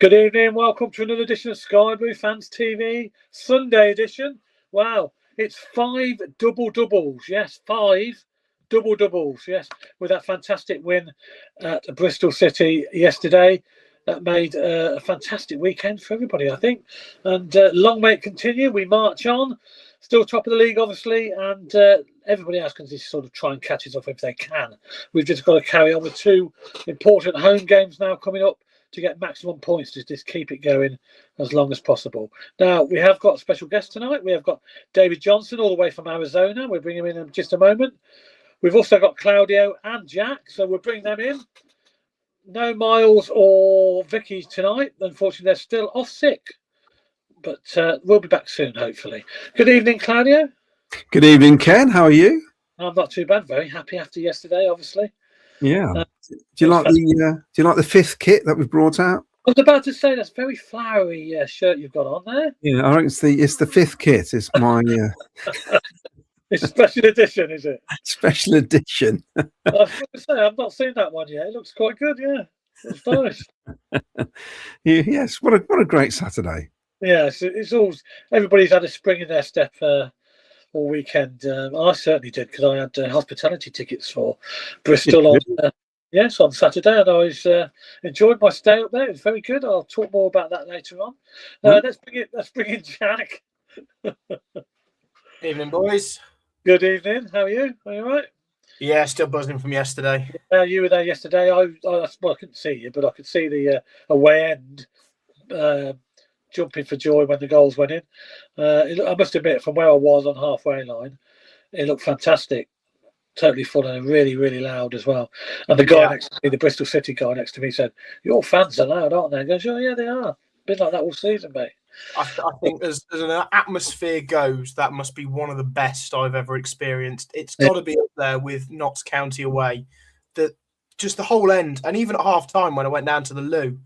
Good evening, welcome to another edition of Sky Blue Fans TV, Sunday edition. Wow, it's 5 double-doubles, yes, 5 double-doubles, yes, with that fantastic win at Bristol City yesterday. That made a fantastic weekend for everybody, I think. And long may it continue, we march on, still top of the league, obviously, and everybody else can just sort of try and catch us up if they can. We've just got to carry on with 2 important home games now coming up to get maximum points to just keep it going as long as possible. Now, we have got a special guest tonight. We have got David Johnson all the way from Arizona. We'll bring him in just a moment. We've also got Claudio and Jack, so we'll bring them in. No Miles or Vicky tonight. Unfortunately, they're still off sick, but we'll be back soon, hopefully. Good evening, Claudio. Good evening, Ken. How are you? I'm not too bad. Very happy after yesterday, obviously. Yeah. Do you like the 5th kit that we've brought out? I was about to say that's very flowery shirt you've got on there. Yeah, I reckon it's the 5th kit. It's my It's a special edition, is it? Special edition. I was going to say I've not seen that one yet. It looks quite good. Yeah, it's nice. Yes. What a great Saturday. Yeah, it's all everybody's had a spring in their step all weekend. I certainly did because I had hospitality tickets for Bristol on Saturday, and I enjoyed my stay up there. It was very good. I'll talk more about that later on. Let's bring in Jack. Evening, boys. Good evening. How are you? Are you all right? Yeah, still buzzing from yesterday. You were there yesterday. I couldn't see you, but I could see the away end jumping for joy when the goals went in. I must admit, from where I was on halfway line, it looked fantastic. Totally full and really, really loud as well. And the guy next to me, the Bristol City guy next to me, said, "Your fans are loud, aren't they?" I goes, "Oh yeah, they are. Been like that all season, mate." I think as an atmosphere goes, that must be one of the best I've ever experienced. It's got to be up there with Notts County away. Just the whole end, and even at half time when I went down to the loo,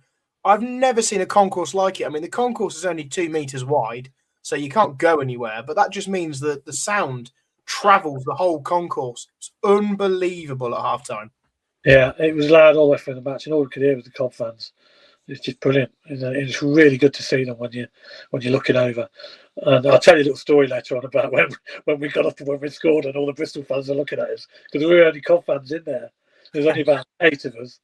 I've never seen a concourse like it. I mean, the concourse is only 2 meters wide, so you can't go anywhere. But that just means that the sound travels the whole concourse. It's unbelievable at half time. Yeah, it was loud all the way through the match, and all you could hear was the Cov fans. It's just brilliant. It's really good to see them when you're looking over. And I'll tell you a little story later on about when we got up and when we scored, and all the Bristol fans are looking at us because we were only Cov fans in there. There's only about 8 of us,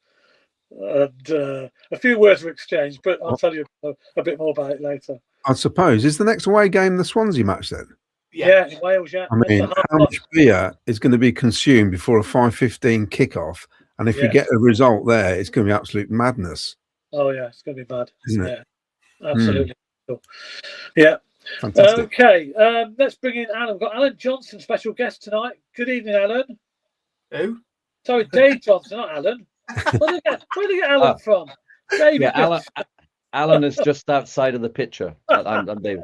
and a few words were exchanged. But I'll tell you a bit more about it later. I suppose is the next away game the Swansea match then? Yeah, in Wales. Yeah. I mean, how much beer is going to be consumed before a 5:15 kickoff? And if we get a result there, it's going to be absolute madness. Oh yeah, it's going to be bad, isn't it? Yeah, absolutely. Yeah. Fantastic. Okay, let's bring in Alan. We've got Alan Johnson, special guest tonight. Good evening, Alan. Who? Sorry, Dave Johnson, not Alan. Where did they get Alan from? David. Yeah, Alan is just outside of the picture. I'm David.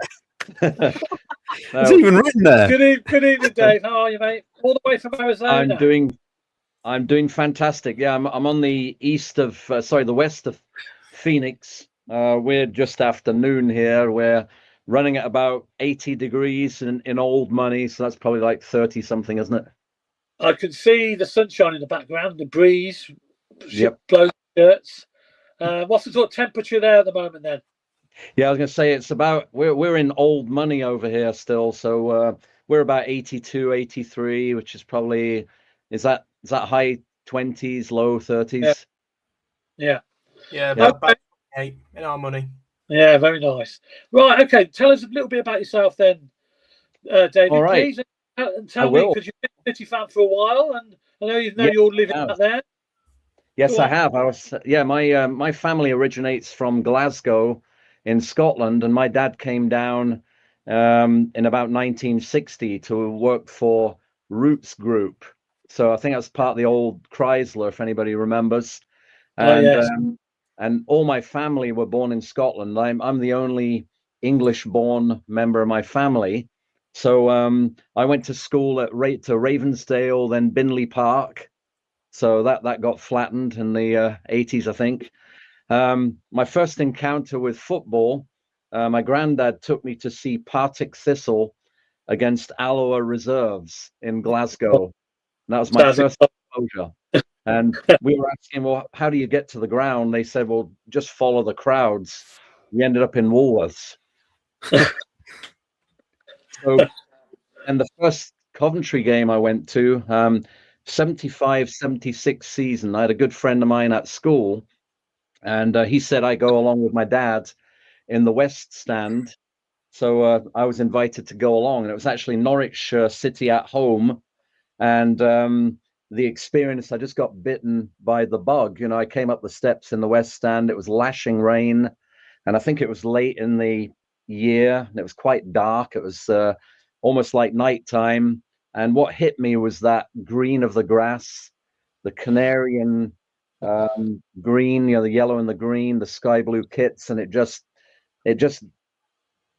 It's even written there. Good evening, Dave. How are you, mate? All the way from Arizona. I'm doing fantastic. Yeah, I'm on the the west of Phoenix. We're just after noon here. We're running at about 80 degrees in old money, so that's probably like 30 something, isn't it? I can see the sunshine in the background, the breeze, blows shirts. What's the sort of temperature there at the moment then? Yeah, I was going to say it's about we're in old money over here still, so we're about 82, 83, which is probably is that high 20s, low 30s? Yeah. About 8 in our money. Yeah, very nice. Right, okay. Tell us a little bit about yourself then, David. All right. Please, and tell me, because you've been a City fan for a while, and I know you're living out there. Yes, I have. My family originates from Glasgow in Scotland, and my dad came down in about 1960 to work for Roots Group. So I think that's part of the old Chrysler, if anybody remembers. And and all my family were born in Scotland. I'm the only English-born member of my family. So I went to school to Ravensdale, then Binley Park. So that got flattened in the 80s, I think. My first encounter with football, my granddad took me to see Partick Thistle against Alloa Reserves in Glasgow. And that was my first exposure. And we were asking, well, how do you get to the ground? They said, well, just follow the crowds. We ended up in Woolworths. So, and the first Coventry game I went to, 75, 76 season, I had a good friend of mine at school, and he said I go along with my dad in the West Stand. So I was invited to go along, and it was actually Norwich City at home. And the experience, I just got bitten by the bug. You know, I came up the steps in the West Stand. It was lashing rain, and I think it was late in the year, and it was quite dark. It was almost like nighttime. And what hit me was that green of the grass, the Canarian green, you know, the yellow and the green, the sky blue kits, and it just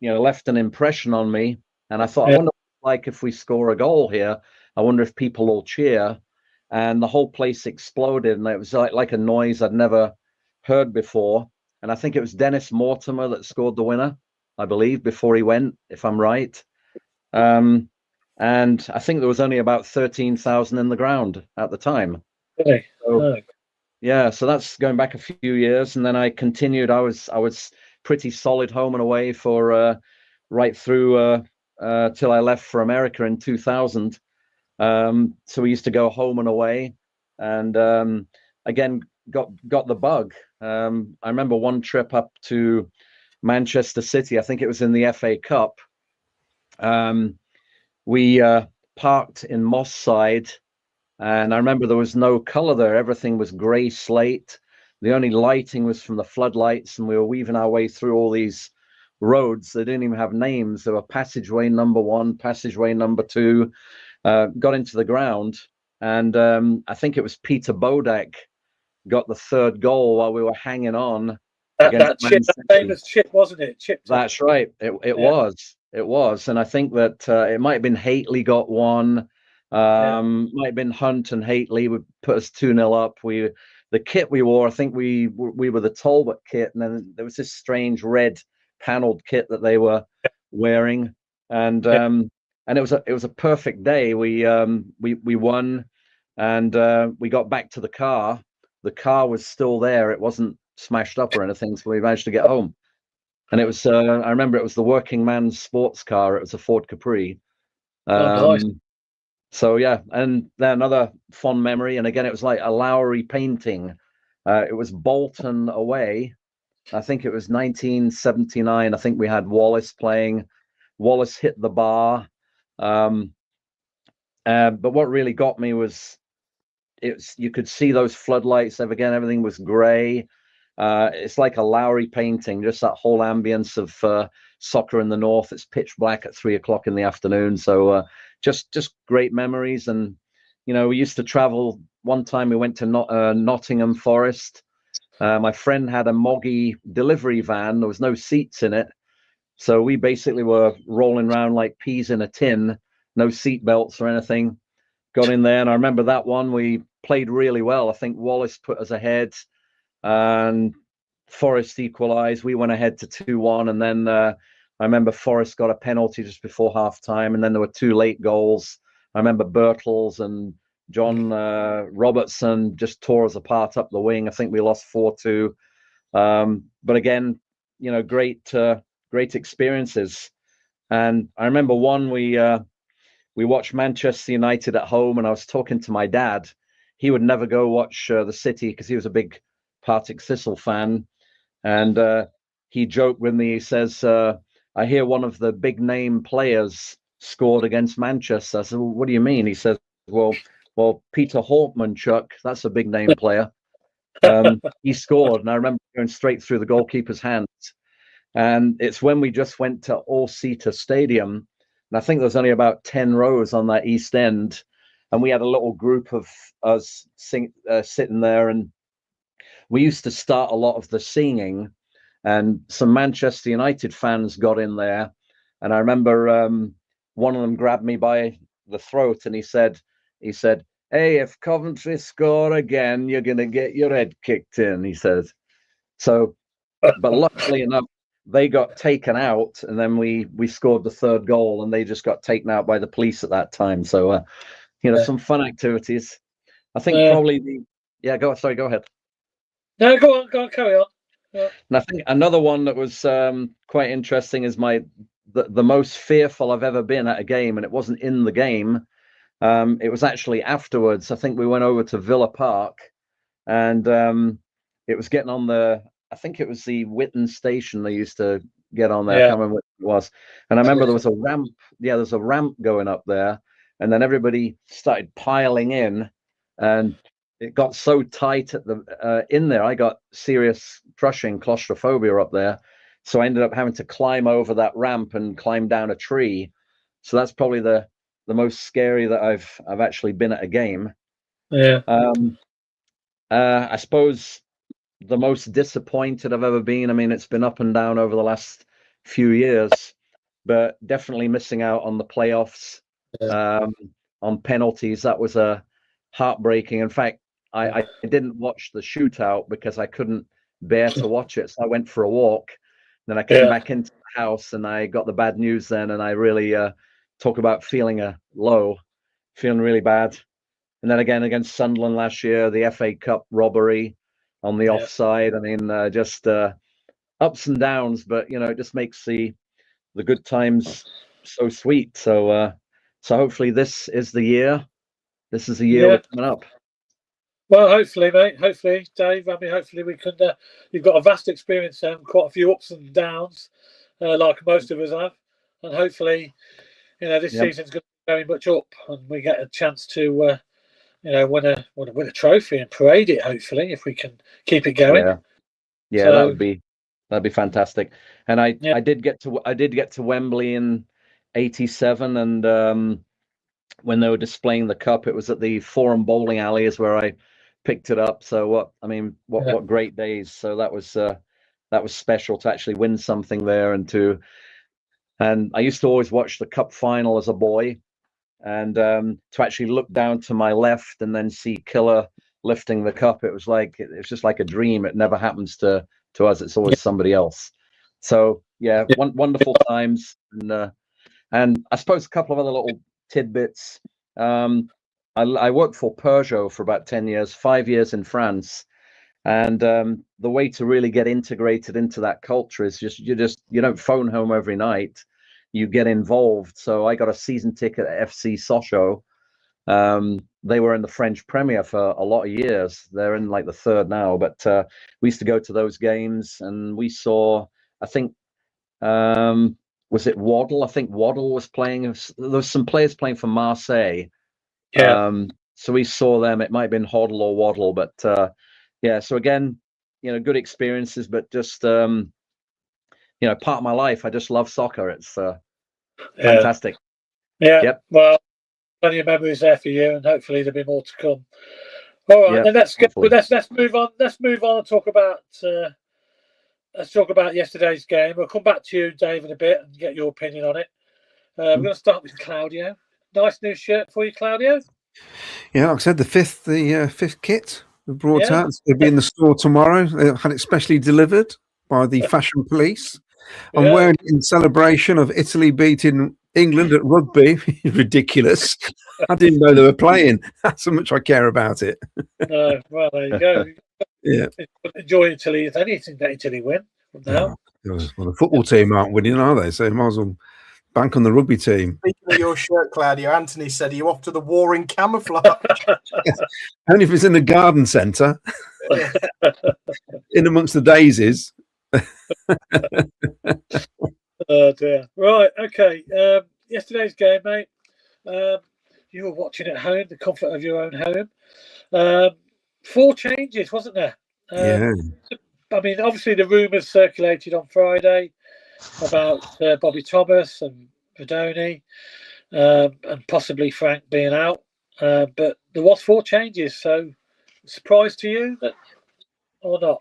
left an impression on me. And I thought, I wonder like if we score a goal here, I wonder if people will cheer. And the whole place exploded, and it was like a noise I'd never heard before. And I think it was Dennis Mortimer that scored the winner, I believe, before he went, if I'm right. And I think there was only about 13,000 in the ground at the time. Okay. So, yeah, so that's going back a few years. And then I continued. I was pretty solid home and away for right through till I left for America in 2000. So we used to go home and away, and again got the bug. I remember one trip up to Manchester City. I think it was in the FA Cup. We parked in Moss Side, and I remember there was no color there. Everything was grey slate. The only lighting was from the floodlights, and we were weaving our way through all these roads. They didn't even have names. There were passageway number 1, passageway number 2. Got into the ground, and I think it was Peter Bodak got the third goal while we were hanging on. That famous chip, wasn't it? Chip. That's right. It was. And I think that it might have been Haitley got one. Might have been Hunt and Haitley would put us 2-0 up. The kit we wore, I think we were the Talbot kit, and then there was this strange red paneled kit that they were wearing, and it was a perfect day. We won, and we got back to the car. The car was still there. It wasn't smashed up or anything, so we managed to get home. And it was I remember it was the working man's sports car. It was a Ford Capri. Nice. So yeah, and then another fond memory, and again it was like a Lowry painting. It was Bolton away. I think it was 1979. I think we had Wallace playing. Wallace hit the bar. But what really got me was you could see those floodlights. Again, everything was grey. It's like a Lowry painting, just that whole ambience of soccer in the north. It's pitch black at 3 o'clock in the afternoon. So just great memories. And we used to travel. One time we went to Nottingham Forest. My friend had a Moggy delivery van. There was no seats in it, so we basically were rolling around like peas in a tin. No seat belts or anything. Got in there, and I remember that one we played really well. I think Wallace put us ahead, and Forest equalised. We went ahead to 2-1, and then I remember Forest got a penalty just before half time, and then there were 2 late goals. I remember Birtles and John Robertson just tore us apart up the wing. I think we lost 4-2. But again, great experiences. And I remember one, we watched Manchester United at home, and I was talking to my dad. He would never go watch the City because he was a big Partick Thistle fan. And he joked with me. He says, I hear one of the big name players scored against Manchester. I said, well, what do you mean? He says, well, Peter Hortman, Chuck, that's a big name player. He scored, and I remember going straight through the goalkeeper's hands. And it's when we just went to All-Seater Stadium, and I think there's only about 10 rows on that east end, and we had a little group of us sitting there, and we used to start a lot of the singing, and some Manchester United fans got in there, and I remember one of them grabbed me by the throat, and he said, hey, if Coventry score again, you're going to get your head kicked in, he says. So, but luckily enough, they got taken out, and then we scored the third goal, and they just got taken out by the police at that time. So, some fun activities. I think probably Yeah, go. Sorry, go ahead. No, go on, carry on. Yeah. And I think another one that was quite interesting is the most fearful I've ever been at a game, and it wasn't in the game. It was actually afterwards. I think we went over to Villa Park, and it was getting on I think it was the Whitton station they used to get on there. I can't remember what it was. And I remember there was a ramp. Yeah, there's a ramp going up there, and then everybody started piling in, and it got so tight at the in there. I got serious crushing claustrophobia up there, so I ended up having to climb over that ramp and climb down a tree. So that's probably the most scary that I've actually been at a game. Yeah. I suppose the most disappointed I've ever been. I mean, it's been up and down over the last few years, but definitely missing out on the playoffs, on penalties. That was a heartbreaking. In fact, I didn't watch the shootout because I couldn't bear to watch it. So I went for a walk. Then I came back into the house and I got the bad news then. And I really talk about feeling feeling really bad. And then again against Sunderland last year, the FA Cup robbery on the offside. I mean, just ups and downs, but it just makes the good times so sweet. So hopefully this is the year. This is the year we're coming up. Well, hopefully, mate. Hopefully, Dave. I mean, hopefully we can. You've got a vast experience there, quite a few ups and downs, like most of us have, and hopefully, this season's going to be very much up, and we get a chance to, win a trophy and parade it. Hopefully, if we can keep it going. Yeah, so, that'd be fantastic. And I did get to Wembley in '87, and when they were displaying the cup, it was at the Forum Bowling Alley is where I picked it up. So what great days. So that was special to actually win something there, and I used to always watch the cup final as a boy, and to actually look down to my left and then see Killer lifting the cup, it was just like a dream. It never happens to us. It's always somebody else. So wonderful times, and I suppose a couple of other little tidbits. I worked for Peugeot for about 10 years, 5 years in France, and the way to really get integrated into that culture is you don't phone home every night, you get involved. So I got a season ticket at FC Sochaux. They were in the French Premier for a lot of years. They're in like the third now, but we used to go to those games, and we saw, I think, was it Waddle? I think Waddle was playing. There was some players playing for Marseille. So we saw them. It might have been Hoddle or Waddle, but so again, good experiences, but just part of my life. I just love soccer. It's fantastic. Well, plenty of memories there for you, and hopefully there'll be more to come. All right, then let's move on. Let's move on and talk about yesterday's game. We'll come back to you, Dave, in a bit and get your opinion on it. We're going to start with Claudio. Nice new shirt for you, Claudio. Yeah, like I said, the fifth kit we brought out. It'll be in the store tomorrow. They had it specially delivered by the Fashion Police. I'm wearing it in celebration of Italy beating England at rugby. Ridiculous. I didn't know they were playing. That's how much I care about it. Well, there you go. Enjoy Italy if anything that Italy win from now. Well, the football team aren't winning, are they? So you might as well bank on the rugby team. Speaking of your shirt, Claudio, Anthony said, are you off to the war in camouflage? Only if it's in the garden centre, in amongst the daisies. Oh dear. Right, okay. Yesterday's game, mate. You were watching at home, the comfort of your own home. 4 changes, wasn't there? I mean, obviously the rumours circulated on Friday about Bobby Thomas and Verdoni, and possibly Frank being out. But there was 4 changes, so surprise to you or not?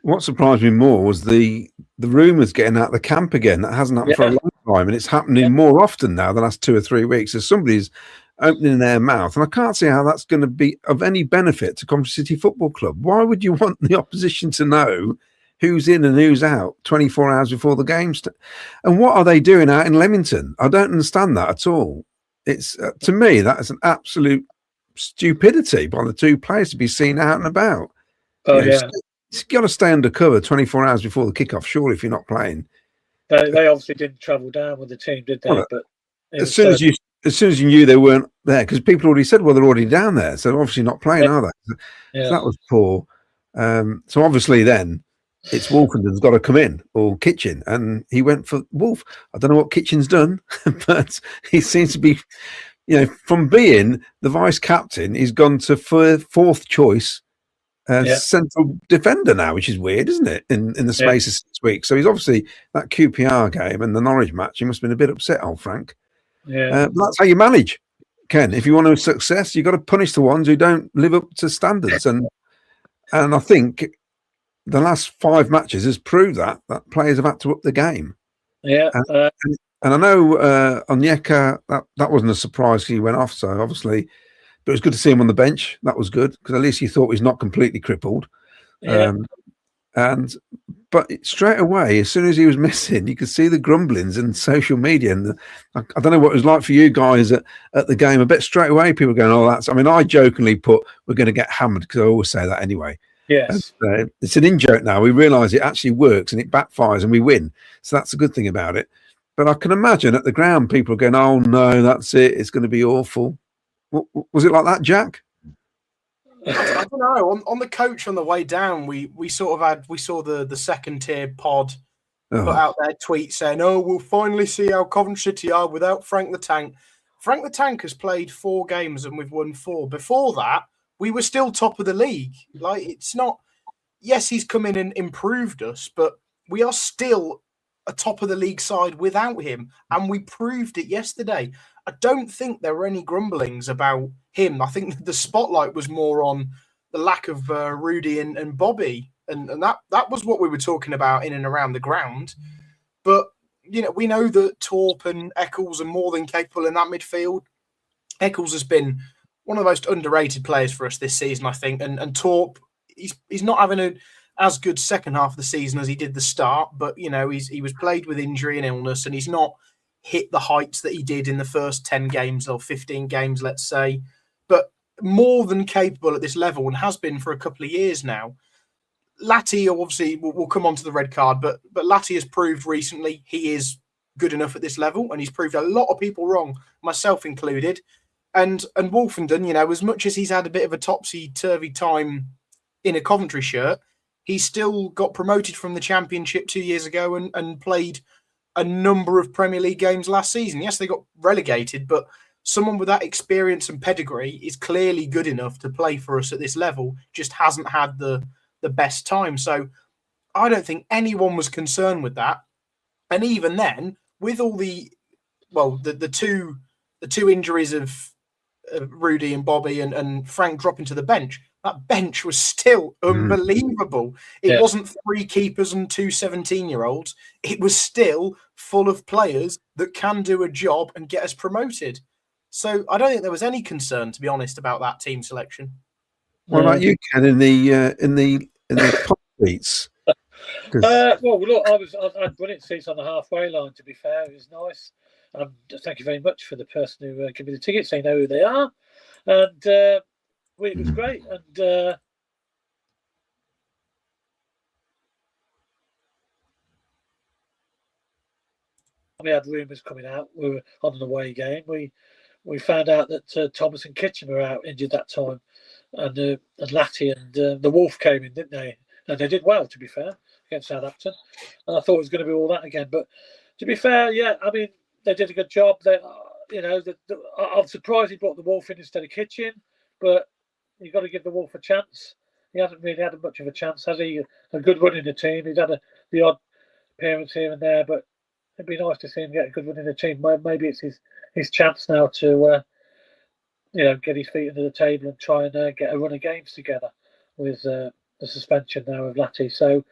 What surprised me more was the rumours getting out of the camp again. That hasn't happened for a long time, and it's happening more often now the last 2 or 3 weeks. As somebody's opening their mouth, and I can't see how that's going to be of any benefit to Coventry City Football Club. Why would you want the opposition to know who's in and who's out 24 hours before the game? And what are they doing out in Leamington? I don't understand that at all. It's to me that is an absolute stupidity by the two players to be seen out and about. Oh, You know, yeah. You've got to stay undercover 24 hours before the kickoff, surely, if you're not playing. They obviously didn't travel down with the team, did they? Well, but as soon as you knew they weren't there, because people already said, well, they're already down there, so they're obviously not playing, are they? Yeah. So that was poor. So obviously then it's Wolfenden's got to come in, or Kitchen, and he went for Wolf. I don't know what Kitchen's done, but he seems to be, from being the vice captain, he's gone to fourth choice central defender now, which is weird, isn't it? In the space of 6 weeks. So he's obviously, that QPR game and the Norwich match, he must have been a bit upset, old Frank. Yeah. That's how you manage, Ken. If you want to success, you've got to punish the ones who don't live up to standards. And I think the last 5 matches has proved that players have had to up the game. Yeah. And I know Onyeka, that wasn't a surprise, he went off, so obviously. But it was good to see him on the bench. That was good, because at least you thought he's not completely crippled. Yeah. But straight away, as soon as he was missing, you could see the grumblings in social media. And I don't know what it was like for you guys at the game. I bet straight away people were going, "Oh, that's." I mean, I jokingly put, "We're going to get hammered," because I always say that anyway. Yes. And, it's an in-joke now. We realise it actually works and it backfires and we win. So that's a good thing about it. But I can imagine at the ground, people are going, "Oh no, that's it. It's going to be awful." Was it like that, Jack? I don't know. On the coach on the way down, we saw the second tier pod put out their tweet saying, "Oh, we'll finally see how Coventry City are without Frank the Tank." Frank the Tank has played 4 games and we've won 4. Before that, we were still top of the league. Like, it's not. Yes, he's come in and improved us, but we are still a top of the league side without him, and we proved it yesterday. I don't think there were any grumblings about him. I think the spotlight was more on the lack of Rudy and Bobby, and that was what we were talking about in and around the ground. But we know that Torp and Eccles are more than capable in that midfield. Eccles has been one of the most underrated players for us this season, I think, and Torp, he's not having as good second half of the season as he did the start, but he was plagued with injury and illness, and he's not hit the heights that he did in the first 10 games or 15 games, let's say, but more than capable at this level, and has been for a couple of years now. Latty, obviously, we'll come on to the red card, but Latty has proved recently he is good enough at this level, and he's proved a lot of people wrong, myself included. And Wolfenden, as much as he's had a bit of a topsy-turvy time in a Coventry shirt, he still got promoted from the Championship 2 years ago and played a number of Premier League games last season. Yes, they got relegated, but someone with that experience and pedigree is clearly good enough to play for us at this level, just hasn't had the best time. So I don't think anyone was concerned with that. And even then, with all the two injuries of Rudy and Bobby and Frank dropping to the bench, that bench was still unbelievable. It wasn't 3 keepers and 2 17-year-olds. It was still full of players that can do a job and get us promoted. So I don't think there was any concern, to be honest, about that team selection. What about you, Ken, in the pop beats? Well, look, I had brilliant seats on the halfway line. To be fair, it was nice. Thank you very much for the person who gave me the tickets. They know who they are, and it was great. And we had rumours coming out. We were on an away game. We found out that Thomas and Kitchen were out injured that time, and Latty and the Wolf came in, didn't they? And they did well, to be fair, against Southampton. And I thought it was going to be all that again. But to be fair, yeah, I mean, they did a good job. I'm surprised he brought the Wolf in instead of Kitchen, but you've got to give the Wolf a chance. He hasn't really had much of a chance, has he? A good run in the team. He's had the odd appearance here and there, but it'd be nice to see him get a good run in the team. Maybe it's his chance now to get his feet under the table and try and get a run of games together with the suspension now of Latty. So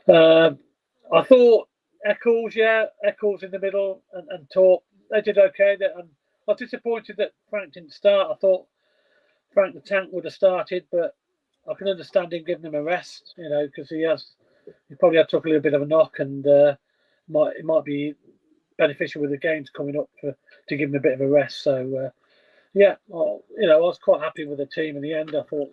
I thought Eccles in the middle and Torp, they did okay. I was disappointed that Frank didn't start. I thought Frank the Tank would have started, but I can understand him giving him a rest, because he probably took a little bit of a knock, and it might be beneficial with the games coming up to give him a bit of a rest. So yeah, well, I was quite happy with the team in the end. I thought,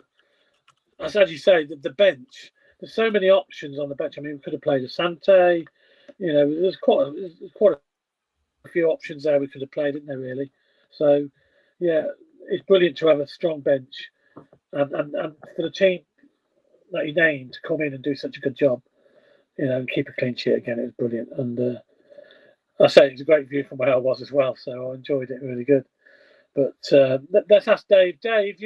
as you say, the bench. There's so many options on the bench. I mean, we could have played Asante. There's quite a few options there we could have played, isn't there? Really. So, yeah, it's brilliant to have a strong bench, and for the team that he named to come in and do such a good job, and keep a clean sheet again. It was brilliant, and I say it was a great view from where I was as well. So I enjoyed it really good. But let's ask Dave. Dave,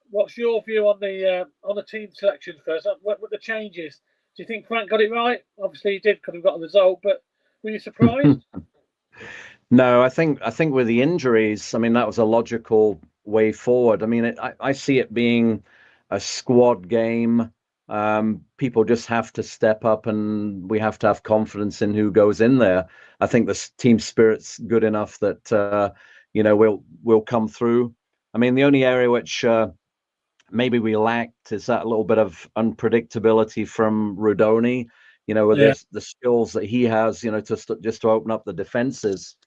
what's your view on the team selection first? What the changes? Do you think Frank got it right? Obviously, he did, could have got a result, but were you surprised? No, I think with the injuries, I mean, that was a logical way forward. I mean, I see it being a squad game. People just have to step up, and we have to have confidence in who goes in there. I think the team spirit's good enough that we'll come through. I mean, the only area which maybe we lacked is that little bit of unpredictability from Rudoni. With the skills that he has, just to open up the defenses.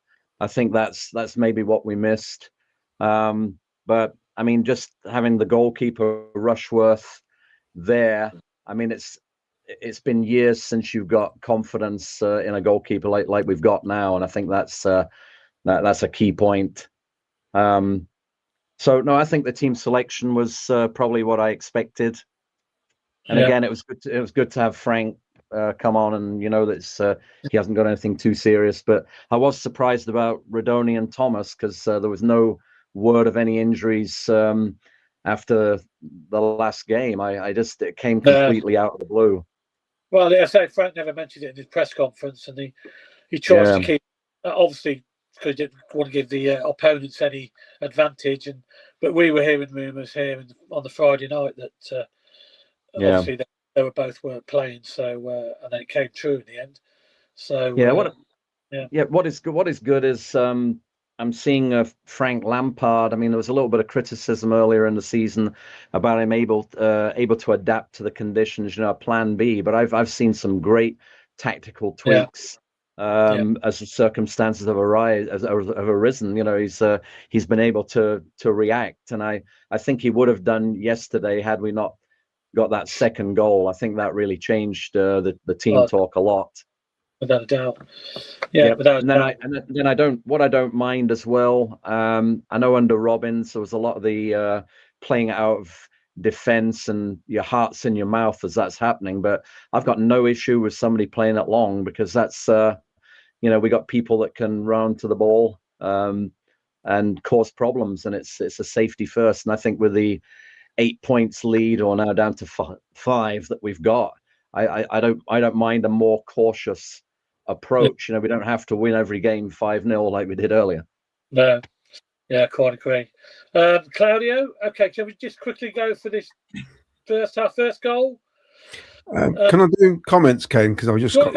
I think that's maybe what we missed. But I mean, just having the goalkeeper Rushworth there. I mean, it's been years since you've got confidence in a goalkeeper like we've got now, and I think that's a key point. So no, I think the team selection was probably what I expected. And again, it was good to have Frank come on, and that he hasn't got anything too serious. But I was surprised about Rudoni and Thomas, because there was no word of any injuries after the last game. It came completely out of the blue. Well, I say Frank never mentioned it in his press conference, and he tries to keep, obviously, because he didn't want to give the opponents any advantage. But we were hearing rumours here on the Friday night that obviously they weren't playing. So and then it came true in the end. So what is good is I'm seeing Frank Lampard. I mean, there was a little bit of criticism earlier in the season about him able to adapt to the conditions, Plan B. But I've seen some great tactical tweaks as the circumstances have arisen. He's been able to react, and I think he would have done yesterday had we not got that second goal. I think that really changed the team talk a lot. Without a doubt. Without a doubt. Then I don't mind as well. I know under Robbins there was a lot of the playing out of defense and your heart's in your mouth as that's happening, but I've got no issue with somebody playing it long, because that's we got people that can run to the ball and cause problems, and it's a safety first. And I think with the 8 points lead, or now down to 5 that we've got, I don't mind a more cautious approach. We don't have to win every game 5-0 like we did earlier. No, quite agree. Claudio, okay, shall we just quickly go for this first goal? Can I do comments, Kane? Because I was just go on,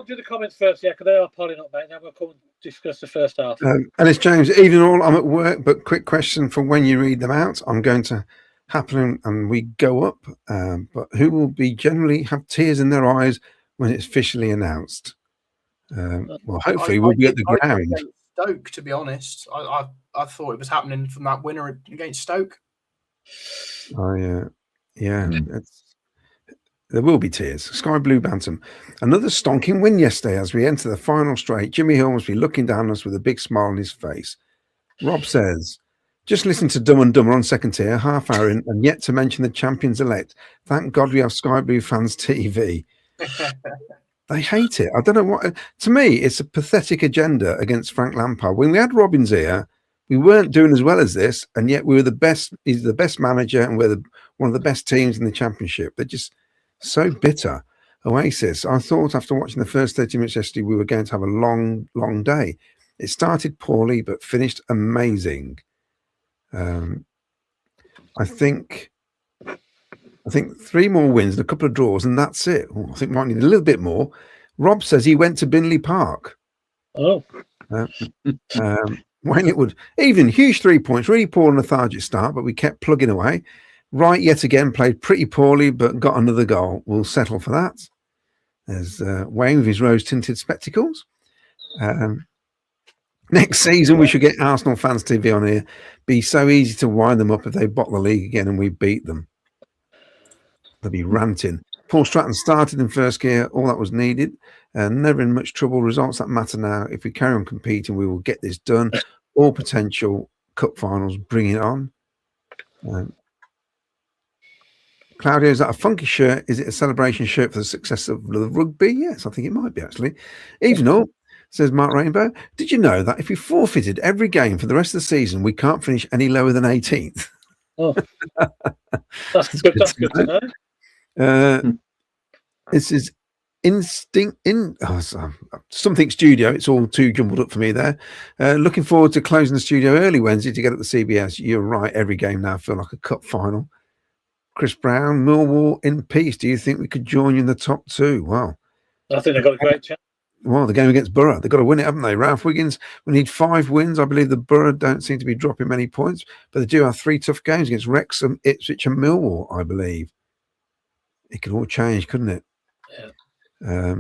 do the comments first, because they are piling up, mate. Then we'll come and discuss the first half. Ellis James, even all, I'm at work, but quick question for when you read them out. I'm going to happen and we go up, but who will generally have tears in their eyes when it's officially announced? Well, hopefully we'll be at the ground. Stoke, to be honest, I thought it was happening from that winner against Stoke. Oh yeah. There will be tears. Sky Blue Bantam. Another stonking win yesterday as we enter the final straight. Jimmy Hill must be looking down on us with a big smile on his face. Rob says, just listen to Dumb and Dumber on second tier, half hour in, and yet to mention the champions elect. Thank God we have Sky Blue Fans TV. They hate it. I don't know what. To me, it's a pathetic agenda against Frank Lampard. When we had Robbins here, we weren't doing as well as this, and yet we were the best. He's the best manager, and we're one of the best teams in the championship. They're just so bitter. Oasis. I thought after watching the first 30 minutes yesterday, we were going to have a long, long day. It started poorly, but finished amazing. I think 3 more wins and a couple of draws, and that's it. I think we might need a little bit more. Rob says he went to Binley Park. Oh. Wayne Litwood, even huge 3 points, really poor and lethargic start, but we kept plugging away. Wright yet again played pretty poorly, but got another goal. We'll settle for that. There's Wayne with his rose-tinted spectacles. Next season, we should get Arsenal Fans TV on here. Be so easy to wind them up if they bottle the league again and we beat them. They'll be ranting. Paul Stratton started in first gear, all that was needed. Never in much trouble. Results that matter now. If we carry on competing, we will get this done. All potential cup finals, bring it on. Claudio, is that a funky shirt? Is it a celebration shirt for the success of the rugby? Yes, I think it might be, actually. Even all, says Mark Rainbow, did you know that if we forfeited every game for the rest of the season, we can't finish any lower than 18th? Oh, that's good. That's good to know. This is something studio. It's all too jumbled up for me there. Looking forward to closing the studio early Wednesday to get at the CBS. You're right. Every game now feel like a cup final. Chris Brown, Millwall in peace. Do you think we could join you in the top two? Well, I think they've got a great chance. Well, the game against Borough, they've got to win it, haven't they? Ralph Wiggins, we need 5 wins. I believe the Borough don't seem to be dropping many points, but they do have 3 tough games against Wrexham, Ipswich and Millwall, I believe. It could all change, couldn't it? Yeah.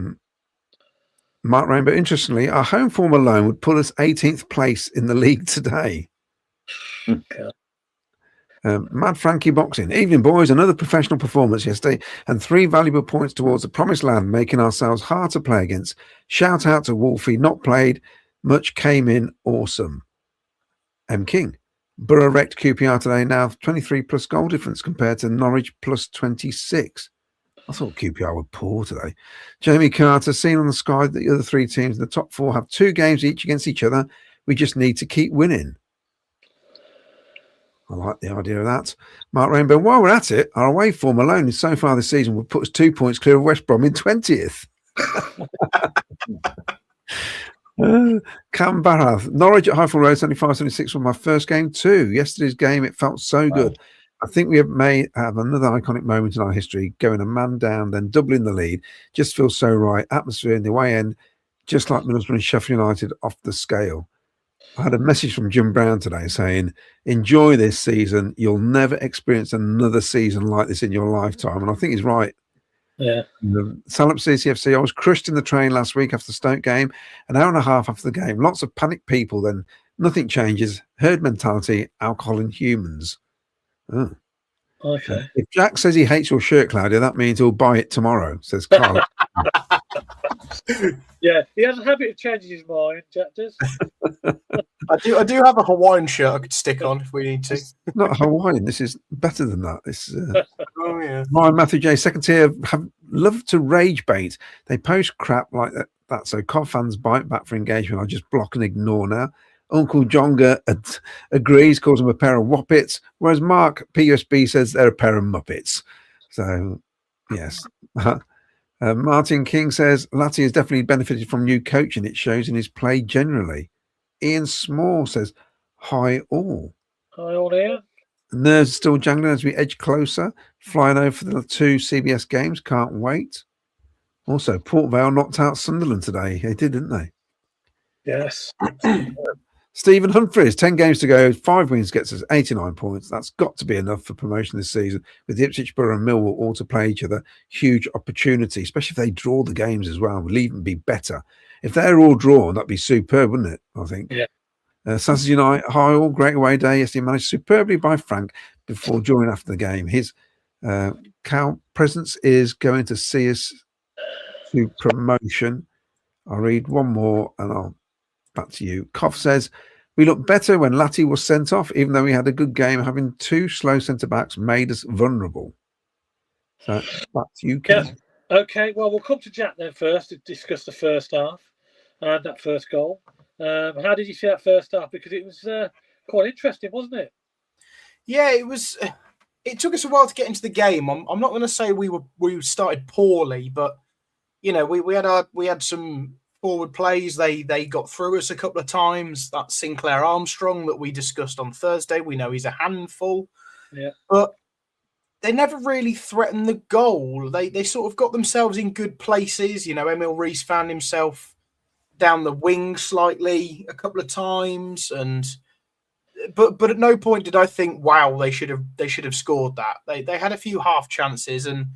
Mark Rainbow, interestingly, our home form alone would put us 18th place in the league today. Okay. Mad Frankie Boxing. Evening, boys. Another professional performance yesterday and 3 valuable points towards the promised land, making ourselves hard to play against. Shout out to Wolfie. Not played much, came in awesome. M. King. Borough wrecked QPR today, now 23 plus goal difference compared to Norwich plus 26. I thought QPR were poor today. Jamie Carter, seen on the sky that the other 3 teams in the top 4 have 2 games each against each other. We just need to keep winning. I like the idea of that. Mark Rainbow, while we're at it, our away form alone is so far this season would put us 2 points clear of West Brom in 20th. Cam Barath, Norwich at Highfield Road, 75-76 was my first game too. Yesterday's game, it felt so good. I think we have another iconic moment in our history, going a man down, then doubling the lead. Just feels so right. Atmosphere in the away end, just like Middlesbrough and Sheffield United, off the scale. I had a message from Jim Brown today saying, enjoy this season. You'll never experience another season like this in your lifetime. And I think he's right. Yeah. Salop CCFC, I was crushed in the train last week after the Stoke game, an hour and a half after the game. Lots of panicked people, then nothing changes. Herd mentality, alcohol and humans. Oh. Okay. If Jack says he hates your shirt, Claudia, that means he'll buy it tomorrow, says Carl. Yeah, he has a habit of changing his mind, Jack does. I do have a Hawaiian shirt I could stick on if we need to. Not Hawaiian. This is better than that. This Oh yeah. Ryan Matthew J, second tier, have loved to rage bait. They post crap like that. So Cov fans bite back for engagement. I just block and ignore now. Uncle Jonga agrees, calls them a pair of whoppets, whereas Mark PUSB says they're a pair of muppets. So yes. Martin King says Latti has definitely benefited from new coaching. It shows in his play generally. Ian Small says, hi all. Hi all here. Nerves still jangling as we edge closer. Flying over for the 2 CBS games. Can't wait. Also, Port Vale knocked out Sunderland today. They did, didn't they? Yes. Stephen Humphries, 10 games to go, 5 wins gets us 89 points. That's got to be enough for promotion this season. With the Ipswich, Borough and Millwall all to play each other, huge opportunity, especially if they draw the games as well. Will even be better. If they're all drawn, that'd be superb, wouldn't it? I think. Yeah. Saturday night, hi all, great away day. Yesterday managed superbly by Frank before, during, after the game. His Cal presence is going to see us to promotion. I'll read one more and I'll back to you. Koff says, we looked better when Latti was sent off, even though we had a good game. Having 2 slow centre-backs made us vulnerable. So back to you, Ken. Yes. Okay, well, we'll come to Jack then first to discuss the first half and that first goal. How did you see that first half? Because it was quite interesting, wasn't it? Yeah, it was. It took us a while to get into the game. I'm not going to say we started poorly, but you know, we had some forward plays. They got through us a couple of times. That Sinclair Armstrong that we discussed on Thursday, we know he's a handful. Yeah. But they never really threatened the goal. They sort of got themselves in good places. You know, Emil Rees found himself down the wing slightly a couple of times, but at no point did I think, wow, they should have scored that. They had a few half chances, and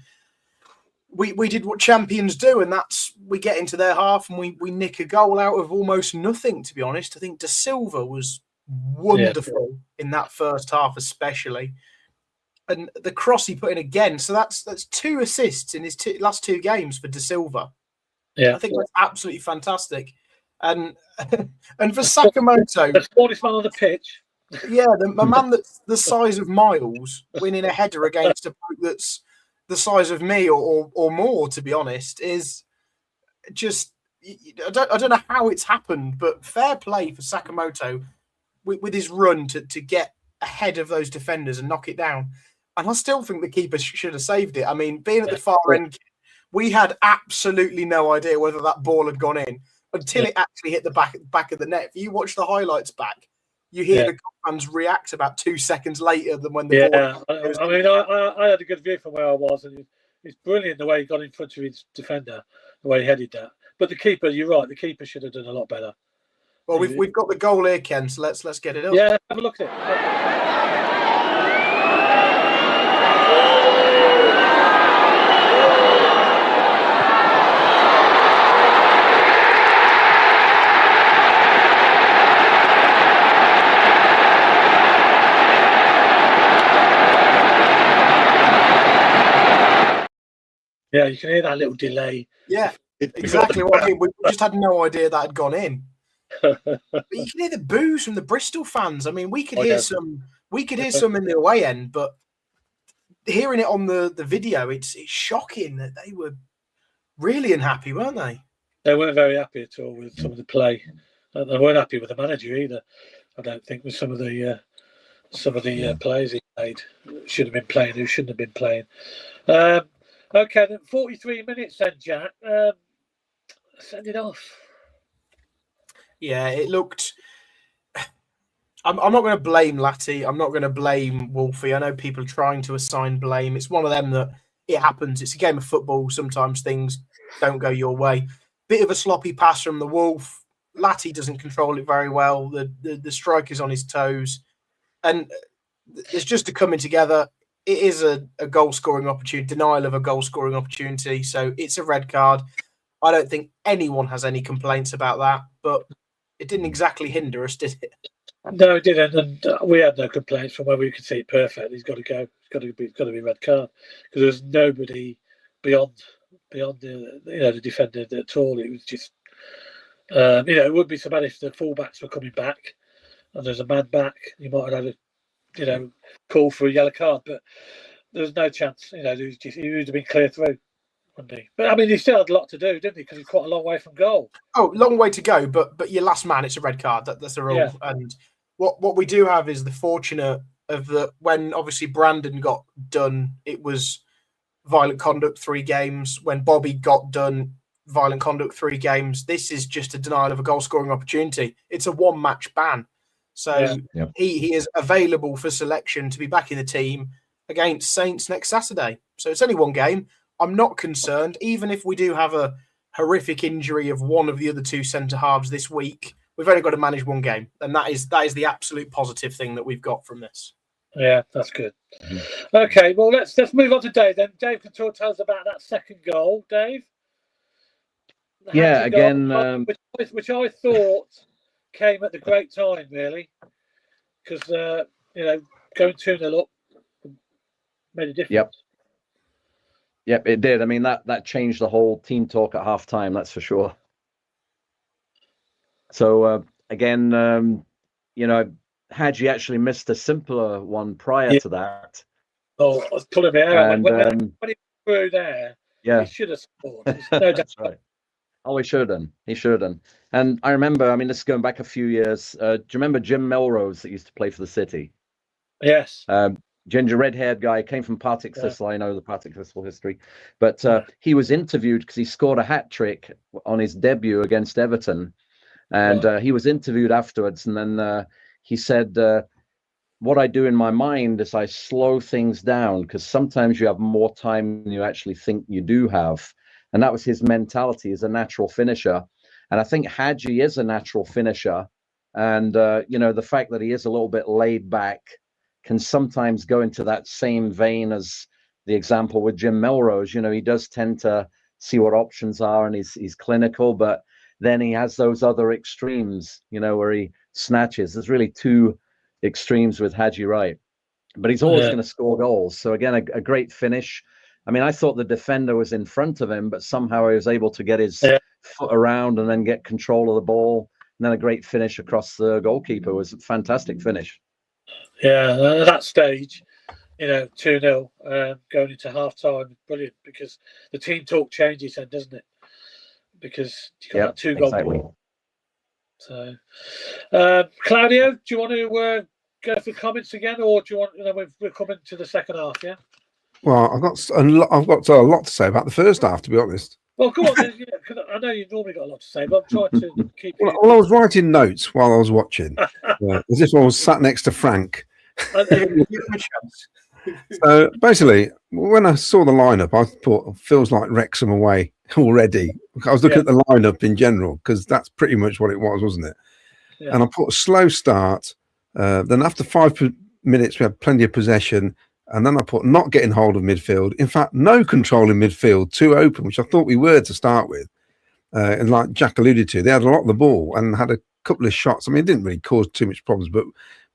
we did what champions do, and that's we get into their half and we nick a goal out of almost nothing, to be honest. I think De Silva was wonderful in that first half, especially. And the cross he put in again. So that's 2 assists in his last 2 games for De Silva. Yeah. I think that's absolutely fantastic. And and for Sakamoto, the smallest man on the pitch. Yeah, a man that's the size of Miles winning a header against a bloke that's the size of me or more, to be honest, is just I don't know how it's happened, but fair play for Sakamoto with his run to get ahead of those defenders and knock it down. And I still think the keeper should have saved it. I mean, being at the far end, we had absolutely no idea whether that ball had gone in until it actually hit the back of the net. If you watch the highlights back, you hear the fans react about 2 seconds later than when the ball. I mean, I had a good view from where I was, and it's brilliant the way he got in front of his defender, the way he headed that. But the keeper, you're right, the keeper should have done a lot better. Well, we've got the goal here, Ken. So let's get it up. Yeah, have a look at it. Yeah, you can hear that little delay. Yeah, exactly what I mean. We just had no idea that had gone in. But you can hear the boos from the Bristol fans. I mean, we could hear some. We could hear some in the away end, but hearing it on the video, it's shocking that they were really unhappy, weren't they? They weren't very happy at all with some of the play. They weren't happy with the manager either. I don't think with some of the players he played should have been playing, who shouldn't have been playing. Okay, then 43 minutes then, Jack. Send it off. Yeah, it looked... I'm not going to blame Latty. I'm not going to blame Wolfie. I know people are trying to assign blame. It's one of them that it happens. It's a game of football. Sometimes things don't go your way. Bit of a sloppy pass from the Wolf. Latty doesn't control it very well. The striker's on his toes. And it's just a coming together. It is a goal-scoring opportunity, denial of a goal-scoring opportunity. So it's a red card. I don't think anyone has any complaints about that, but it didn't exactly hinder us, did it? No, it didn't, and we had no complaints from where we could see it perfect. He's got to go. It's got to be a red card because there's nobody beyond the defender at all. It was just it would be so bad if the fullbacks were coming back and there's a man back. You might have had a call for a yellow card, but there's no chance. He would have been clear through. But I mean, he still had a lot to do, didn't he? Because he's quite a long way from goal. Oh, long way to go. But your last man, it's a red card. That's the rule. Yeah. And what we do have is the fortunate of when obviously Brandon got done, it was violent conduct 3 games. When Bobby got done, violent conduct 3 games. This is just a denial of a goal scoring opportunity. It's a 1-match ban. So he is available for selection to be back in the team against Saints next Saturday. So it's only 1 game. I'm not concerned, even if we do have a horrific injury of one of the other 2 centre halves this week. We've only got to manage 1 game, and that is the absolute positive thing that we've got from this. Yeah, that's good. Okay, well let's move on to Dave then. Dave can tell us about that second goal, Dave. Yeah, again, which I thought came at the great time, really, because going 2-0 up made a difference. Yep, it did. I mean, that changed the whole team talk at half-time, that's for sure. So, again, Hadji actually missed a simpler one prior to that. Oh, I was pulling my hair out. When he threw there, he should have scored. No That's right. Oh, he should have done. He should have done. And I remember, I mean, this is going back a few years. Do you remember Jim Melrose that used to play for the City? Yes. Ginger red-haired guy, came from Partick Thistle. I know the Partick Thistle history, but he was interviewed because he scored a hat trick on his debut against Everton, and he was interviewed afterwards, and then he said, what I do in my mind is I slow things down because sometimes you have more time than you actually think you do have, and that was his mentality as a natural finisher. And I think Hadji is a natural finisher, and the fact that he is a little bit laid back can sometimes go into that same vein as the example with Jim Melrose. You know, he does tend to see what options are, and he's clinical, but then he has those other extremes, you know, where he snatches. There's really two extremes with Haji Wright, but he's always going to score goals. So again, a great finish. I mean, I thought the defender was in front of him, but somehow he was able to get his foot around and then get control of the ball. And then a great finish across the goalkeeper. It was a fantastic finish. Yeah, at that stage, you know, 2-0 going into half-time, brilliant, because the team talk changes then, doesn't it? Because you got that 2-goal. Exactly. So, Claudio, do you want to go for comments again, or do you want? You know, we're coming to the second half, yeah. Well, I've got a lot to say about the first half, to be honest. Well, go on then. Yeah, 'cause I know you've normally got a lot to say, but I'm trying to keep. Well, I was writing notes while I was watching, as if I was sat next to Frank. So basically, when I saw the lineup, I thought, feels like Wrexham away already. I was looking at the lineup in general, because that's pretty much what it was, wasn't it? Yeah. And I put a slow start. Then after 5 minutes, we had plenty of possession. And then I put not getting hold of midfield. In fact, no control in midfield, too open, which I thought we were to start with. And like Jack alluded to, they had a lot of the ball and had a couple of shots. I mean, it didn't really cause too much problems, but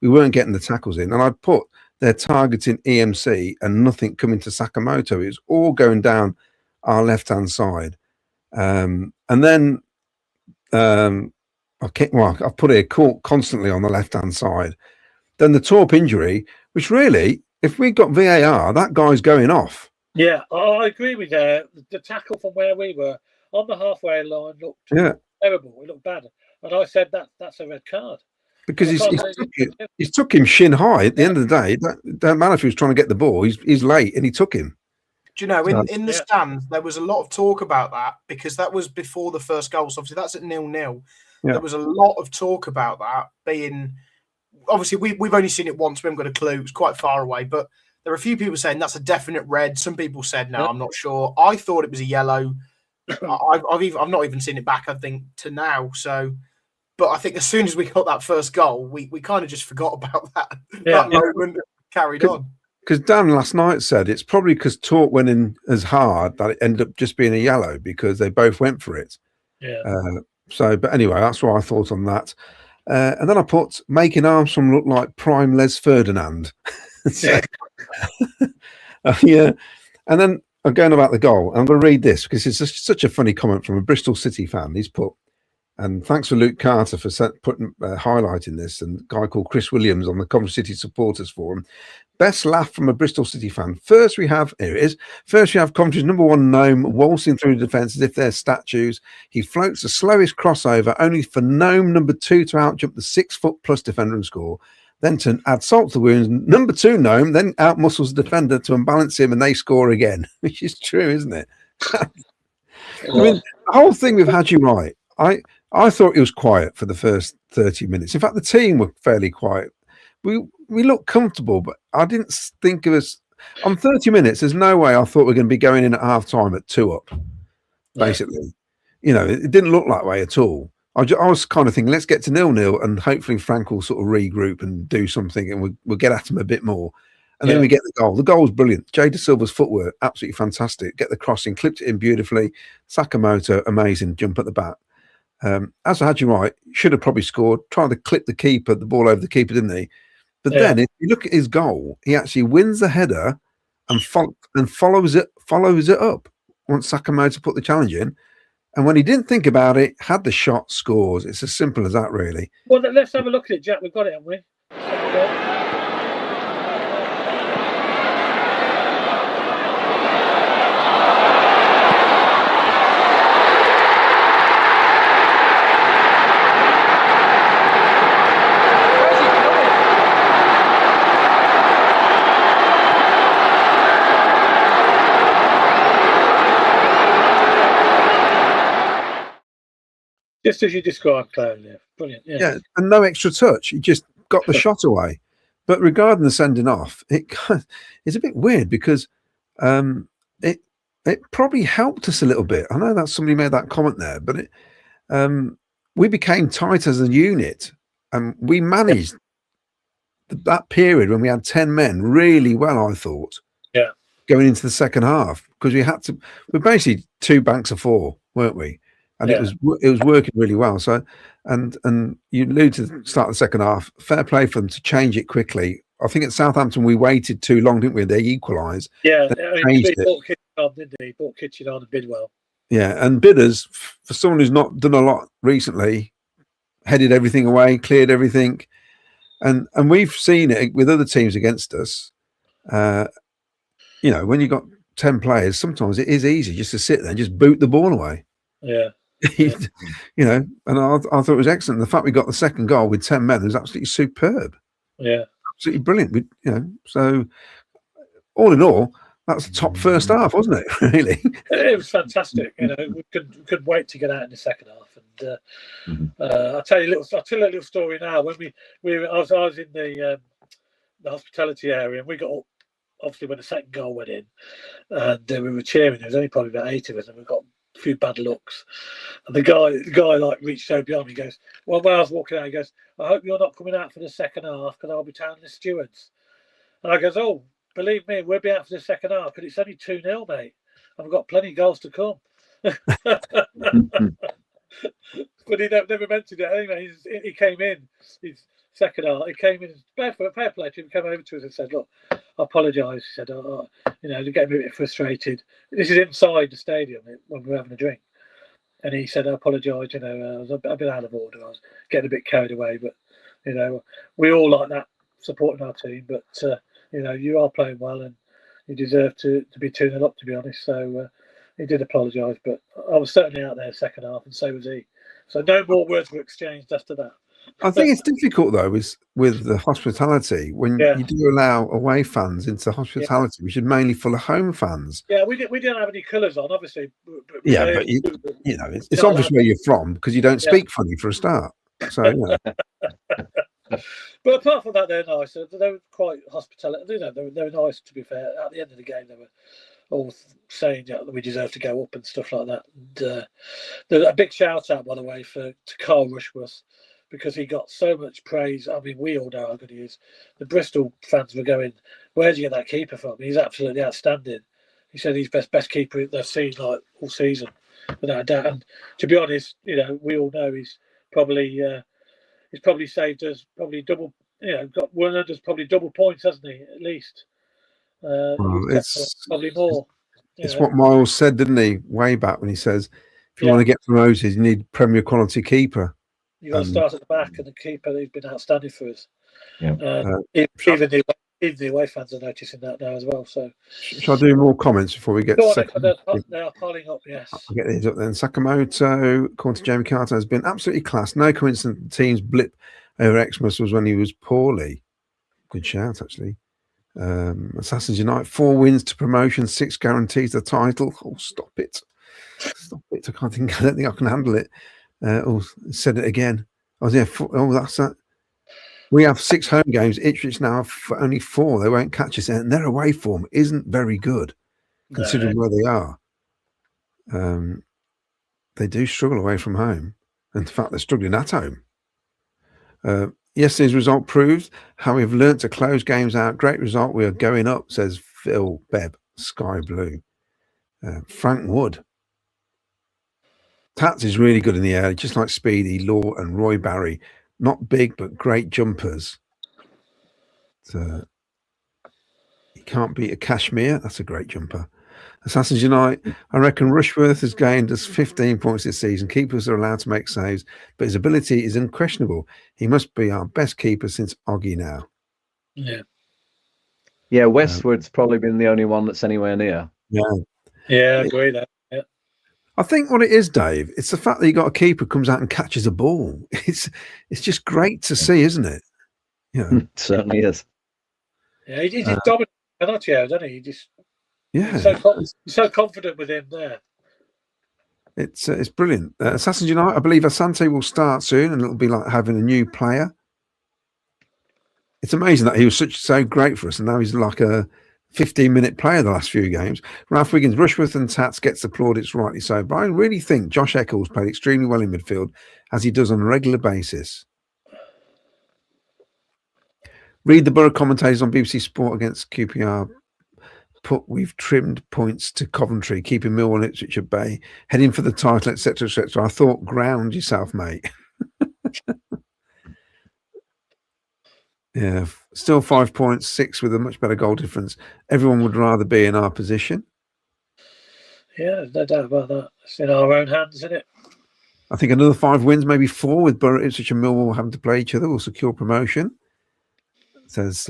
we weren't getting the tackles in. And I put their targeting EMC and nothing coming to Sakamoto. It was all going down our left-hand side. And then I've put a court constantly on the left-hand side. Then the Torp injury, which really, if we got VAR, that guy's going off. Yeah, I agree with you. The tackle from where we were on the halfway line looked terrible. It looked bad. And I said that's a red card. Because he took him shin high at the end of the day. It don't matter if he was trying to get the ball. He's late and he took him. Do you know, in the stands, there was a lot of talk about that, because that was before the first goal. So obviously that's at 0-0. Yeah. There was a lot of talk about that being... Obviously, we've only seen it once. We haven't got a clue. It's quite far away. But there are a few people saying that's a definite red. Some people said, no, I'm not sure. I thought it was a yellow. I've not even seen it back, I think, to now. So, but I think as soon as we got that first goal, we kind of just forgot about that, that moment, carried on. Because Dan last night said it's probably because Torp went in as hard that it ended up just being a yellow, because they both went for it. Yeah. But anyway, that's what I thought on that. And then I put making Armstrong look like prime Les Ferdinand. Yeah. And then I'm going about the goal. I'm going to read this because it's such a funny comment from a Bristol City fan. He's put, and thanks for Luke Carter for highlighting this, and a guy called Chris Williams on the Coventry City Supporters Forum. Best laugh from a Bristol City fan. First we have Coventry's #1 gnome waltzing through the defence as if they're statues. He floats the slowest crossover, only for gnome #2 to outjump the 6-foot+ defender and score. Then to add salt to the wounds, #2 gnome then outmuscles the defender to unbalance him, and they score again, which is true, isn't it? I mean, the whole thing with Haji Wright, I thought it was quiet for the first 30 minutes. In fact, the team were fairly quiet. We looked comfortable, but I didn't think of us on 30 minutes. There's no way I thought we were going to be going in at half time at 2 up. Basically, you know, it didn't look that way at all. I was kind of thinking, let's get to 0-0, and hopefully Frank will sort of regroup and do something, and we'll get at him a bit more. And then we get the goal. The goal was brilliant. Jay De Silva's footwork, absolutely fantastic. Get the crossing, clipped it in beautifully. Sakamoto, amazing jump at the back. As for Haji Wright, should have probably scored. Tried to clip the ball over the keeper, didn't he? But then, if you look at his goal, he actually wins the header and follows it up once Sakamoto put the challenge in. And when he didn't think about it, had the shot, scores. It's as simple as that, really. Well, let's have a look at it, Jack. We've got it, haven't we? Just as you described, Claudio. Brilliant. Yeah, and no extra touch. He just got the shot away. But regarding the sending off, it's a bit weird because it probably helped us a little bit. I know that somebody made that comment there, but we became tight as a unit, and we managed that period when we had 10 men really well, I thought. Yeah. going into the second half because we're basically 2 banks of 4, weren't we? And it was working really well. So, and you allude to the start of the second half. Fair play for them to change it quickly. I think at Southampton we waited too long, didn't we? They equalised. Yeah, Changed he bought Kitchen on, didn't he? He bought Kitchen on and Bidwell. Yeah, and Bidders, for someone who's not done a lot recently, headed everything away, cleared everything, and we've seen it with other teams against us. You know, when you've got 10 players, sometimes it is easy just to sit there and just boot the ball away. Yeah. You know, and I thought it was excellent. The fact we got the second goal with 10 men was absolutely superb. Yeah, absolutely brilliant. So all in all, that's the top first half, wasn't it? Really, it was fantastic. We couldn't wait to get out in the second half. And I'll tell you a little story now. When I was in the hospitality area, and we got obviously when the second goal went in, and we were cheering. There was only probably about 8 of us, and we got a few bad looks. And the guy like reached over behind me. He goes, well, when I was walking out, he goes, I hope you're not coming out for the second half because I'll be telling the stewards. And I goes, oh, believe me, we'll be out for the second half because it's only 2-0, mate. I've got plenty of goals to come. But he never mentioned it anyway. He came in his second half. He came in fair play to him. He came over to us and said, "Look, I apologise." He said, they're getting me a bit frustrated. This is inside the stadium when we were having a drink, and he said, "I apologise. I was a bit out of order. I was getting a bit carried away, but we all like that supporting our team. But you are playing well, and you deserve to be 2-0 up, to be honest." So he did apologise, but I was certainly out there second half, and so was he. So no more words were exchanged after that. I think it's difficult though with the hospitality when you do allow away fans into hospitality, which is mainly full of home fans. Yeah, we didn't have any colours on, obviously. But it's obvious where you're from because you don't speak funny for a start. So But apart from that, they're nice. They were quite hospitable. They were nice, to be fair. At the end of the game, they were all saying that we deserve to go up and stuff like that. And a big shout out, by the way, to Carl Rushworth, because he got so much praise. I mean, we all know how good he is. The Bristol fans were going, "Where did you get that keeper from? He's absolutely outstanding." He said he's best keeper they've seen like all season, without a doubt. And to be honest, we all know he's probably saved us probably double. Got one of us probably double points, hasn't he? At least. It's probably more. It's what Miles said, didn't he? Way back when he says, "If you want to get promoted, you need Premier quality keeper. You got to start at the back, and the keeper he's been outstanding for us. Yeah. Even the away fans are noticing that now as well. So, shall I do more comments before we get to second? They are piling up. Yes, I'll get these up then. Sakamoto, according to Jamie Carter, has been absolutely class. No coincidence the team's blip over Xmas was when he was poorly. Good shout, actually. Assassins Unite, 4 wins to promotion, 6 guarantees the title. Oh, stop it. I don't think I can handle it. Said it again. That's that. We have 6 home games. Ipswich now have only 4. They won't catch us, and their away form isn't very good considering where they are. They do struggle away from home, and in fact they're struggling at home. Yesterday's result proves how we've learnt to close games out. Great result. We are going up, says Phil Bebb, Sky Blue. Frank Wood. Tats is really good in the air, just like Speedy, Law and Roy Barry. Not big, but great jumpers. He can't beat a Kashmir. That's a great jumper. Assassins Unite, I reckon Rushworth has gained us 15 points this season. Keepers are allowed to make saves, but his ability is unquestionable. He must be our best keeper since Oggy now. Yeah, Westwood's probably been the only one that's anywhere near. Yeah, I agree there. Yeah. I think what it is, Dave, it's the fact that you got a keeper who comes out and catches a ball. It's just great to see, isn't it? It certainly is. Yeah, he's dominant, doesn't he? He's so confident with him there. It's brilliant. Assassins Unite, I believe Asante will start soon, and it'll be like having a new player. It's amazing that he was so great for us, and now he's like a 15-minute player the last few games. Ralph Wiggins, Rushworth and Tats gets the plaudits, rightly so. But I really think Josh Eccles played extremely well in midfield, as he does on a regular basis. Read the Borough commentators on BBC Sport against QPR put we've trimmed points to Coventry, keeping Millwall and Ipswich at bay, heading for the title, etc., etc. I thought, ground yourself, mate. Yeah, still 5 points, 6 with a much better goal difference. Everyone would rather be in our position. Yeah, no doubt about that. It's in our own hands, isn't it? I think another 5 wins, maybe 4, with Borough, Ipswich and Millwall having to play each other, will secure promotion. It says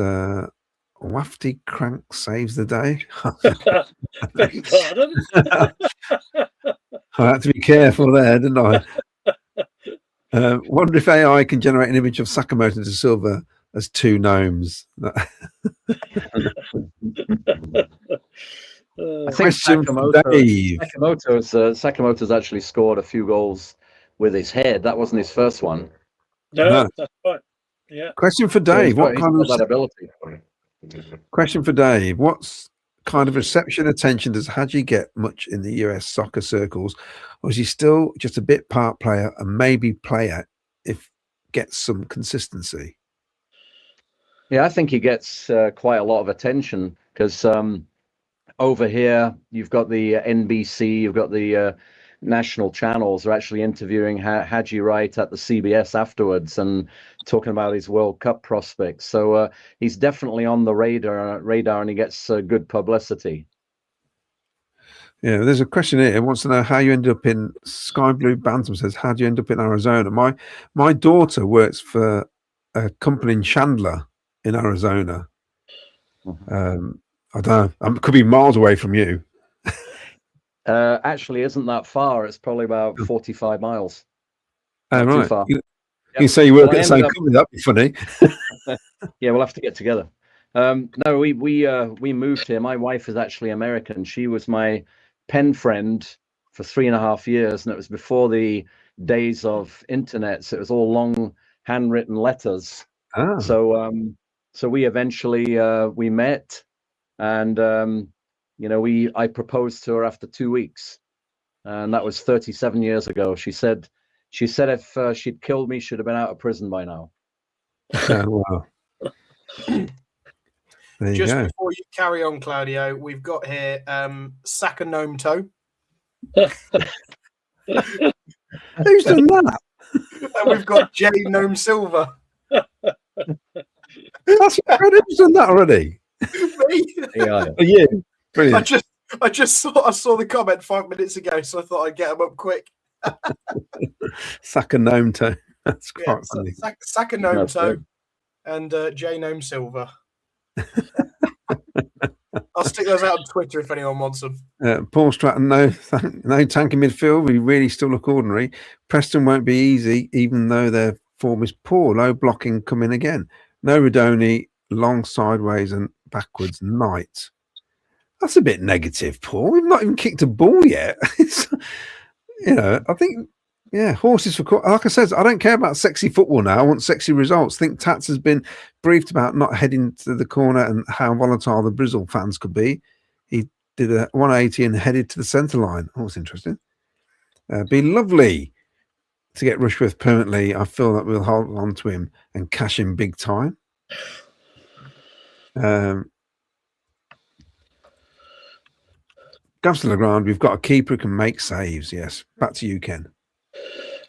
Wafty Crank saves the day. Beg your pardon. I had to be careful there, didn't I? Wonder if AI can generate an image of Sakamoto to Silva as 2 gnomes. I think Question for Dave. Sakamoto's actually scored a few goals with his head. That wasn't his first one. No, that's right. Yeah. Question for Dave. He's got that ability? Question for Dave. What kind of reception attention does Hadji get much in the US soccer circles? Or is he still just a bit part player and maybe player if gets some consistency? Yeah, I think he gets quite a lot of attention because over here you've got the NBC, you've got the national channels are actually interviewing Hadji Wright at the CBS afterwards and talking about his World Cup prospects. So he's definitely on the radar, and he gets good publicity. Yeah, there's a question here. It wants to know how you ended up in Sky Blue Bantam. Says, how do you end up in Arizona? My daughter works for a company in Chandler in Arizona. I don't know. I could be miles away from you. Actually, isn't that far? It's probably about 45 miles. Right. Too far. You can say you work at the same company. That'd be funny. Yeah, we'll have to get together. No, we moved here. My wife is actually American. She was my pen friend for 3.5 years, and it was before the days of internet. So it was all long handwritten letters. Ah. So we eventually we met, and I proposed to her after 2 weeks, and that was 37 years ago. She said if she'd killed me, she'd have been out of prison by now. Wow. Just before you carry on, Claudio, we've got here Sakanomto. Who's done that? And we've got J Gnome Silver. Who's done that already? Me. Yeah. Yeah. Brilliant. I just saw the comment 5 minutes ago, so I thought I'd get them up quick. Sakanomto. That's quite funny. Sakanomto and J Gnome Silver. I'll stick those out on Twitter if anyone wants them. Paul Stratton, no tank in midfield. We really still look ordinary. Preston won't be easy, even though their form is poor. Low blocking coming again. No Rodoni, long sideways and backwards night. That's a bit negative, Paul. We've not even kicked a ball yet. I think, horses for like I said, I don't care about sexy football now. I want sexy results. I think Tats has been briefed about not heading to the corner and how volatile the Bristol fans could be. He did a 180 and headed to the centre line. Oh, that's interesting. Be lovely to get Rushworth permanently. I feel that we'll hold on to him and cash him big time. Gavs to the ground. We've got a keeper who can make saves. Yes. Back to you, Ken.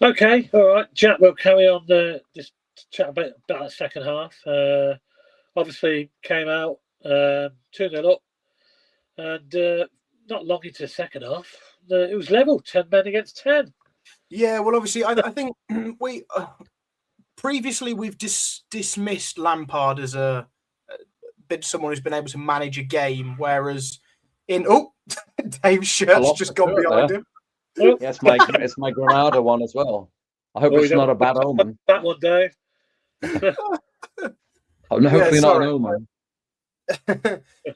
Okay, all right. Jack, we'll carry on this chat about the second half. Obviously, came out 2-0 up, and not long into the second half, it was level 10 men against 10. Yeah, well, obviously, I think we previously we've dismissed Lampard as someone who's been able to manage a game, whereas Dave's shirt's just gone behind him. Yeah, it's my Granada one as well. I hope it's not a bad omen. That one, Dave. Hopefully not an omen.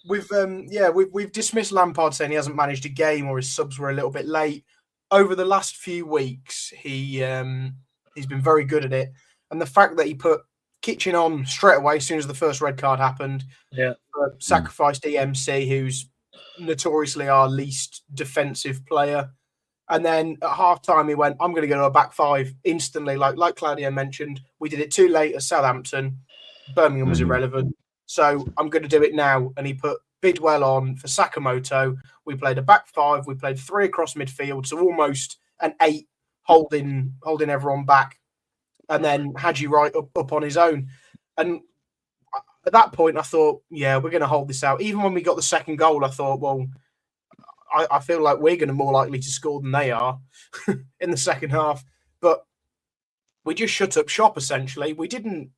We've dismissed Lampard saying he hasn't managed a game or his subs were a little bit late. Over the last few weeks, he's been very good at it, and the fact that he put Kitchen on straight away as soon as the first red card happened, sacrificed EMC, who's notoriously our least defensive player. And then at half-time, he went, I'm going to go to a back five instantly. Like Claudio mentioned, we did it too late at Southampton. Birmingham was irrelevant. So I'm going to do it now. And he put Bidwell on for Sakamoto. We played a back five. We played 3 across midfield, so almost an 8 holding everyone back. And then Haji Wright up on his own. And at that point, I thought, yeah, we're going to hold this out. Even when we got the second goal, I thought, well, I feel like we're going to more likely to score than they are in the second half. But we just shut up shop, essentially. We didn't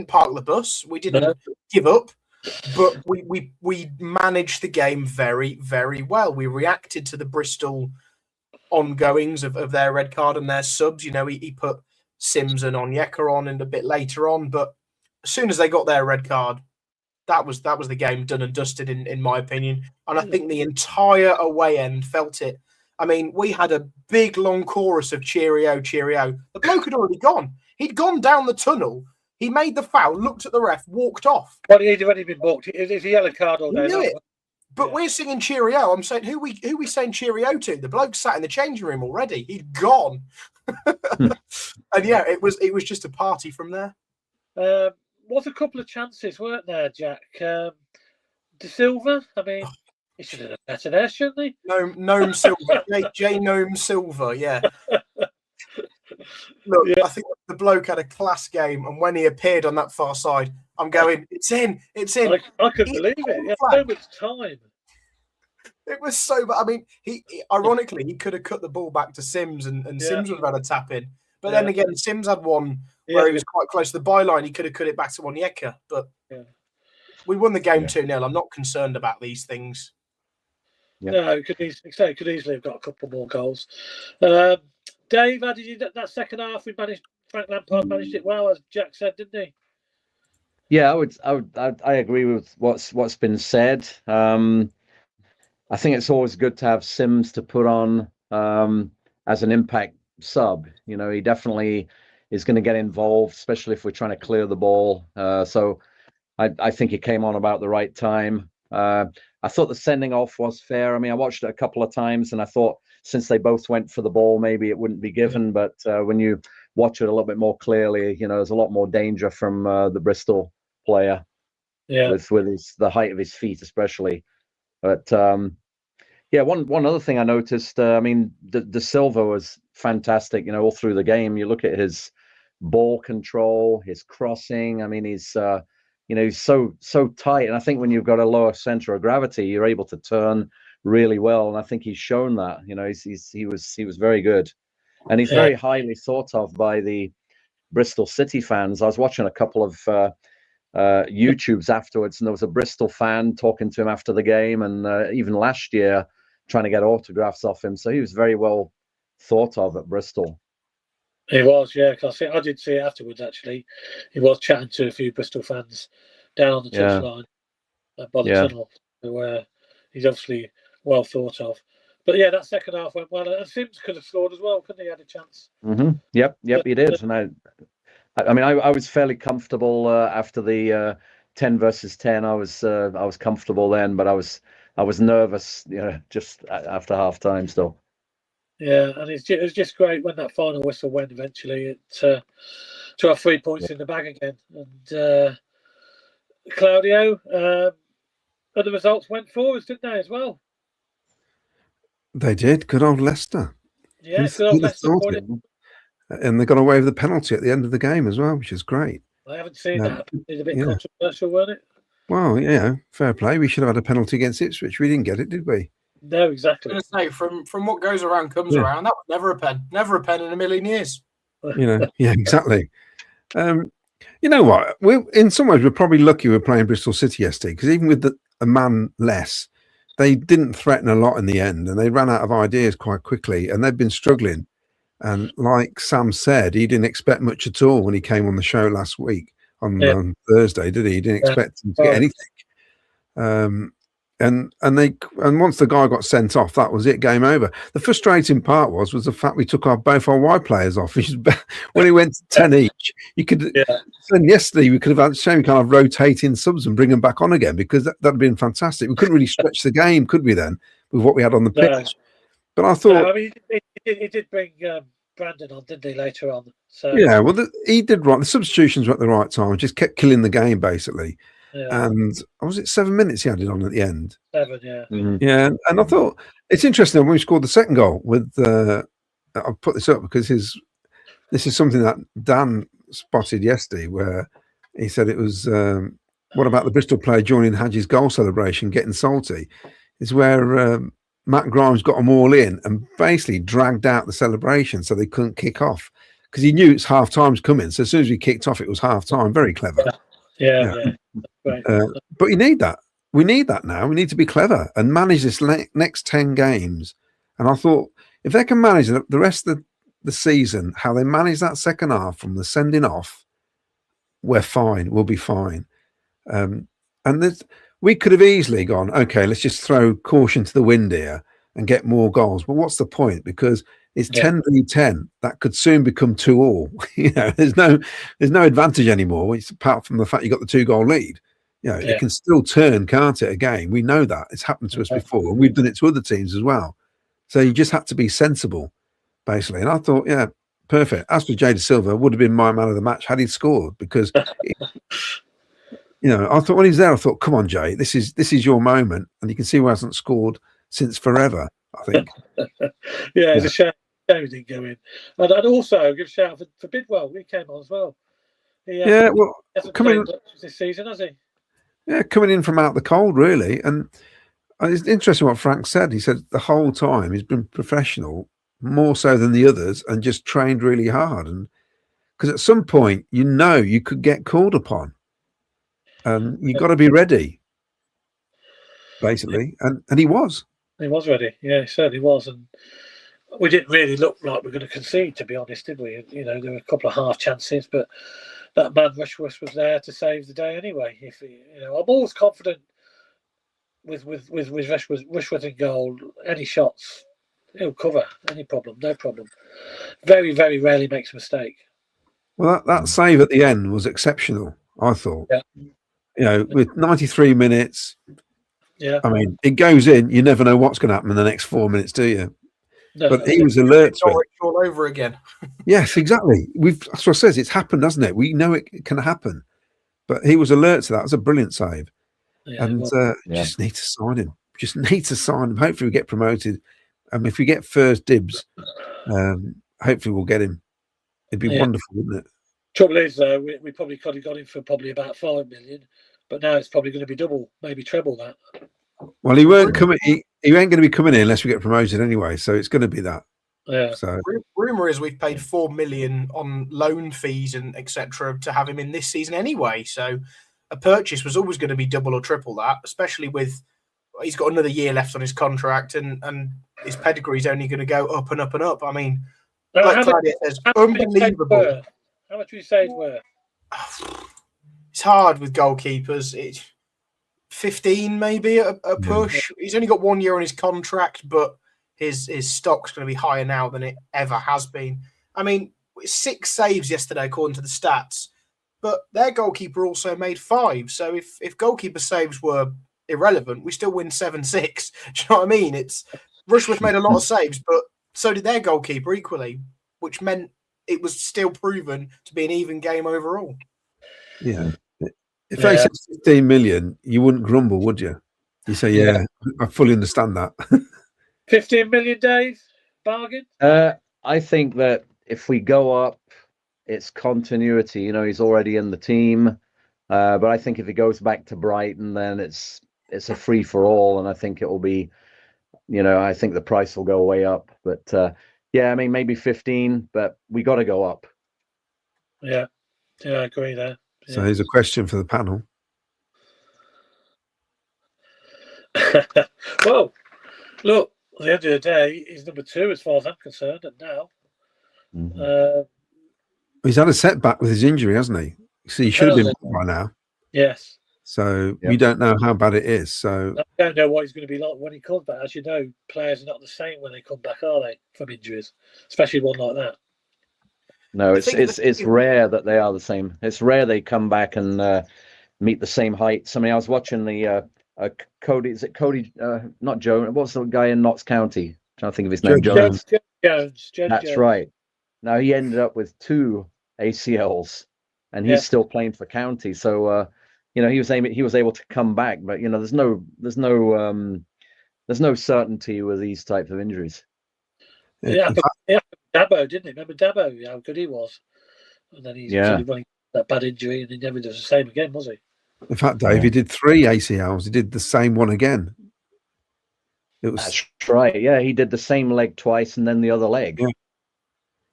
park the bus. We didn't give up. But we managed the game very, very well. We reacted to the Bristol ongoings of their red card and their subs. You know, he put Sims and Onyeka on and a bit later on. But as soon as they got their red card, that was the game done and dusted, in my opinion. And I think the entire away end felt it. I mean, we had a big, long chorus of cheerio, cheerio. The bloke had already gone. He'd gone down the tunnel. He made the foul, looked at the ref, walked off. But he'd already been booked. It's a yellow card all day. He knew it. But we're singing cheerio. I'm saying, who we saying cheerio to? The bloke sat in the changing room already. He'd gone. And yeah, it was just a party from there. Was a couple of chances, weren't there, Jack? De Silva, I mean, he should have done better there, shouldn't he? Gnome Silva. J Gnome Silva, yeah. Look, yeah. I think the bloke had a class game, and when he appeared on that far side, I'm going, it's in. I couldn't believe it. He had so much time. It was so bad. I mean, he ironically, he could have cut the ball back to Sims, and Sims would have had a tap in. But then again, Sims had one where he was quite close to the byline. He could have cut it back to Onyeka. But we won the game 2-0. I'm not concerned about these things. Yeah. No, could easily have got a couple more goals. Dave, how did you that second half? Frank Lampard managed it well, as Jack said, didn't he? Yeah, I agree with what's been said. I think it's always good to have Sims to put on as an impact sub. You know, he definitely is going to get involved, especially if we're trying to clear the ball. So I think he came on about the right time. I thought the sending off was fair. I mean, I watched it a couple of times and I thought since they both went for the ball, maybe it wouldn't be given. But when you watch it a little bit more clearly, you know, there's a lot more danger from the Bristol player. Yeah, with the height of his feet, especially. But yeah, one other thing I noticed. I mean, De Silva was fantastic. You know, all through the game, you look at his ball control, his crossing. I mean, he's he's so tight. And I think when you've got a lower center of gravity, you're able to turn really well. And I think he's shown that. You know, he was very good, and he's very highly thought of by the Bristol City fans. I was watching a couple of YouTubes afterwards, and there was a Bristol fan talking to him after the game, and even last year trying to get autographs off him. So he was very well thought of at Bristol. He was, yeah. Because I did see it afterwards. Actually, he was chatting to a few Bristol fans down on the touchline by the tunnel, where he's obviously well thought of. But yeah, that second half went well, and Sims could have scored as well, couldn't he? Had a chance. Mm-hmm. Yep, he did. And I mean, I was fairly comfortable after the 10 versus 10. I was comfortable then, but I was nervous, you know, just after half time still. Yeah, and it was just great when that final whistle went eventually to have 3 points in the bag again. And Claudio, other results went forwards, didn't they, as well? They did. Good old Leicester. Yeah, good old Leicester. And they got away with the penalty at the end of the game as well, which is great. I haven't seen that. It's a bit controversial, wasn't it? Well, yeah, fair play. We should have had a penalty against Ipswich. We didn't get it, did we? No, exactly. I was going to say, from what goes around comes around. That was never a pen in a million years. You know, yeah, exactly. You know what? In some ways, we're probably lucky we're playing Bristol City yesterday, because even with a man less, they didn't threaten a lot in the end, and they ran out of ideas quite quickly, and they've been struggling. And like Sam said, he didn't expect much at all when he came on the show last week on Thursday, did he? He didn't expect him to get anything. And once the guy got sent off, that was it, game over. The frustrating part was the fact we took both our wide players off. When he went to 10 each, you could. And yesterday we could have had shame kind of rotating subs and bring them back on again, because that'd have been fantastic. We couldn't really stretch the game, could we? Then with what we had on the pitch. But I thought, I mean, he did bring Brandon on, didn't he, later on? So yeah, well, he did right. The substitutions were at the right time. Just kept killing the game, basically. and was it 7 minutes he added on at the end? 7, yeah. Yeah, and I thought it's interesting when we scored the second goal with. I'll put this up because this is something that Dan spotted yesterday, where he said it was. What about the Bristol player joining Hadji's goal celebration, getting salty? Is where Matt Grimes got them all in and basically dragged out the celebration so they couldn't kick off because he knew it's half time's coming. So as soon as we kicked off, it was half time. Very clever. Yeah. Right. But you need that. We need that now. We need to be clever and manage this next 10 games. And I thought if they can manage the rest of the season, how they manage that second half from the sending off, we're fine. We'll be fine. And we could have easily gone, okay, let's just throw caution to the wind here and get more goals. But what's the point? Because it's 10-10. That could soon become 2-2. There's no advantage anymore. It's apart from the fact you got the 2-goal lead. It can still turn, can't it? A game. We know that it's happened to us before, and we've done it to other teams as well. So you just have to be sensible, basically. And I thought, perfect. As for Jay Silva, would have been my man of the match had he scored because. I thought when he's there, I thought, come on, Jay, this is your moment. And you can see who hasn't scored since forever, I think. It's a shame he didn't go in. And I'd also give a shout out for Bidwell. He came on as well. He hasn't played much this season, has he? Yeah, coming in from out the cold, really. And it's interesting what Frank said. He said the whole time he's been professional, more so than the others, and just trained really hard. And because at some point, you could get called upon. And you've got to be ready, basically. And he was. He was ready. Yeah, he certainly was. And we didn't really look like we were going to concede, to be honest, did we? There were a couple of half chances, but that man Rushworth was there to save the day anyway. I'm always confident with Rushworth in goal. Any shots, he'll cover any problem, no problem. Very, very rarely makes a mistake. Well, that save at the end was exceptional, I thought. Yeah. With 93 minutes, I mean, it goes in. You never know what's going to happen in the next 4 minutes, do you? No, but he was alert to it. All over again. Yes, exactly. That's what it says. It's happened, hasn't it? We know it can happen. But he was alert to that. It was a brilliant save. And just need to sign him. Hopefully we get promoted. If we get first dibs, hopefully we'll get him. It'd be wonderful, wouldn't it? Trouble is, though, we probably could have got him for probably about 5 million, but now it's probably going to be double, maybe treble that. Well, he won't come. He ain't going to be coming in unless we get promoted anyway. So it's going to be that. Yeah. So rumor is we've paid 4 million on loan fees and etc. to have him in this season anyway. So a purchase was always going to be double or triple that, especially with he's got another year left on his contract and his pedigree is only going to go up and up and up. I mean, like Claudio says, unbelievable. How much would you say it's worth? It's hard with goalkeepers. It's 15 maybe a push. He's only got 1 year on his contract, but his stock's going to be higher now than it ever has been. I mean, 6 saves yesterday according to the stats, but their goalkeeper also made 5. So if goalkeeper saves were irrelevant, we still win 7-6. Do you know what I mean? Rushworth made a lot of saves, but so did their goalkeeper equally, which meant it was still proven to be an even game overall. Yeah. If they said 15 million, you wouldn't grumble, would you? You say, I fully understand that. 15 million, Dave? Bargain? I think that if we go up, it's continuity. He's already in the team. But I think if he goes back to Brighton, then it's a free-for-all. And I think it will be, I think the price will go way up. But, maybe 15, but we got to go up. Yeah, I agree there. Yeah. So here's a question for the panel. Well, look, at the end of the day, he's number 2 as far as I'm concerned, and now. He's had a setback with his injury, hasn't he? So he should have been by now. Yes. So we don't know how bad it is. So I don't know what he's going to be like when he comes back. As you know, players are not the same when they come back, are they, from injuries, especially one like that. No, it's rare that they are the same. It's rare they come back and meet the same heights. I mean, I was watching the Cody. Is it Cody? Not Joe. What's the guy in Notts County? I'm trying to think of his name. Jones. That's right. Now he ended up with 2 ACLs, and he's still playing for County. So you know, he was able to come back, but you know, there's no certainty with these types of injuries. Yeah, Dabo, didn't he? Remember Dabo, how good he was? And then he's suddenly running that bad injury, and he never does the same again, was he? In fact, Dave, he did 3 ACLs. He did the same one again. That's right. Yeah, he did the same leg twice and then the other leg. Yeah.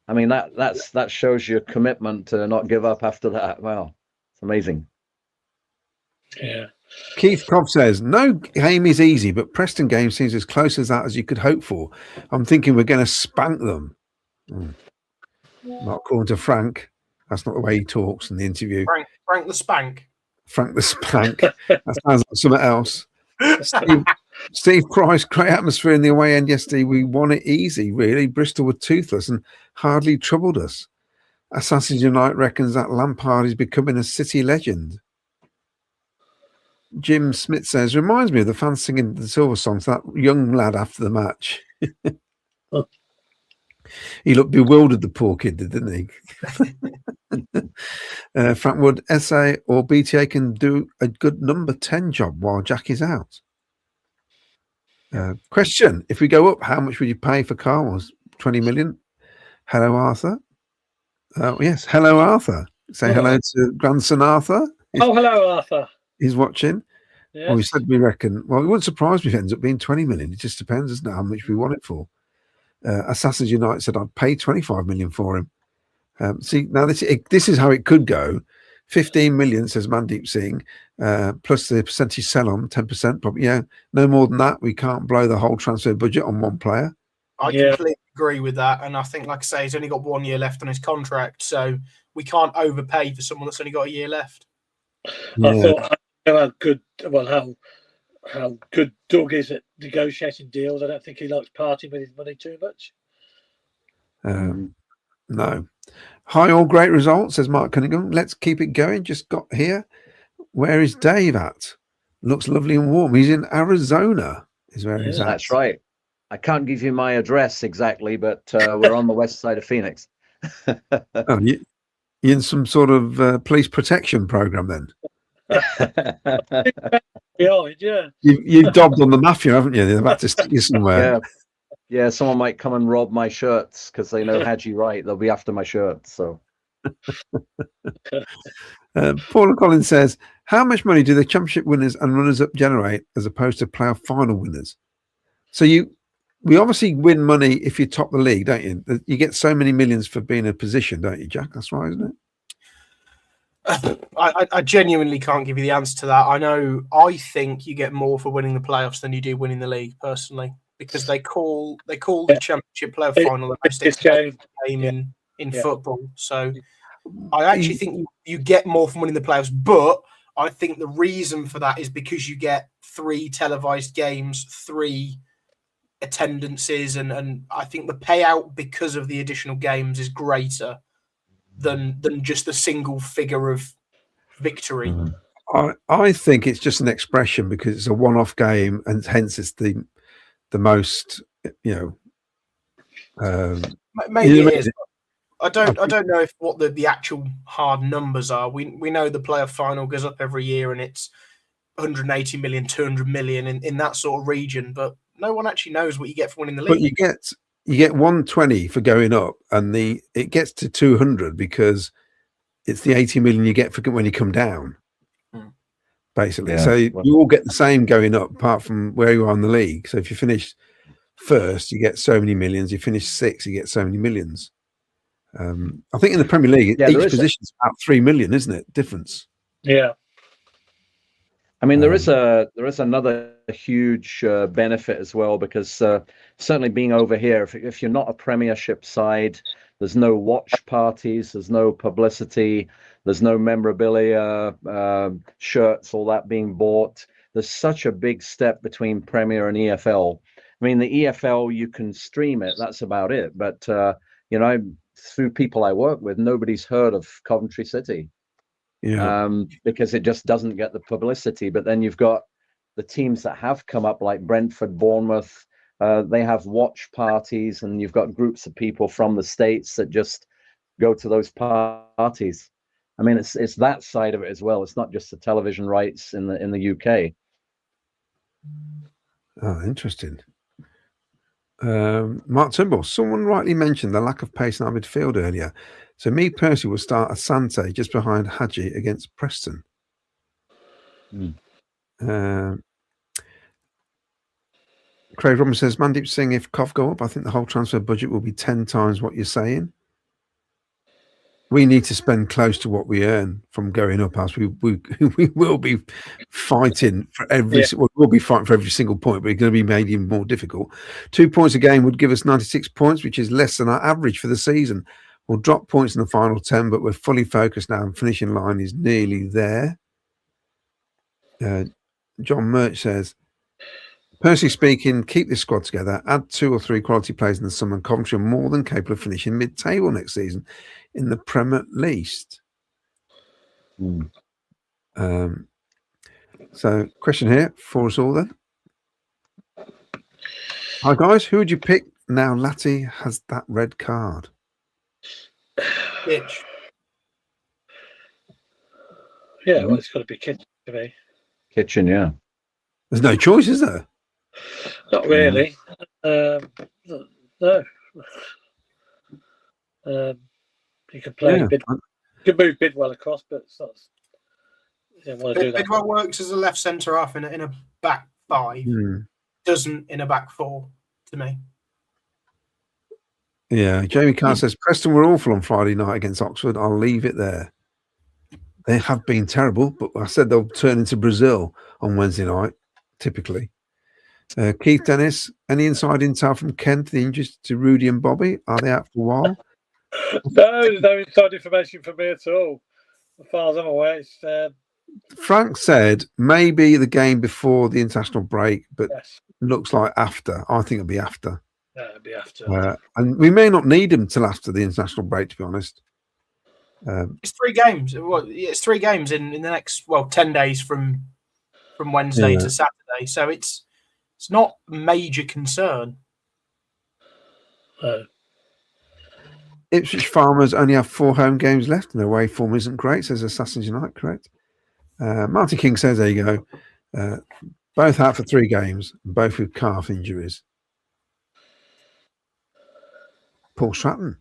I mean, that shows your commitment to not give up after that. Wow, it's amazing. Yeah. Keith Cobb says, no game is easy, but Preston game seems as close as that as you could hope for. I'm thinking we're going to spank them. Not according to Frank. That's not the way he talks in the interview. Frank the Spank. Frank the Spank. That sounds like something else. Steve Price, great atmosphere in the away end yesterday. We won it easy, really. Bristol were toothless and hardly troubled us. Assassins Unite reckons that Lampard is becoming a City legend. Jim Smith says, reminds me of the fans singing the Silver Songs, that young lad after the match. He looked bewildered, the poor kid, didn't he? Frank Wood, SA or BTA can do a good number 10 job while Jack is out. Question, if we go up, how much would you pay for Carlos? 20 million? Hello, Arthur. Yes, hello, Arthur. Say hello to grandson Arthur. Oh, hello, Arthur. He's watching. Yes. Well, we said we reckon. Well, it wouldn't surprise me if it ends up being 20 million. It just depends, doesn't it, how much we want it for. Assassins Unite said I'd pay 25 million for him. See, now this is how it could go. 15 million, says Mandeep Singh, plus the percentage sell on, 10%. Probably, yeah, no more than that. We can't blow the whole transfer budget on one player. I completely agree with that. And I think, like I say, he's only got 1 year left on his contract. So we can't overpay for someone that's only got a year left. Yeah. I thought how good Doug is at negotiating deals. I don't think he likes partying with his money too much. No. Hi, all great results, says Mark Cunningham. Let's keep it going. Just got here. Where is Dave at? Looks lovely and warm. He's in Arizona, is where he's at. That's right. I can't give you my address exactly, but we're on the west side of Phoenix. Oh, you in some sort of police protection program then? Yeah. You've dobbed on the mafia, haven't you? They're about to stick you somewhere. Yeah, someone might come and rob my shirts because they know Hadji Wright. They'll be after my shirts. So, Paula Collins says, how much money do the championship winners and runners-up generate as opposed to playoff final winners? So we obviously win money if you top the league, don't you? You get so many millions for being in a position, don't you, Jack? That's right, isn't it? I genuinely can't give you the answer to that. I think you get more for winning the playoffs than you do winning the league, personally, because they call the championship playoff final the most exciting game in football. So I actually think you get more from winning the playoffs, but I think the reason for that is because you get 3 televised games, 3 attendances, and I think the payout because of the additional games is greater than just a single figure of victory. I think it's just an expression because it's a one-off game, and hence it's the most, maybe it is. I don't know what the actual hard numbers are. We know the playoff final goes up every year and it's 180 million, 200 million in that sort of region, but no one actually knows what you get for winning the league. But you get 120 for going up, and it gets to 200 because it's the 80 million you get for when you come down, basically. So you all get the same going up, apart from where you are in the league. So if you finish first, you get so many millions. You finish 6th, you get so many millions. I think in the Premier League, each position is about 3 million, isn't it? Difference. Yeah. I mean, there is another huge benefit as well, because certainly being over here, if you're not a Premiership side, there's no watch parties, there's no publicity, there's no memorabilia, shirts, all that being bought. There's such a big step between Premier and EFL. I mean, the EFL, you can stream it, that's about it. But, through people I work with, nobody's heard of Coventry City. Because it just doesn't get the publicity. But then you've got the teams that have come up, like Brentford, Bournemouth. They have watch parties, and you've got groups of people from the States that just go to those parties. I mean, it's that side of it as well. It's not just the television rights in the UK. Oh, interesting. Mark Turnbull, someone rightly mentioned the lack of pace in our midfield earlier. So me personally will start Asante just behind Hadji against Preston. Craig Robinson says, Mandeep Singh, if Cov go up, I think the whole transfer budget will be 10 times what you're saying. We need to spend close to what we earn from going up, as we will be fighting for every we'll be fighting for every single point, but it's going to be made even more difficult. 2 points a game would give us 96 points, which is less than our average for the season. We'll drop points in the final 10, but we're fully focused now, and finishing line is nearly there. John Murch says, personally speaking, keep this squad together, add 2 or 3 quality players in the summer, and Coventry are more than capable of finishing mid-table next season in the Prem at least. So, question here for us all then. Hi, guys. Who would you pick now Latty has that red card? Kitch. Yeah, well, it's got to be Kitchen to me. Kitchen, yeah. There's no choice, is there? Not really. No. You can play you can move Bidwell across, but it's not. You don't want to do that. Bidwell works as a left centre half in a back 5. Doesn't in a back 4 to me. Yeah, Jamie Carr says Preston were awful on Friday night against Oxford. I'll leave it there. They have been terrible, but I said they'll turn into Brazil on Wednesday night, typically. Keith Dennis, any inside intel from Kent, the injuries to Rudy and Bobby? Are they out for a while? No, there's no inside information from me at all. As far as I'm aware, it's, Frank said maybe the game before the international break, but looks like after. I think it'll be after. Yeah, it'll be after. And we may not need him till after the international break, to be honest. It's 3 games. It's 3 games in the next 10 days from Wednesday to Saturday. So it's not a major concern. Ipswich Farmers only have 4 home games left, and their away form isn't great, says Assassins Unite, correct? Martin King says, there you go. Both out for 3 games, both with calf injuries. Paul Stratton.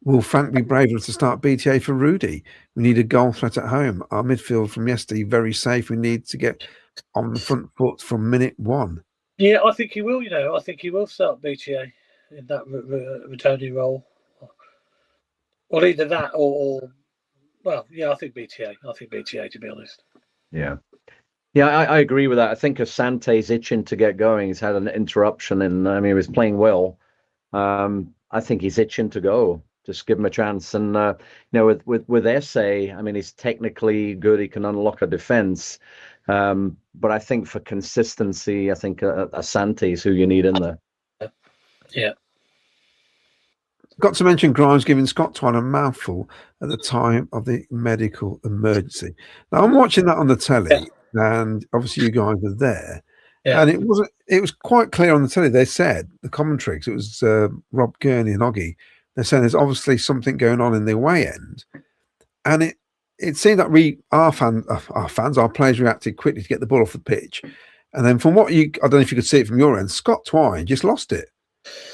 Will Frank be brave enough to start BTA for Rudy? We need a goal threat at home. Our midfield from yesterday, very safe. We need to get on the front foot from minute 1. Yeah, I think he will, I think he will start BTA in that returning role. Well, either that or I think BTA. I think BTA, to be honest. Yeah. Yeah, I agree with that. I think Asante's itching to get going. He's had an interruption, and he was playing well. I think he's itching to go. Just give him a chance. And with Essay, he's technically good. He can unlock a defense. But I think for consistency, I think Asante is who you need in there. Yeah. Got to mention Grimes giving Scott Twine a mouthful at the time of the medical emergency. Now I'm watching that on the telly, and obviously you guys are there. Yeah. And it was quite clear on the telly. They said the commentary, because it was Rob Gurney and Oggy. They're saying there's obviously something going on in the away end, and it seemed that our players reacted quickly to get the ball off the pitch, and then from what I don't know if you could see it from your end, Scott Twine just lost it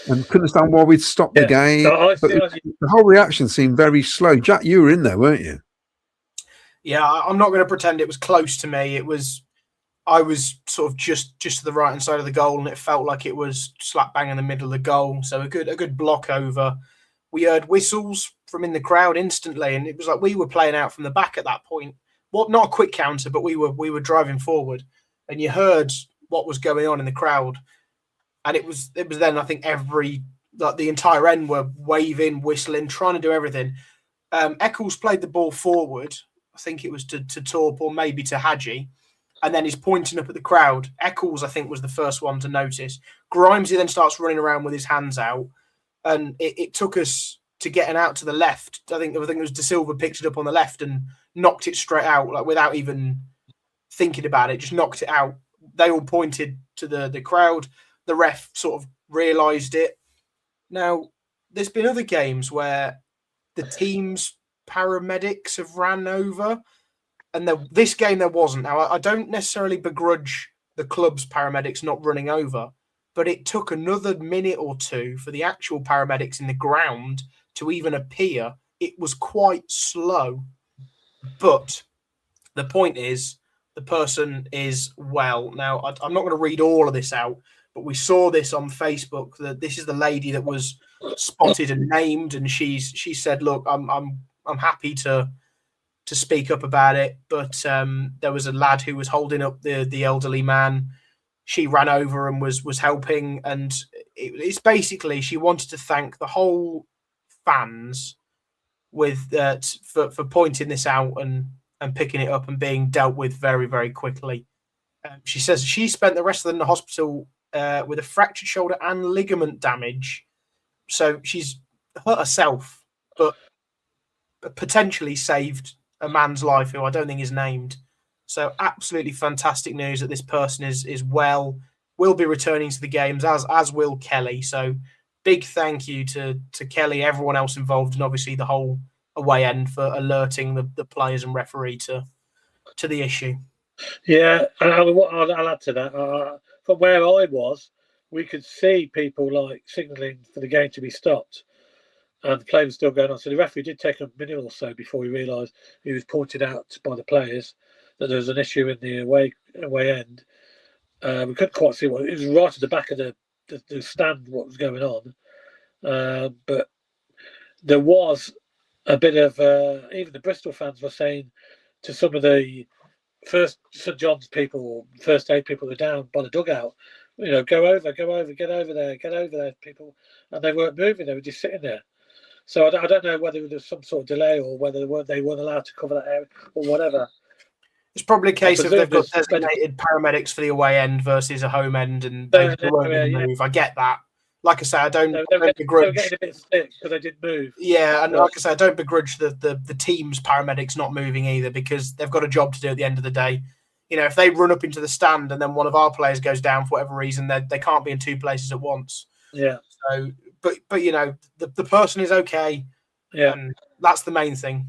and couldn't understand why we'd stopped the game. But the whole reaction seemed very slow. Jack, you were in there, weren't you? Yeah, I'm not going to pretend it was close to me. I was sort of just to the right hand side of the goal, and it felt like it was slap bang in the middle of the goal. So a good block over. We heard whistles from in the crowd instantly, and it was like we were playing out from the back at that point. Well, not a quick counter, but we were driving forward, and you heard what was going on in the crowd, and it was then I think the entire end were waving, whistling, trying to do everything. Eccles played the ball forward. I think it was to Torp or maybe to Hadji. And then he's pointing up at the crowd. Eccles, I think, was the first one to notice. Grimes, he then starts running around with his hands out. And it took us to getting out to the left. I think it was De Silva picked it up on the left and knocked it straight out, like without even thinking about it, just knocked it out. They all pointed to the crowd. The ref sort of realised it. Now, there's been other games where the teams paramedics have ran over. And this game there wasn't. Now, I don't necessarily begrudge the club's paramedics not running over, but it took another minute or two for the actual paramedics in the ground to even appear. It was quite slow. But the point is, the person is well. Now, I'm not going to read all of this out, but we saw this on Facebook. That this is the lady that was spotted and named, and she said, "Look, I'm happy to speak up about it." But there was a lad who was holding up the elderly man. She ran over and was helping, and it's basically she wanted to thank the whole fans with for pointing this out and picking it up and being dealt with very, very quickly. She says she spent the rest of the hospital with a fractured shoulder and ligament damage, so she's hurt herself, but potentially saved a man's life who I don't think is named. So absolutely fantastic news that this person is well, will be returning to the games, as will Kelly. So big thank you to Kelly, everyone else involved, and obviously the whole away end for alerting the players and referee to the issue. Yeah, and I'll add to that. From where I was, we could see people like signalling for the game to be stopped, and the play was still going on. So the referee did take a minute or so before he realised he was pointed out by the players that there was an issue in the away end. We couldn't quite see what it was. Right at the back of the stand what was going on, but there was a bit of even the Bristol fans were saying to some of the first St John's people or first aid people that were down by the dugout, go over, get over there, people, and they weren't moving. They were just sitting there. So I don't know whether there was some sort of delay or whether they weren't allowed to cover that area or whatever. It's probably a case of they've got designated paramedics for the away end versus a home end, and they won't move. I get that. Like I say, I don't begrudge. They were getting a bit sick because they didn't move. Yeah, and like I say, I don't begrudge the team's paramedics not moving either, because they've got a job to do at the end of the day. If they run up into the stand and then one of our players goes down for whatever reason, they can't be in two places at once. Yeah. So, but the person is okay. Yeah, and that's the main thing.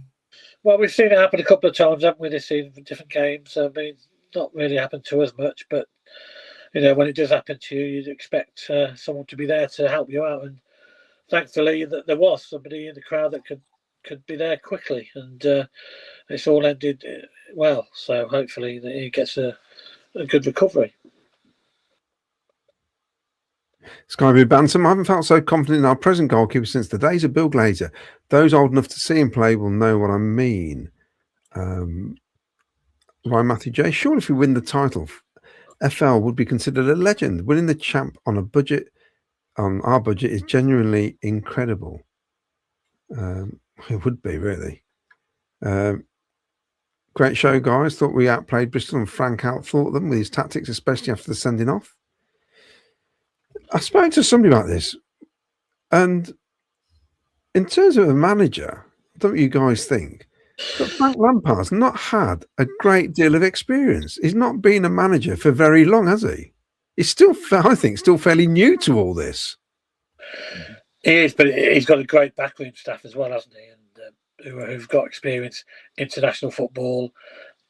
Well, we've seen it happen a couple of times, haven't we, this season for different games? I mean, not really happened to us much, but when it does happen to you, you'd expect someone to be there to help you out. And thankfully, that there was somebody in the crowd that could be there quickly, and it's all ended well. So hopefully, that he gets a good recovery. Skyview Bantam, I haven't felt so confident in our present goalkeeper since the days of Bill Glazer. Those old enough to see him play will know what I mean. Ryan Matthew J. Sure, if we win the title, FL would be considered a legend. Winning the champ on our budget is genuinely incredible. It would be, really. Great show, guys. Thought we outplayed Bristol and Frank outthought them with his tactics, especially after the sending off. I spoke to somebody about this, and in terms of a manager, don't you guys think? But Frank Lampard's not had a great deal of experience. He's not been a manager for very long, has he? He's still, I think, fairly new to all this. He is, but he's got a great backroom staff as well, hasn't he? And who've got experience in international football,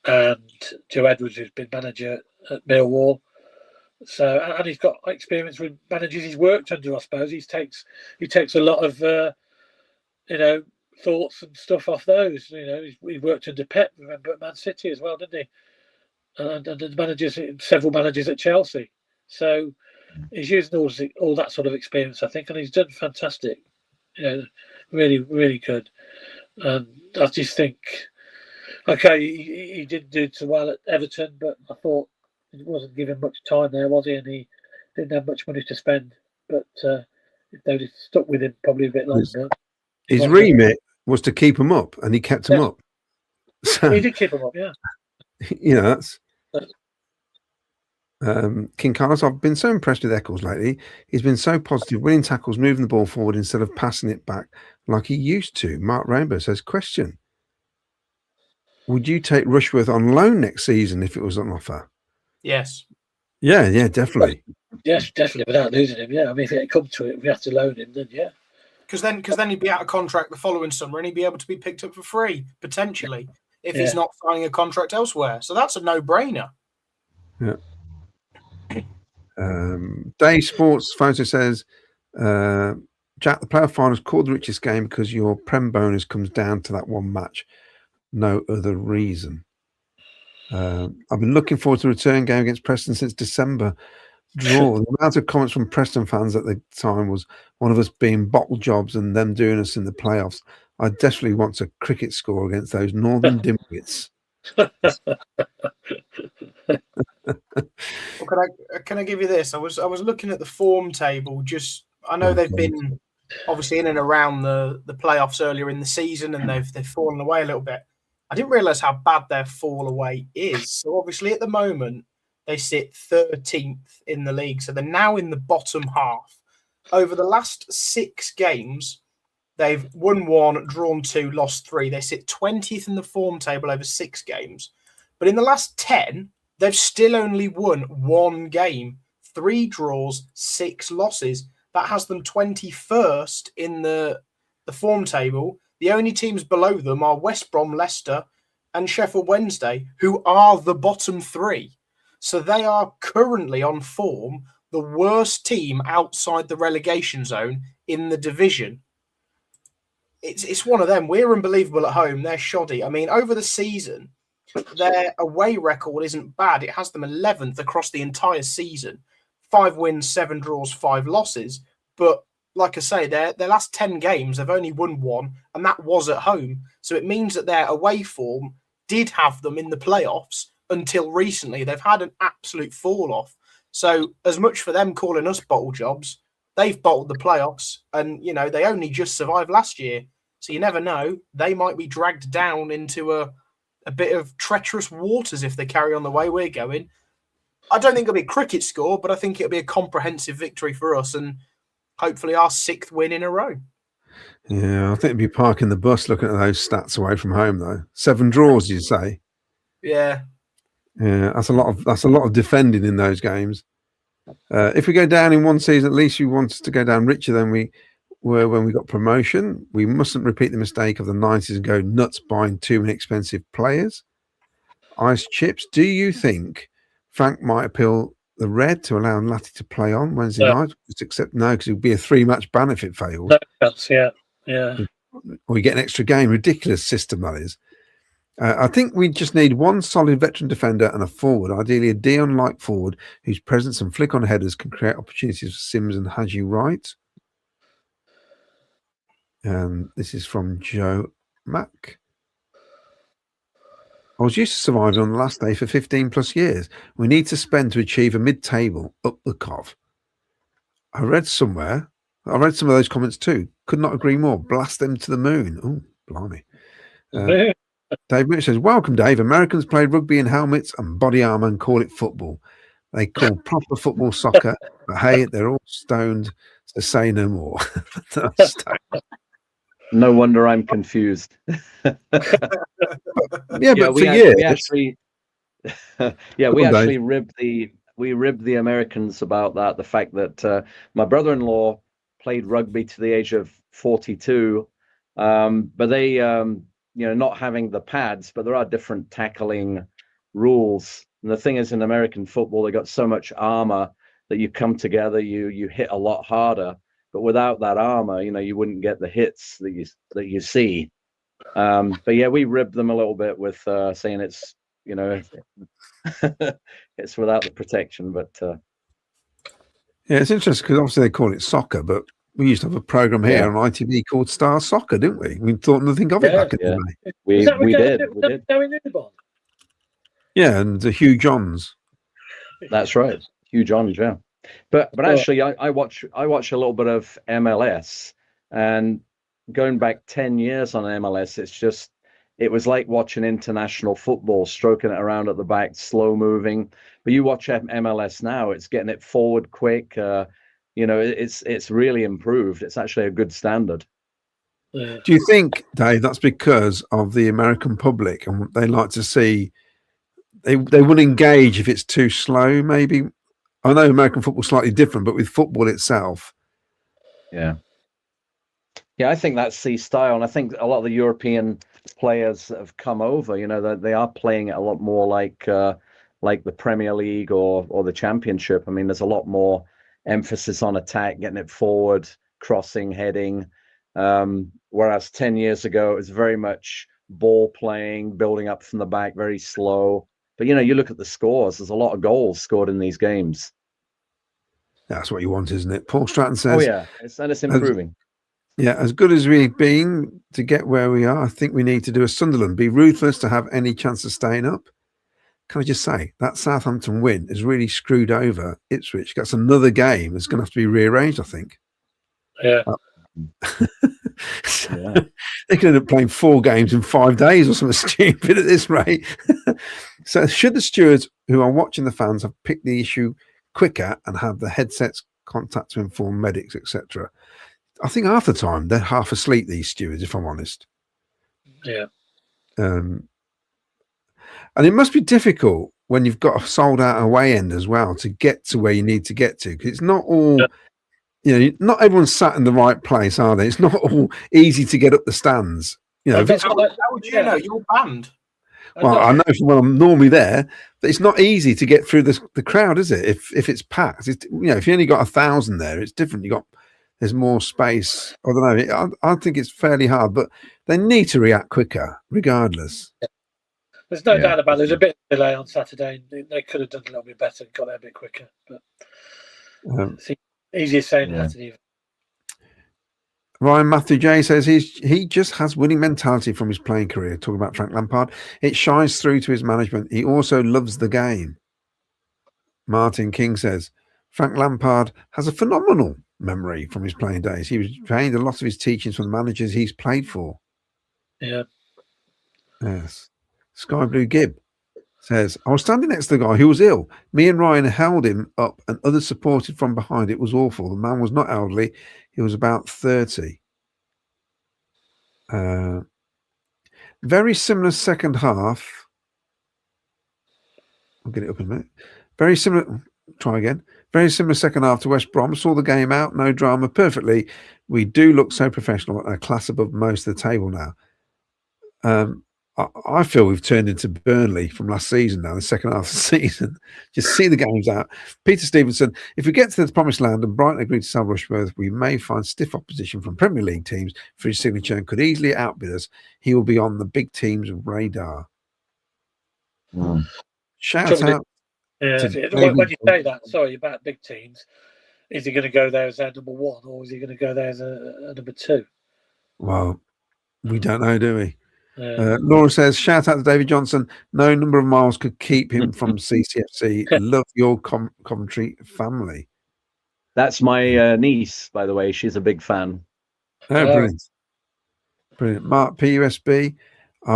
and Joe Edwards, who's been manager at Millwall. So, and he's got experience with managers he's worked under, I suppose. He takes a lot of, thoughts and stuff off those. He worked under Pep, remember, at Man City as well, didn't he? And the several managers at Chelsea. So he's using all that sort of experience, I think, and he's done fantastic. Really, really good. And I just think, okay, he didn't do so well at Everton, but I thought he wasn't given much time there, was he? And he didn't have much money to spend. But if they'd have stuck with him probably a bit longer. His remit was to keep him up, and he kept him up. So, he did keep him up, yeah. That's King Carlos. I've been so impressed with Eccles lately. He's been so positive, winning tackles, moving the ball forward instead of passing it back like he used to. Mark Rainbow says, question: would you take Rushworth on loan next season if it was on offer? Yes. Yeah, definitely. Yes, definitely, without losing him. Yeah, I mean, if it comes to it, we have to loan him. Then yeah, Because then he'd be out of contract the following summer and he'd be able to be picked up for free, potentially, if he's not signing a contract elsewhere. So that's a no-brainer. Yeah. Dave Sports Photo says, Jack, the playoff finals called the richest game because your Prem bonus comes down to that one match. No other reason. I've been looking forward to the return game against Preston since December. Draw. The amount of comments from Preston fans at the time was one of us being bottle jobs and them doing us in the playoffs. I desperately want a cricket score against those northern dimwits. Well, can I give you this? I was looking at the form table. I know they've been obviously in and around the playoffs earlier in the season, and they've fallen away a little bit. I didn't realise how bad their fall away is. So obviously at the moment they sit 13th in the league, so they're now in the bottom half. Over the last 6 games, they've won 1, drawn 2, lost 3. They sit 20th in the form table over 6 games. But in the last 10, they've still only won 1 game, 3 draws, 6 losses. That has them 21st in the form table. The only teams below them are West Brom, Leicester, and Sheffield Wednesday, who are the bottom 3. So they are currently on form, the worst team outside the relegation zone in the division. It's one of them. We're unbelievable at home. They're shoddy. I mean, over the season, their away record isn't bad. It has them 11th across the entire season. 5 wins, 7 draws, 5 losses. But like I say, their last 10 games, they've only won 1, and that was at home. So it means that their away form did have them in the playoffs until recently. They've had an absolute fall off. So as much for them calling us bottle jobs, they've bottled the playoffs, and they only just survived last year. So you never know. They might be dragged down into a bit of treacherous waters if they carry on the way we're going. I don't think it'll be a cricket score, but I think it'll be a comprehensive victory for us, and hopefully our 6th win in a row. Yeah, I think it'd be parking the bus looking at those stats away from home, though. 7 draws, you say? Yeah. Yeah, that's a lot of defending in those games. If we go down in one season, at least we want us to go down richer than we were when we got promotion. We mustn't repeat the mistake of the 90s and go nuts buying too many expensive players. Ice Chips, do you think Frank might appeal the red to allow Latty to play on Wednesday night? Just accept no, because it would be a 3-match ban if it fails. Yeah. Or you get an extra game. Ridiculous system, that is. I think we just need one solid veteran defender and a forward, ideally a Dion-like forward whose presence and flick on headers can create opportunities for Sims and Haji Wright. This is from Joe Mack. I was used to surviving on the last day for 15 plus years. We need to spend to achieve a mid-table up the Cov. I read some of those comments too. Could not agree more. Blast them to the moon. Oh, blimey. Dave Mitch says, welcome, Dave. Americans play rugby in helmets and body armor and call it football. They call proper football soccer, but hey, they're all stoned, so say no more. No wonder I'm confused. But for years, we actually ribbed the Americans about that. The fact that my brother-in-law played rugby to the age of 42, but they, not having the pads, but there are different tackling rules. And the thing is, in American football, they got so much armor that you come together, you hit a lot harder. But without that armor, you wouldn't get the hits that you see. But yeah, we ribbed them a little bit with saying it's it's without the protection. But yeah, it's interesting because obviously they call it soccer, but we used to have a program here on ITV called Star Soccer, didn't we? We thought nothing of it back in the day. We did. Yeah, and the Hugh Johns. That's right, Hugh Johns. Yeah. But actually, I watch a little bit of MLS, and going back 10 years on MLS, it was like watching international football, stroking it around at the back, slow moving. But you watch MLS now, it's getting it forward quick. It's really improved. It's actually a good standard. Do you think, Dave, that's because of the American public and they like to see they will engage if it's too slow, maybe? I know American football's slightly different, but with football itself. Yeah. Yeah, I think that's the style, and I think a lot of the European players that have come over, they are playing it a lot more like the Premier League or the Championship. I mean, there's a lot more emphasis on attack, getting it forward, crossing, heading. Whereas 10 years ago, it was very much ball playing, building up from the back, very slow. But you look at the scores. There's a lot of goals scored in these games. That's what you want, isn't it? Paul Stratton says, "Oh yeah, it's improving." As good as we've been to get where we are, I think we need to do a Sunderland, be ruthless to have any chance of staying up. Can I just say that Southampton win has really screwed over Ipswich? That's another game that's going to have to be rearranged, I think. Yeah. Yeah. They could end up playing 4 games in 5 days or something stupid at this rate. So should the stewards who are watching the fans have picked the issue quicker and have the headsets contact to inform medics, etc.? I think half the time they're half asleep, these stewards, if I'm honest. Yeah. And it must be difficult when you've got a sold out away end as well to get to where you need to get to, because it's not all, not everyone's sat in the right place, are they? It's not all easy to get up the stands. How would you know? You're banned. Well, I know from when I'm normally there, but it's not easy to get through the crowd, is it? If it's packed, if you only got 1,000 there, it's different. There's more space. I don't know. I think it's fairly hard, but they need to react quicker, regardless. There's no doubt about it. There's a bit of delay on Saturday. They could have done a little bit better and got there a bit quicker. But it's easier saying that than even. Ryan Matthew J says he just has winning mentality from his playing career. Talking about Frank Lampard, it shines through to his management. He also loves the game. Martin King says Frank Lampard has a phenomenal memory from his playing days. He was trained a lot of his teachings from the managers he's played for. Yeah. Yes. Sky Blue Gibb says, I was standing next to the guy who was ill. Me and Ryan held him up and others supported from behind. It was awful. The man was not elderly. He was about 30. Very similar second half. I'll get it up in a minute. Very similar. Try again. Very similar second half to West Brom. Saw the game out. No drama. Perfectly. We do look so professional and a class above most of the table now. I feel we've turned into Burnley from last season now, the second half of the season. Just see the games out. Peter Stevenson, if we get to the promised land and Brighton agree to sell Rushworth, we may find stiff opposition from Premier League teams for his signature and could easily outbid us. He will be on the big team's radar. Shout out. Yeah, when you say that, sorry, about big teams, is he going to go there as our number 1 or is he going to go there as a number 2? Well, we don't know, do we? Laura says, shout out to David Johnson. No number of miles could keep him from CCFC. Love your Coventry family. That's my niece, by the way. She's a big fan. Oh, brilliant. Brilliant. Mark, PUSB, I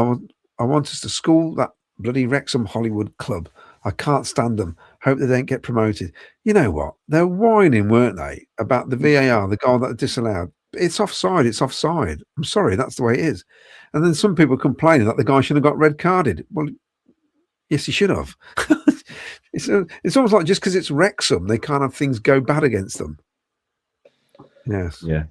want us to school that bloody Wrexham Hollywood club. I can't stand them. Hope they don't get promoted. You know what? They're whining, weren't they, about the VAR, the goal that disallowed. It's offside. It's offside. I'm sorry. That's the way it is. And then some people complaining that the guy should have got red carded. Well, yes, he should have. It's almost like just because it's Wrexham, they can't have things go bad against them. Yes. Yeah.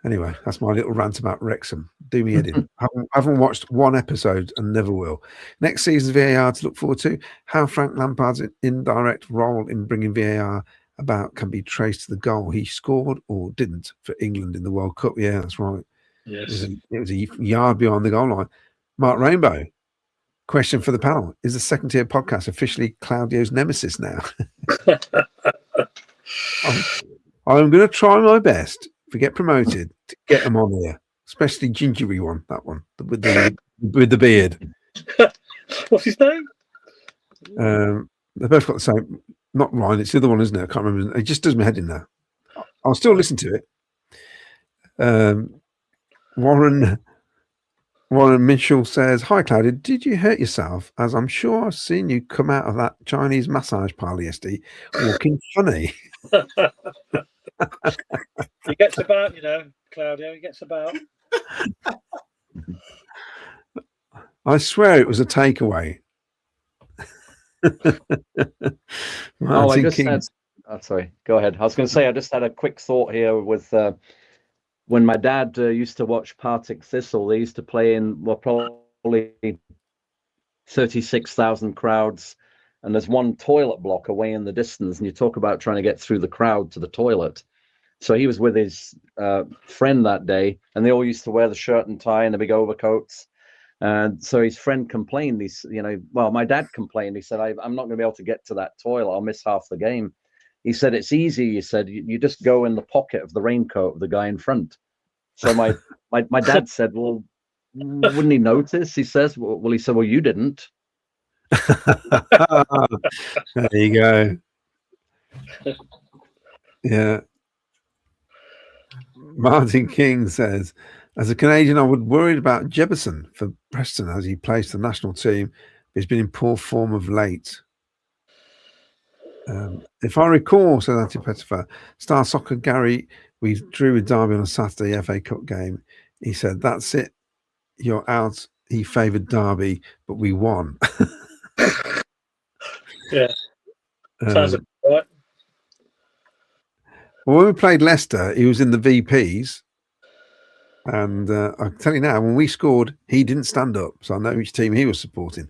Anyway, that's my little rant about Wrexham. Do me in. I haven't watched one episode and never will. Next season's VAR to look forward to. How Frank Lampard's indirect role in bringing VAR about can be traced to the goal he scored or didn't for England in the World Cup. Yeah, that's right. Yes. It was a yard behind the goal line. Mark Rainbow, question for the panel. Is the second tier podcast officially Claudio's nemesis now? I'm going to try my best, if we get promoted, to get them on here, especially gingery one, that one, with the beard. What's his name? They both got the same. Not Ryan, it's the other one, isn't it? I can't remember. It just does my head in there. I'll still listen to it. Warren Mitchell says, hi, Claudia. Did you hurt yourself? As I'm sure I've seen you come out of that Chinese massage parlour yesterday looking funny. He gets about, Claudio. He gets about. I swear it was a takeaway. Sorry, go ahead. I was going to say, I just had a quick thought here with when my dad used to watch Partick Thistle, they used to play in, well, probably 36,000 crowds. And there's one toilet block away in the distance. And you talk about trying to get through the crowd to the toilet. So he was with his friend that day, and they all used to wear the shirt and tie and the big overcoats. And so his friend complained. My dad complained. He said, I'm not going to be able to get to that toilet. I'll miss half the game. He said, it's easy. He said, you just go in the pocket of the raincoat of the guy in front. So my dad said, well, wouldn't he notice? He says, he said, well, you didn't. There you go. Yeah. Martin King says, as a Canadian, I would worried about Jefferson for Preston as he plays the national team. He's been in poor form of late. If I recall, says Antipetifer, Star Soccer Gary, we drew with Derby on a Saturday FA Cup game. He said, that's it. You're out. He favoured Derby, but we won. Yeah. Sounds right. Well, when we played Leicester, he was in the VPs. And I can tell you now, when we scored, he didn't stand up. So I know which team he was supporting.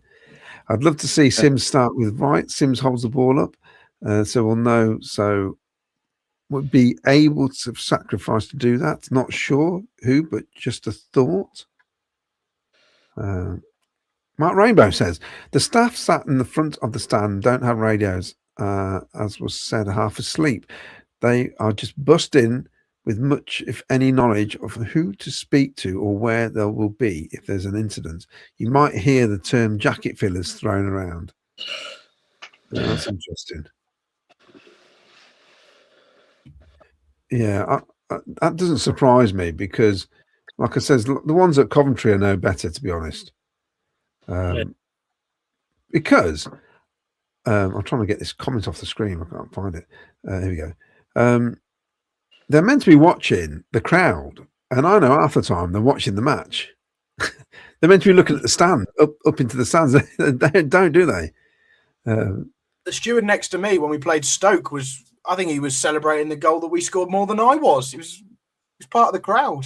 I'd love to see Sims start with right. Sims holds the ball up. So we'll know. So would be able to sacrifice to do that. Not sure who, but just a thought. Mark Rainbow says, the staff sat in the front of the stand don't have radios, as was said, half asleep. They are just bussed in with much, if any, knowledge of who to speak to or where there will be if there's an incident. You might hear the term jacket fillers thrown around. That's interesting. Yeah, that doesn't surprise me because, like I said, the ones at Coventry are no better, to be honest. Because I'm trying to get this comment off the screen. I can't find it. Here we go. They're meant to be watching the crowd, and I know half the time they're watching the match. They're meant to be looking at the stand, up into the stands. They don't, do they? The steward next to me when we played Stoke I think he was celebrating the goal that we scored more than I was. He was part of the crowd.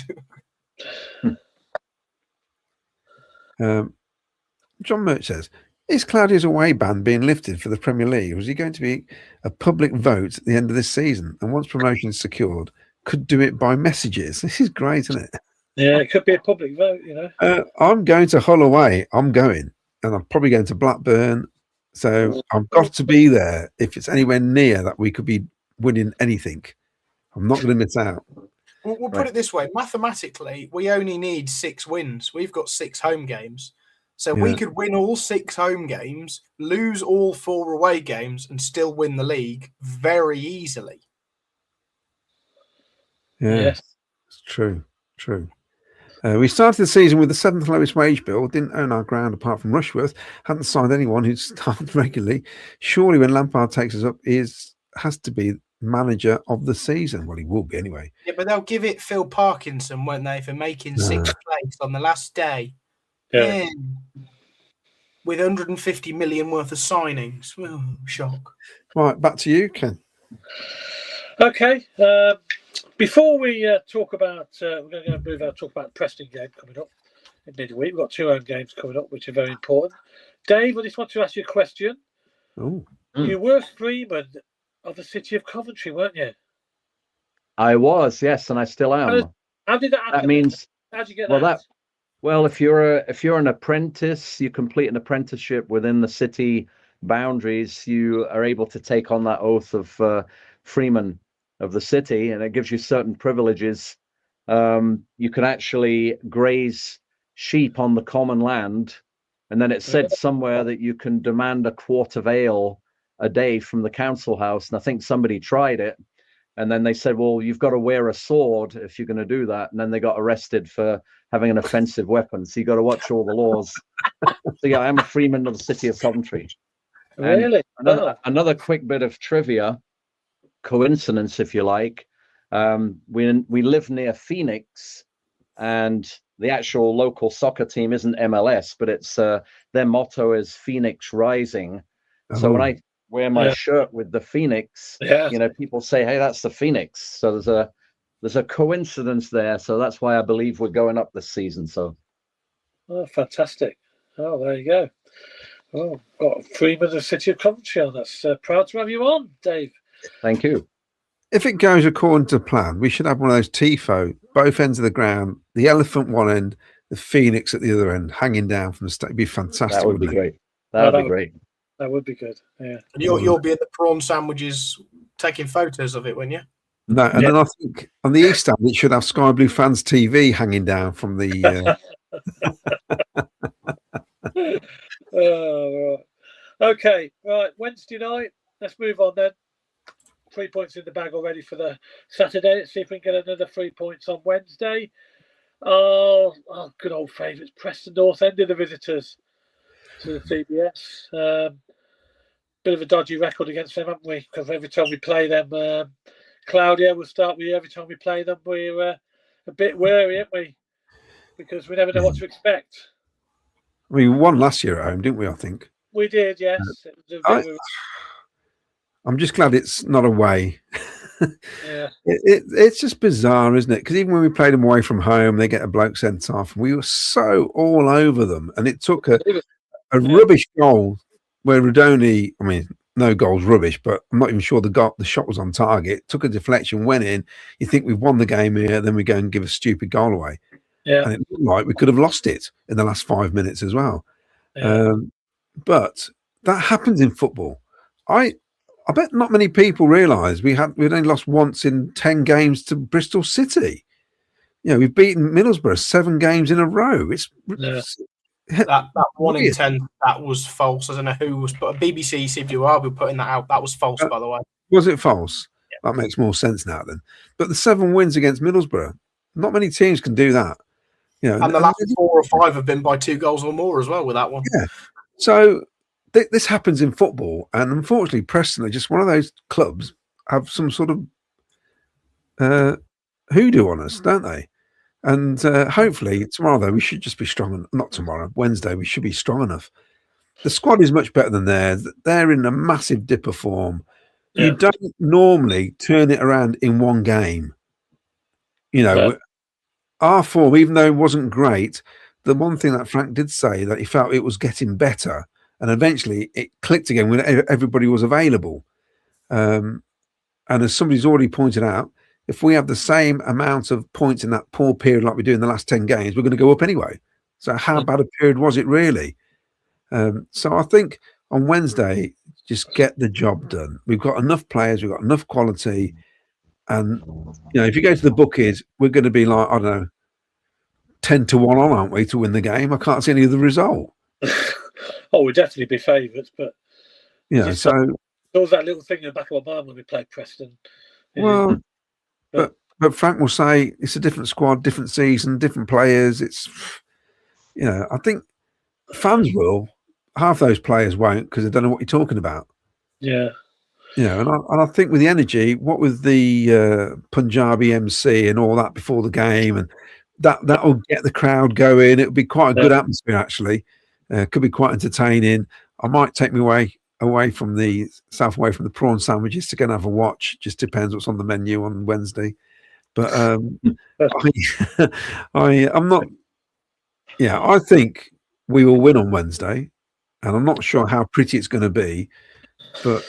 John Murch says, is Claudio's away ban being lifted for the Premier League? Or is he going to be a public vote at the end of this season? And once promotion is secured, could do it by messages. This is great, isn't it? Yeah, it could be a public vote, you know. I'm going to Hull away. I'm going. And I'm probably going to Blackburn. So I've got to be there if it's anywhere near that we could be winning anything. I'm not going to miss out. We'll put it this way. Mathematically, we only need 6 wins. We've got 6 home games. So we could win all 6 home games, lose all 4 away games, and still win the league very easily. Yeah, yes. It's true. We started the season with the 7th lowest wage bill, didn't own our ground apart from Rushworth, hadn't signed anyone who'd started regularly. Surely when Lampard takes us up, he has to be manager of the season. Well, he will be anyway. Yeah, but they'll give it Phil Parkinson, won't they, for making 6th place on the last day. Yeah. With 150 million worth of signings. Oh, shock. Right, back to you, Ken. Okay. Before we talk about, we're going to move on to talk about the Preston game coming up in midweek. We've got 2 home games coming up, which are very important. Dave, I just want to ask you a question. Oh. You were freeman of the city of Coventry, weren't you? I was, yes, and I still am. How did that happen? That means, how did you get that? Well, if you're an apprentice, you complete an apprenticeship within the city boundaries, you are able to take on that oath of freeman of the city, and it gives you certain privileges. You can actually graze sheep on the common land, and then it said somewhere that you can demand a quart of ale a day from the council house, and I think somebody tried it, and then they said, well, you've got to wear a sword if you're going to do that, and then they got arrested for having an offensive weapon. So you got to watch all the laws. So yeah, I'm a freeman of the city of Coventry. Really? Another quick bit of trivia, coincidence if you like. We live near Phoenix, and the actual local soccer team isn't MLS, but it's their motto is Phoenix Rising. So when I wear my shirt with the Phoenix, you know, people say, hey, that's the Phoenix. So there's there's a coincidence there, so that's why I believe we're going up this season. So, oh, fantastic! Oh, there you go. Oh, got Freeman of the City of Coventry on. That's proud to have you on, Dave. thank you. If it goes according to plan, we should have one of those tifo, both ends of the ground, the elephant one end, the phoenix at the other end, hanging down from the stage. It'd be fantastic. That would be great. That would be great. That would be good. Yeah. And you'll be at the prawn sandwiches taking photos of it, won't you? No, and then I think on the east end it should have Sky Blue Fans TV hanging down from the. Oh, right. Okay, right. Wednesday night. Let's move on then. 3 points in the bag already for the Saturday. Let's see if we can get another 3 points on Wednesday. Oh, good old favourites. Preston North End of the visitors to the CBS. Bit of a dodgy record against them, haven't we? Because every time we play them, Claudio, we'll start with you. Every time we play them, we're a bit wary, aren't we? Because we never know what to expect. We won last year at home, didn't we? I think we did. Yes. I'm just glad it's not away. Yeah. It's just bizarre, isn't it? Because even when we played them away from home, they get a bloke sent off. And we were so all over them, and it took a rubbish goal where Rodoni. I mean, no goal's rubbish, but I'm not even sure the shot was on target. Took a deflection, went in. You think we've won the game here, then we go and give a stupid goal away. Yeah, and it looked like we could have lost it in the last 5 minutes as well. Yeah. But that happens in football. I bet not many people realise we'd only lost once in 10 games to Bristol City. You know, we've beaten Middlesbrough 7 games in a row. It's that 1 in 10 that was false. I don't know who was, but BBC CWR were putting that out. That was false, by the way. Was it false? Yeah. That makes more sense now then. But the 7 wins against Middlesbrough, not many teams can do that. You know, and the last 4 or 5 have been by 2 goals or more as well with that one. Yeah. So this happens in football, and unfortunately, Preston are just one of those clubs have some sort of hoodoo on us, don't they? And hopefully tomorrow, though, we should just be strong. Not tomorrow, Wednesday, we should be strong enough. The squad is much better than theirs. They're in a massive dip of form. Yeah. You don't normally turn it around in one game. You know, our form, even though it wasn't great, the one thing that Frank did say that he felt it was getting better, and eventually it clicked again when everybody was available. And as somebody's already pointed out, if we have the same amount of points in that poor period like we do in the last 10 games, we're going to go up anyway. So how bad a period was it really? So I think on Wednesday, just get the job done. We've got enough players, we've got enough quality. And, you know, if you go to the bookies, we're going to be like, I don't know, 10-1 on, aren't we, to win the game? I can't see any other result. Oh, we'd definitely be favourites, but you know, so there was that little thing in the back of my mind when we played Preston. Well, but Frank will say it's a different squad, different season, different players. It's, you know, I think fans will. Half those players won't because they don't know what you're talking about. Yeah. You know, and I think with the energy, what with the Punjabi MC and all that before the game, and that will get the crowd going. It'll be quite a good atmosphere, actually. Could be quite entertaining. I might take me away from the prawn sandwiches to go and have a watch. Just depends what's on the menu on Wednesday. But I'm not. Yeah, I think we will win on Wednesday, and I'm not sure how pretty it's going to be, but.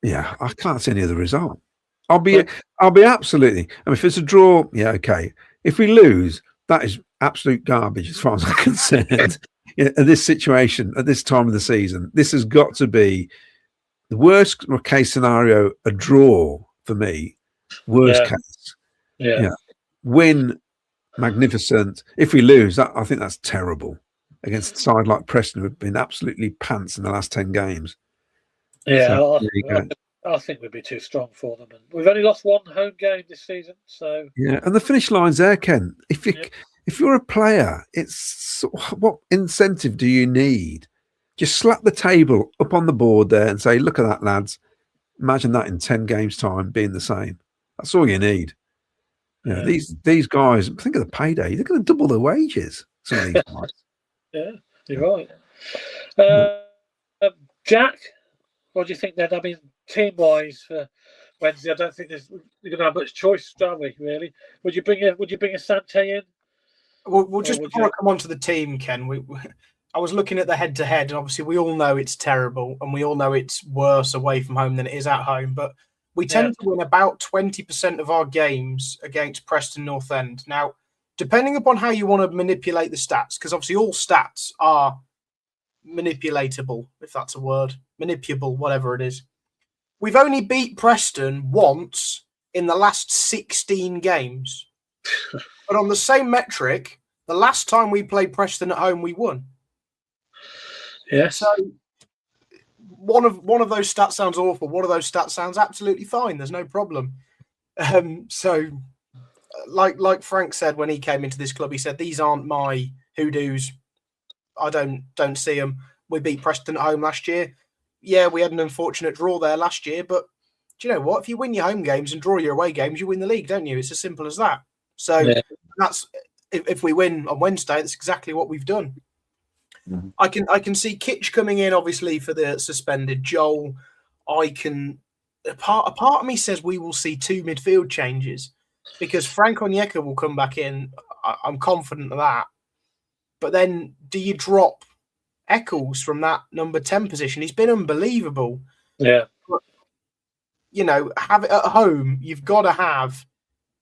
Yeah, I can't see any other result. I'll be absolutely. I mean, if it's a draw, yeah, okay. If we lose, that is absolute garbage as far as I'm concerned. In this situation, at this time of the season, this has got to be the worst case scenario. A draw for me, worst case. Yeah, win, magnificent. If we lose, I think that's terrible against a side like Preston, who've been absolutely pants in the last 10 games. Yeah, so, I think we'd be too strong for them, and we've only lost 1 home game this season. So yeah, and the finish line's there, Ken. If you're a player, it's what incentive do you need? Just slap the table up on the board there and say, "Look at that, lads! Imagine that in 10 games' time being the same." That's all you need. You know, these guys. Think of the payday. They're going to double their wages. Some of these guys. Yeah, you're right. Jack. What do you think then? I mean, team-wise for Wednesday. I don't think we're going to have much choice, are we? Really? Would you bring a Sante in? Well, just before I come on to the team, Ken, I was looking at the head-to-head, and obviously we all know it's terrible, and we all know it's worse away from home than it is at home. But we tend to win about 20% of our games against Preston North End. Now, depending upon how you want to manipulate the stats, because obviously all stats are manipulatable, if that's a word, manipulable, whatever it is. We've only beat Preston once in the last 16 games. But on the same metric, the last time we played Preston at home, we won. Yes. So one of those stats sounds awful. One of those stats sounds absolutely fine. There's no problem. So, like Frank said when he came into this club, he said, "These aren't my hoodoos. I don't see them. We beat Preston at home last year. Yeah, we had an unfortunate draw there last year, but do you know what? If you win your home games and draw your away games, you win the league, don't you? It's as simple as that. So that's if we win on Wednesday, that's exactly what we've done. Mm-hmm. I can see Kitch coming in, obviously, for the suspended Joel. A part of me says we will see 2 midfield changes because Frank Onyeka will come back in. I'm confident of that. But then do you drop Eccles from that number 10 position? He's been unbelievable. Yeah. But, have it at home. You've got to have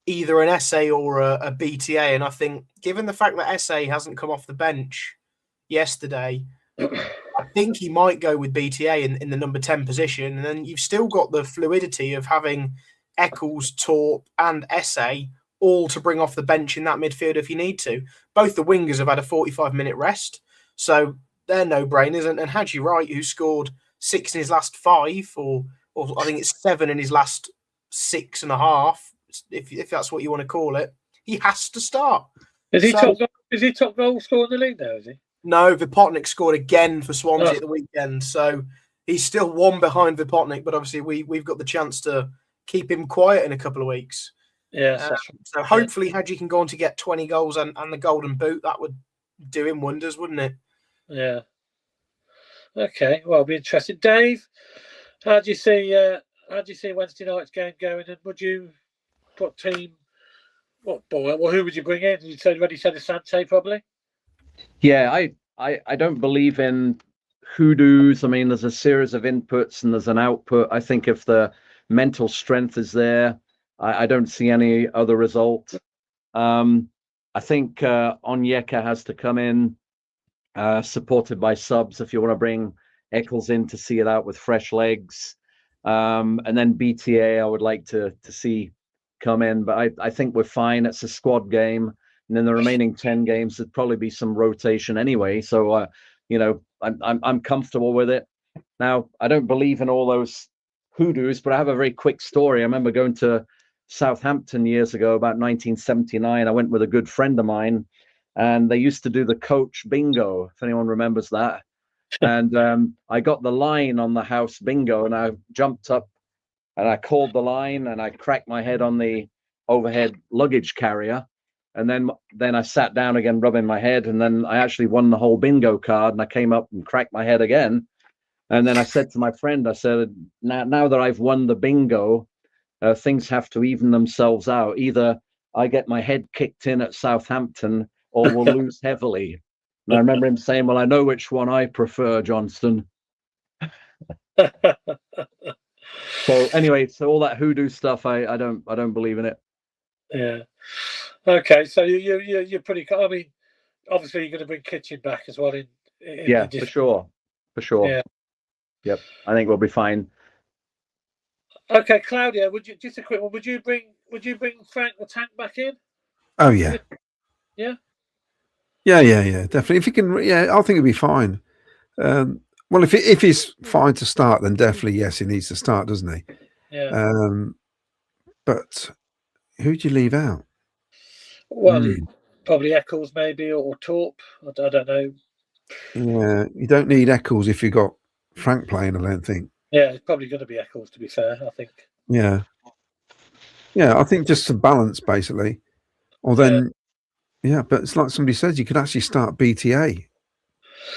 either an SA or a BTA. And I think given the fact that SA hasn't come off the bench yesterday, I think he might go with BTA in the number 10 position. And then you've still got the fluidity of having Eccles, Torp and SA all to bring off the bench in that midfield if you need to. Both the wingers have had a 45-minute rest. So they're no-brainers. And Haji Wright, who scored 6 in his last 5, or I think it's 7 in his last 6.5, if that's what you want to call it, he has to start. Is he top goal scorer in the league now, is he? No, Vipotnik scored again for Swansea at the weekend. So he's still 1 behind Vipotnik, but obviously we've got the chance to keep him quiet in a couple of weeks. Yeah. So hopefully Haji can go on to get 20 goals and the golden boot. That would do him wonders, wouldn't it? Yeah. Okay. Well, it'll be interesting. Dave, how do you see Wednesday night's game going? And would you put team? Who would you bring in? You already said Asante, probably. Yeah, I don't believe in hoodoos. I mean, there's a series of inputs and there's an output. I think if the mental strength is there, I don't see any other result. I think Onyeka has to come in, supported by subs if you want to bring Eccles in to see it out with fresh legs. And then BTA I would like to see come in, but I think we're fine. It's a squad game. And then the remaining 10 games, there'd probably be some rotation anyway. So, I'm comfortable with it. Now, I don't believe in all those hoodoos, but I have a very quick story. I remember going to Southampton years ago, about 1979. I went with a good friend of mine, and they used to do the coach bingo, if anyone remembers that. And I got the line on the house bingo, and I jumped up and I called the line, and I cracked my head on the overhead luggage carrier. And then I sat down again, rubbing my head, and then I actually won the whole bingo card, and I came up and cracked my head again. And then I said to my friend, I said, now that I've won the bingo, things have to even themselves out. Either I get my head kicked in at Southampton or we'll lose heavily. And I remember him saying, well, I know which one I prefer, Johnston. So anyway, so all that hoodoo stuff, I don't believe in it. Yeah. Okay, so you're pretty. I mean, obviously you're going to bring Kitchen back as well. For sure. Yeah. Yep, I think we'll be fine. Okay, Claudio, just a quick one? Would you bring Frank the Tank back in? Oh yeah. Yeah. Yeah, definitely. If he can, I think he'll be fine. Well, if he's fine to start, then definitely yes, he needs to start, doesn't he? Yeah. But who do you leave out? Well, probably Eccles maybe or Torp. I don't know. Yeah, you don't need Eccles if you've got Frank playing, I don't think. Yeah, it's probably going to be Eccles, to be fair, I think. Yeah, I think just to balance, basically. Or then, but it's like somebody says, you could actually start BTA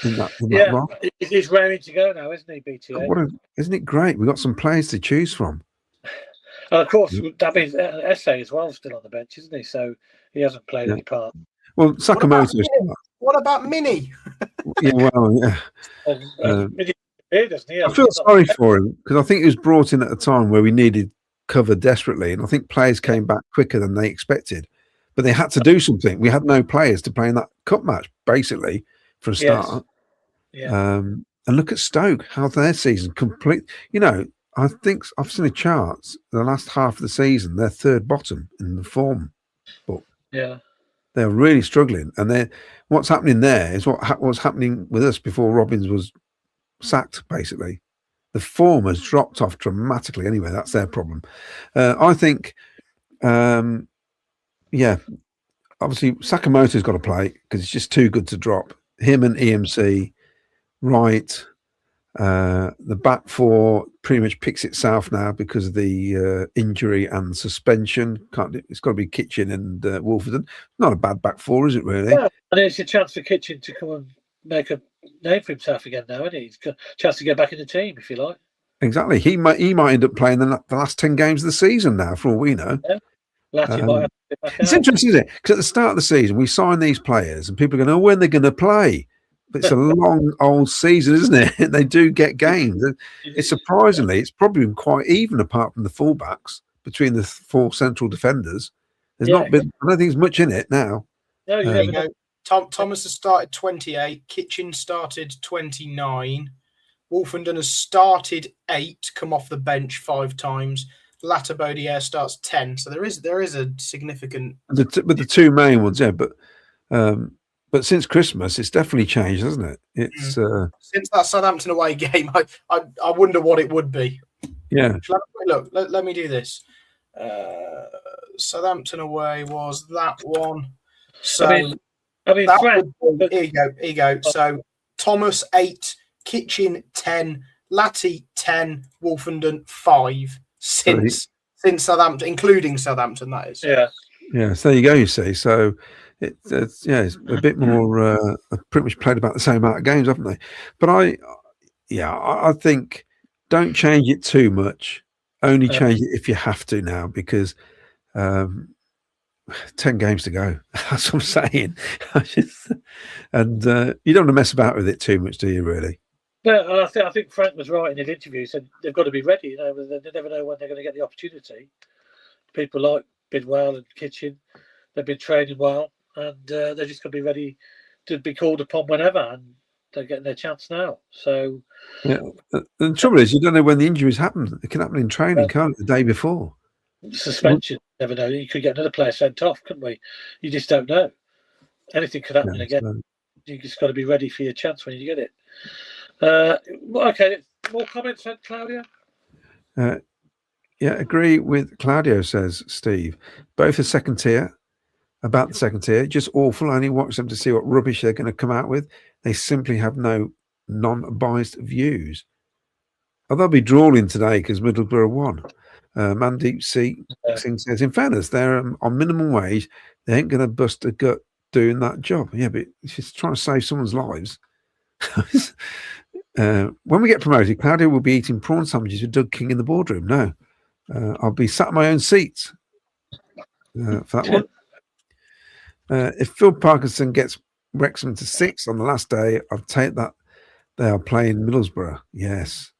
in that role. He's raring to go now, isn't he, BTA? Isn't it great? We've got some players to choose from. And of course, that means Essay as well still on the bench, isn't he? So he hasn't played any part. Well, Sakamoto. What about Mini? Yeah, well, yeah. Doesn't he? I feel sorry for him because I think he was brought in at a time where we needed cover desperately, and I think players came back quicker than they expected. But they had to do something. We had no players to play in that cup match, basically, for a start. Yes. Yeah. And look at Stoke, how their season complete. You know, I think I've seen the charts. The last half of the season, they're third bottom in the form book. Yeah, they're really struggling. And what's happening there is what was happening with us before Robbins was sacked. Basically, the form has dropped off dramatically. Anyway, that's their problem. I think, obviously Sakamoto's got to play because it's just too good to drop. Him and EMC. Right, the back four pretty much picks itself now because of the injury and suspension. It's got to be Kitchen and Wolverton. Not a bad back four, is it really? Yeah, and it's a chance for Kitchen to come and make a name for himself again now, isn't he? He's got a chance to get back in the team, if you like. Exactly. He might end up playing the last 10 games of the season now, for all we know. Yeah. It's interesting, isn't it? Because at the start of the season, we sign these players and people are going, oh, when they're going to play? But it's a long old season, isn't it? They do get games. It's surprisingly, it's probably been quite even apart from the fullbacks between the four central defenders. There's not been, I don't think there's much in it now. No, you never know. Thomas has started 28, Kitchen started 29, Wolfenden has started 8, come off the bench 5 times. Lattabodiere starts 10. So there is a significant. But the two main ones, yeah. But since Christmas, it's definitely changed, hasn't it? It's since that Southampton away game, I wonder what it would be. Yeah. Look, let me do this. Southampton away was that one. So I mean, Frank, here you go. So Thomas 8, Kitchen 10, Latty 10, Wolfenden 5 since Southampton, including Southampton. That is. Yeah. Yeah. So there you go. You see, so. It's a bit more. Pretty much played about the same amount of games, haven't they? But I think don't change it too much. Only change it if you have to now, because 10 games to go. That's what I'm saying. And you don't want to mess about with it too much, do you? Really? No, I think Frank was right in his interview. He said they've got to be ready. You know, they never know when they're going to get the opportunity. People like Bidwell and Kitchen, they've been training well. And they're just going to be ready to be called upon whenever, and they're getting their chance now. So, yeah. The trouble is, you don't know when the injuries happen. It can happen in training, can't it? The day before. Suspension, never know. You could get another player sent off, couldn't we? You just don't know. Anything could happen again. So. You just got to be ready for your chance when you get it. Okay, more comments, then, Claudio? Yeah, agree with Claudio, says Steve. Both are second tier. About the second tier, just awful. I only watch them to see what rubbish they're going to come out with. They simply have no non-biased views. Oh, they'll be drawing today because Middlesbrough won. Mandeep Singh says, in fairness, they're on minimum wage. They ain't going to bust a gut doing that job. Yeah, but she's trying to save someone's lives. When we get promoted, Claudio will be eating prawn sandwiches with Doug King in the boardroom. No, I'll be sat in my own seat for that one. If Phil Parkinson gets Wrexham to 6 on the last day, I'll take that they are playing Middlesbrough. Yes.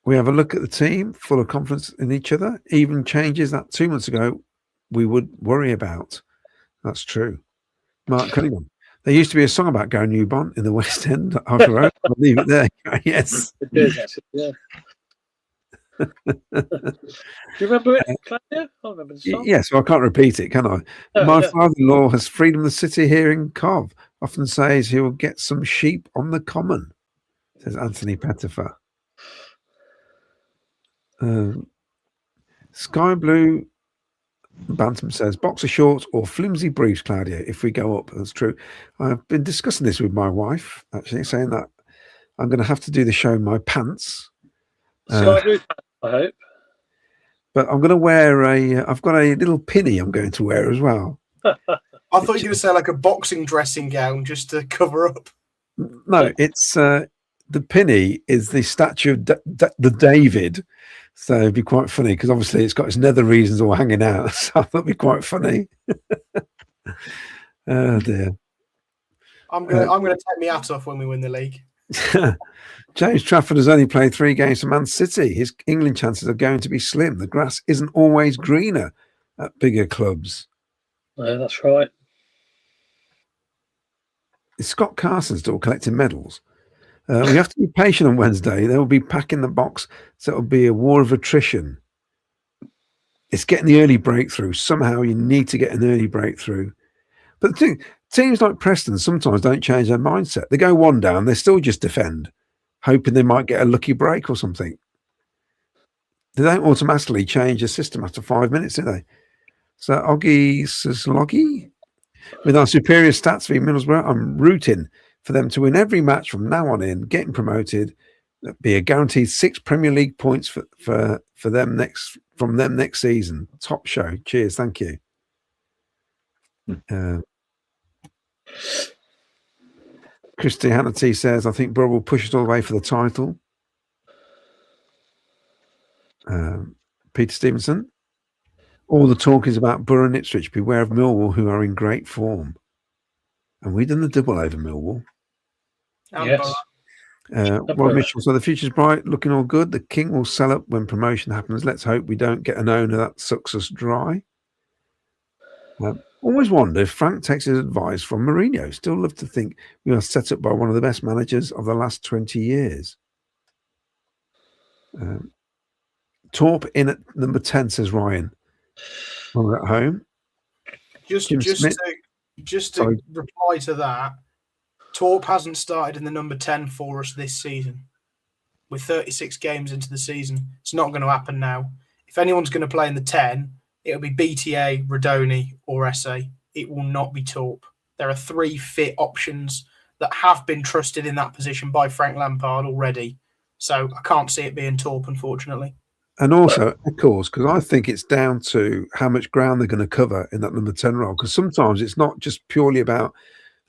We have a look at the team, full of confidence in each other. Even changes that 2 months ago we would worry about. That's true. Mark Cunningham. There used to be a song about Gary Newbon in the West End. I'll leave it there. Yes. It is, actually, yeah. Do you remember it, Claudia? I remember the song. Yes, well, I can't repeat it, can I? My father-in-law has freedom of the city here in Cov. Often says he will get some sheep on the common, says Anthony Pettifer. Sky Blue Bantam says boxer shorts or flimsy briefs, Claudia, if we go up. That's true. I've been discussing this with my wife, actually, saying that I'm going to have to do the show in my pants. Sky Blue, I hope. But I'm going to wear I've got a little pinny I'm going to wear as well. I thought you were going to say like a boxing dressing gown just to cover up. No, it's the pinny is the statue of the David. So it'd be quite funny because obviously it's got its nether regions all hanging out. So that'd be quite funny. Oh dear. I'm gonna take my hat off when we win the league. James Trafford has only played 3 games for Man City. His England chances are going to be slim. The grass isn't always greener at bigger clubs. No, that's right. Is Scott Carson still collecting medals? We have to be patient on Wednesday. They will be packing the box, so it'll be a war of attrition. It's getting the early breakthrough. Somehow you need to get an early breakthrough. But the thing, teams like Preston sometimes don't change their mindset. They go 1 down, they still just defend, hoping they might get a lucky break or something. They don't automatically change the system after 5 minutes, do they? So Oggy Sloggy, with our superior stats for Middlesbrough, I'm rooting for them to win every match from now on in, getting promoted. That'd be a guaranteed 6 Premier League points for them next season. Top show. Cheers. Thank you. Christianity says, I think Borough will push it all the way for the title. Peter Stevenson. All the talk is about Borough and Ipswich. Beware of Millwall, who are in great form. And we done the double over Millwall. Yes. Rob Mitchell, so the future's bright, looking all good. The king will sell up when promotion happens. Let's hope we don't get an owner that sucks us dry. Always wonder if Frank takes his advice from Mourinho. Still love to think we are set up by one of the best managers of the last 20 years. Torp in at number 10, says Ryan. We're at home. Just to reply to that, Torp hasn't started in the number 10 for us this season. We're 36 games into the season. It's not going to happen now. If anyone's going to play in the 10, it'll be BTA, Radoni, or SA. It will not be Torp. There are 3 fit options that have been trusted in that position by Frank Lampard already. So I can't see it being Torp, unfortunately. And also, of course, because I think it's down to how much ground they're going to cover in that number 10 role. Because sometimes it's not just purely about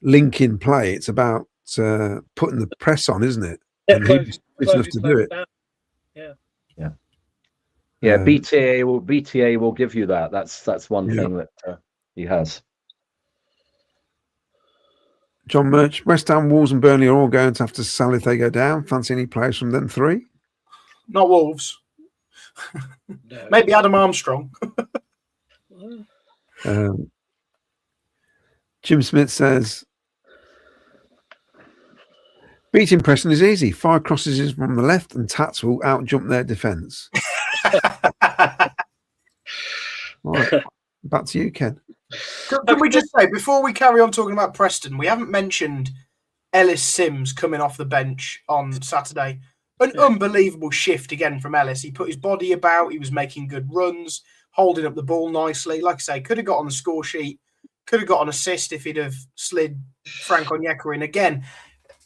linking play; it's about putting the press on, isn't it? Yeah, and he's enough to do it. Yeah. BTA will give you that. That's one thing that he has. John Murch, West Ham, Wolves, and Burnley are all going to have to sell if they go down. Fancy any players from them 3? Not Wolves. No. Maybe Adam Armstrong. Jim Smith says, beating Preston is easy. 5 crosses from the left and Tats will out-jump their defence. Right, back to you, Ken. Can we just say, before we carry on talking about Preston, we haven't mentioned Ellis Sims coming off the bench on Saturday. An unbelievable shift again from Ellis. He put his body about. He was making good runs, holding up the ball nicely. Like I say, could have got on the score sheet, could have got an assist if he'd have slid Frank Onyeka in. Again,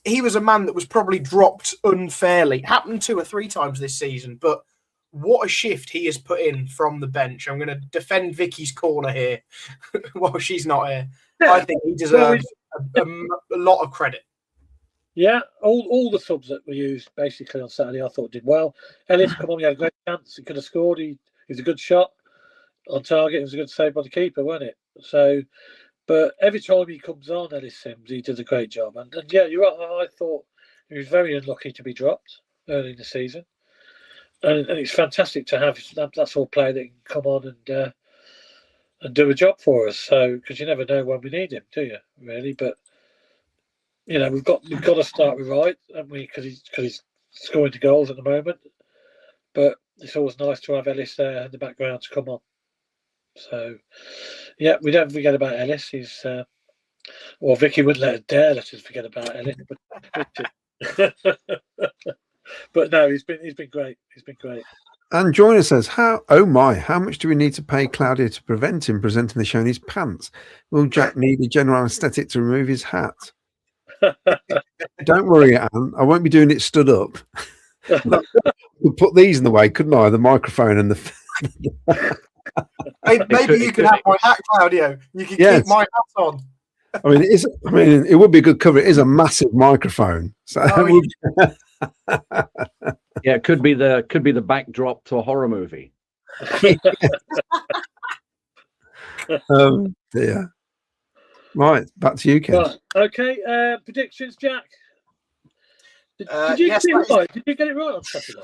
he was a man that was probably dropped unfairly. Happened 2 or 3 times this season, but what a shift he has put in from the bench. I'm going to defend Vicky's corner here while she's not here. Yeah. I think he deserves a lot of credit. Yeah, all the subs that were used basically on Saturday I thought did well. Ellis, come on, he had a great chance. He could have scored. He was a good shot on target. It was a good save by the keeper, wasn't it? So, but every time he comes on, Ellis Sims, he does a great job. And yeah, you're right. I thought he was very unlucky to be dropped early in the season. And it's fantastic to have that sort of player that can come on and do a job for us. So, because you never know when we need him, do you? Really, but. You know, we've got to start with right, haven't we? Because he's scoring the goals at the moment. But it's always nice to have Ellis there in the background to come on. So, yeah, we don't forget about Ellis. He's well, Vicky wouldn't dare let us forget about Ellis. But no, he's been great. He's been great. And Joyner says, how much do we need to pay Claudio to prevent him presenting the show in his pants? Will Jack need a general anaesthetic to remove his hat? Don't worry, Anne. I won't be doing it stood up. We'll put these in the way, couldn't I? The microphone and the. Maybe you could have my hat, Claudio. You can keep my hat on. I mean, it would be a good cover. It is a massive microphone, so yeah, it could be the backdrop to a horror movie. Yeah. Right, back to you, Ken. Right. Okay. Predictions, Jack. Did you yes, get it right? Did you get it right on Saturday?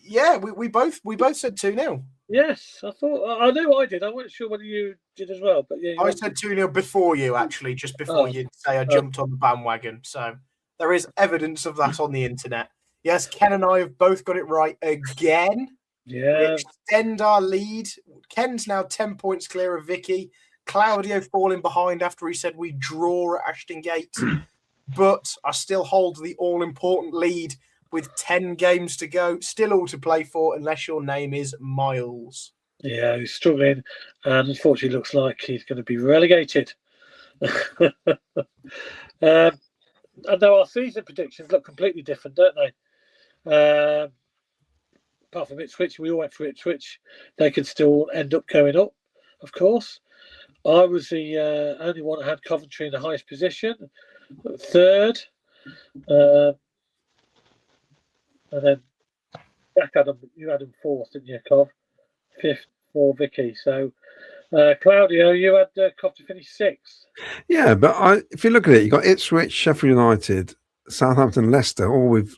Yeah, we both said 2-0. Yes, I know I did. I wasn't sure whether you did as well, but yeah. I said 2-0 before you, actually, just before you say I jumped on the bandwagon. So there is evidence of that on the internet. Yes, Ken and I have both got it right again. Yeah. We extend our lead. Ken's now 10 points clear of Vicky. Claudio falling behind after he said we draw at Ashton Gate. But I still hold the all-important lead with 10 games to go. Still all to play for unless your name is Miles. Yeah, he's struggling. And unfortunately looks like he's going to be relegated. And now our season predictions look completely different, don't they? Apart from Ipswich, we all went for Ipswich. They could still end up going up, of course. I was the only one that had Coventry in the highest position, third. And then Jack had you had him fourth, didn't you, Cov? Fifth for Vicky. So, Claudio, you had Cov to finish sixth. Yeah, but if you look at it, you got Ipswich, Sheffield United, Southampton, Leicester, all with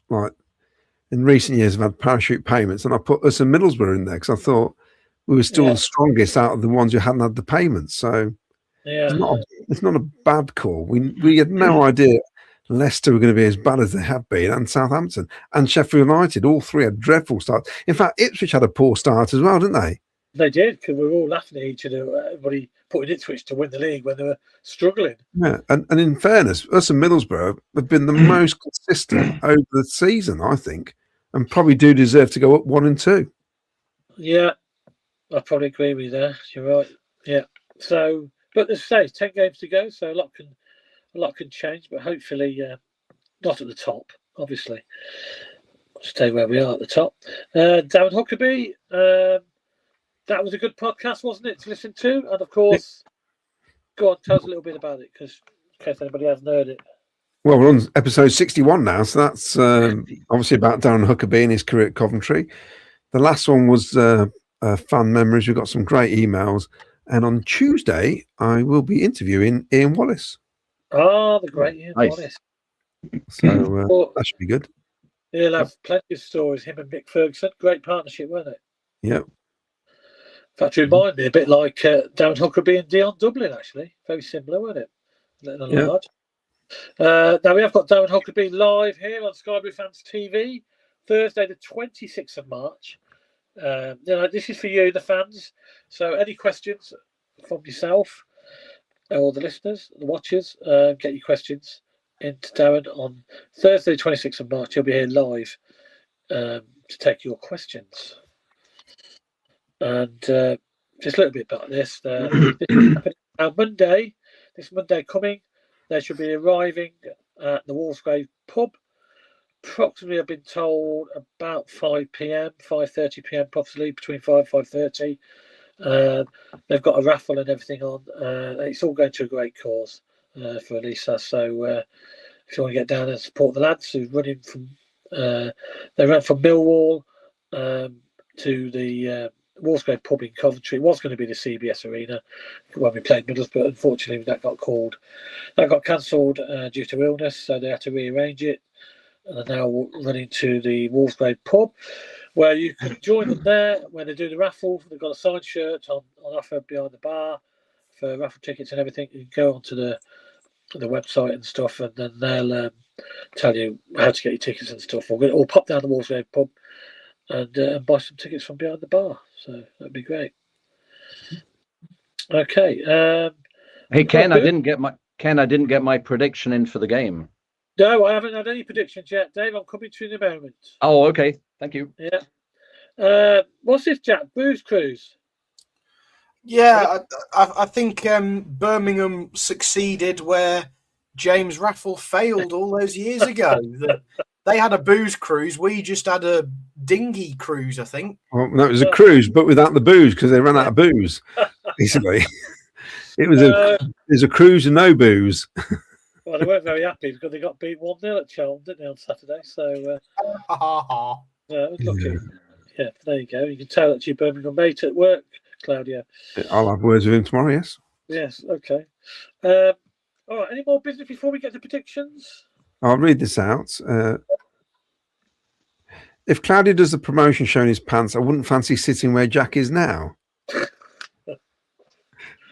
in recent years have had parachute payments, and I put us and Middlesbrough in there because I thought we were still the strongest out of the ones who hadn't had the payments. So it's not a bad call. We had no idea Leicester were going to be as bad as they have been, and Southampton and Sheffield United, all three had dreadful starts. In fact, Ipswich had a poor start as well, didn't they? They did, because we were all laughing at each other. Everybody putting Ipswich to win the league when they were struggling. Yeah, and in fairness, us and Middlesbrough have been the most consistent over the season, I think, and probably do deserve to go up 1 and 2. Yeah, I probably agree with you there. You're right. Yeah. So, but as I say, 10 games to go, so a lot can change, but hopefully not at the top, obviously. Stay where we are at the top. Darren Huckabee, that was a good podcast, wasn't it, to listen to? And of course, go on, tell us a little bit about it, because in case anybody hasn't heard it. Well, we're on episode 61 now, so that's obviously about Darren Huckabee and his career at Coventry. The last one was fan memories. We've got some great emails. And on Tuesday, I will be interviewing Ian Wallace. Oh, the great Ian Wallace. So that should be good. He'll have plenty of stories, him and Mick Ferguson. Great partnership, weren't it? Yep. In fact, it reminded me a bit like Darren Huckabee and Dion Dublin, actually. Very similar, weren't it? Now we have got Darren Huckabee live here on Sky Blue Fans TV, Thursday the 26th of March. This is for you, the fans. So any questions from yourself or the listeners, the watchers, get your questions into Darren on Thursday, 26th of March. He'll be here live to take your questions. And just a little bit about this. This Monday coming, they should be arriving at the Wolfsgrave pub. Approximately, I've been told, about 5 p.m, 5:30 p.m, possibly between 5 and 5:30. They've got a raffle and everything on. It's all going to a great cause for Elisa. So if you want to get down and support the lads who running from, they ran from Millwall to the Wolfsgrave pub in Coventry. It was going to be the CBS Arena when we played Middlesbrough, but unfortunately that got cancelled due to illness, so they had to rearrange it. And they're now running to the Wolfsgrave pub, where you can join them there when they do the raffle. They've got a signed shirt on offer behind the bar for raffle tickets and everything. You can go onto the website and stuff, and then they'll tell you how to get your tickets and stuff. Or pop down the Wolfsgrave pub and buy some tickets from behind the bar. So that'd be great. Okay. Hey Ken, I didn't get my prediction in for the game. No, I haven't had any predictions yet, Dave. I'm coming to you in a moment. Oh, okay. Thank you. Yeah. What's this, Jack? Booze Cruise? Yeah, I think Birmingham succeeded where James Raffle failed all those years ago. They had a booze cruise. We just had a dinghy cruise, I think. Well, no, it was a cruise, but without the booze because they ran out of booze, basically. It was a cruise and no booze. Well, they weren't very happy because they got beat 1-0 at Charlton, didn't they, on Saturday? So, lucky. Yeah, there you go. You can tell that your Birmingham mate at work, Claudio. I'll have words with him tomorrow, yes. Yes, okay. All right, any more business before we get to predictions? I'll read this out. If Claudio does the promotion showing his pants, I wouldn't fancy sitting where Jack is now.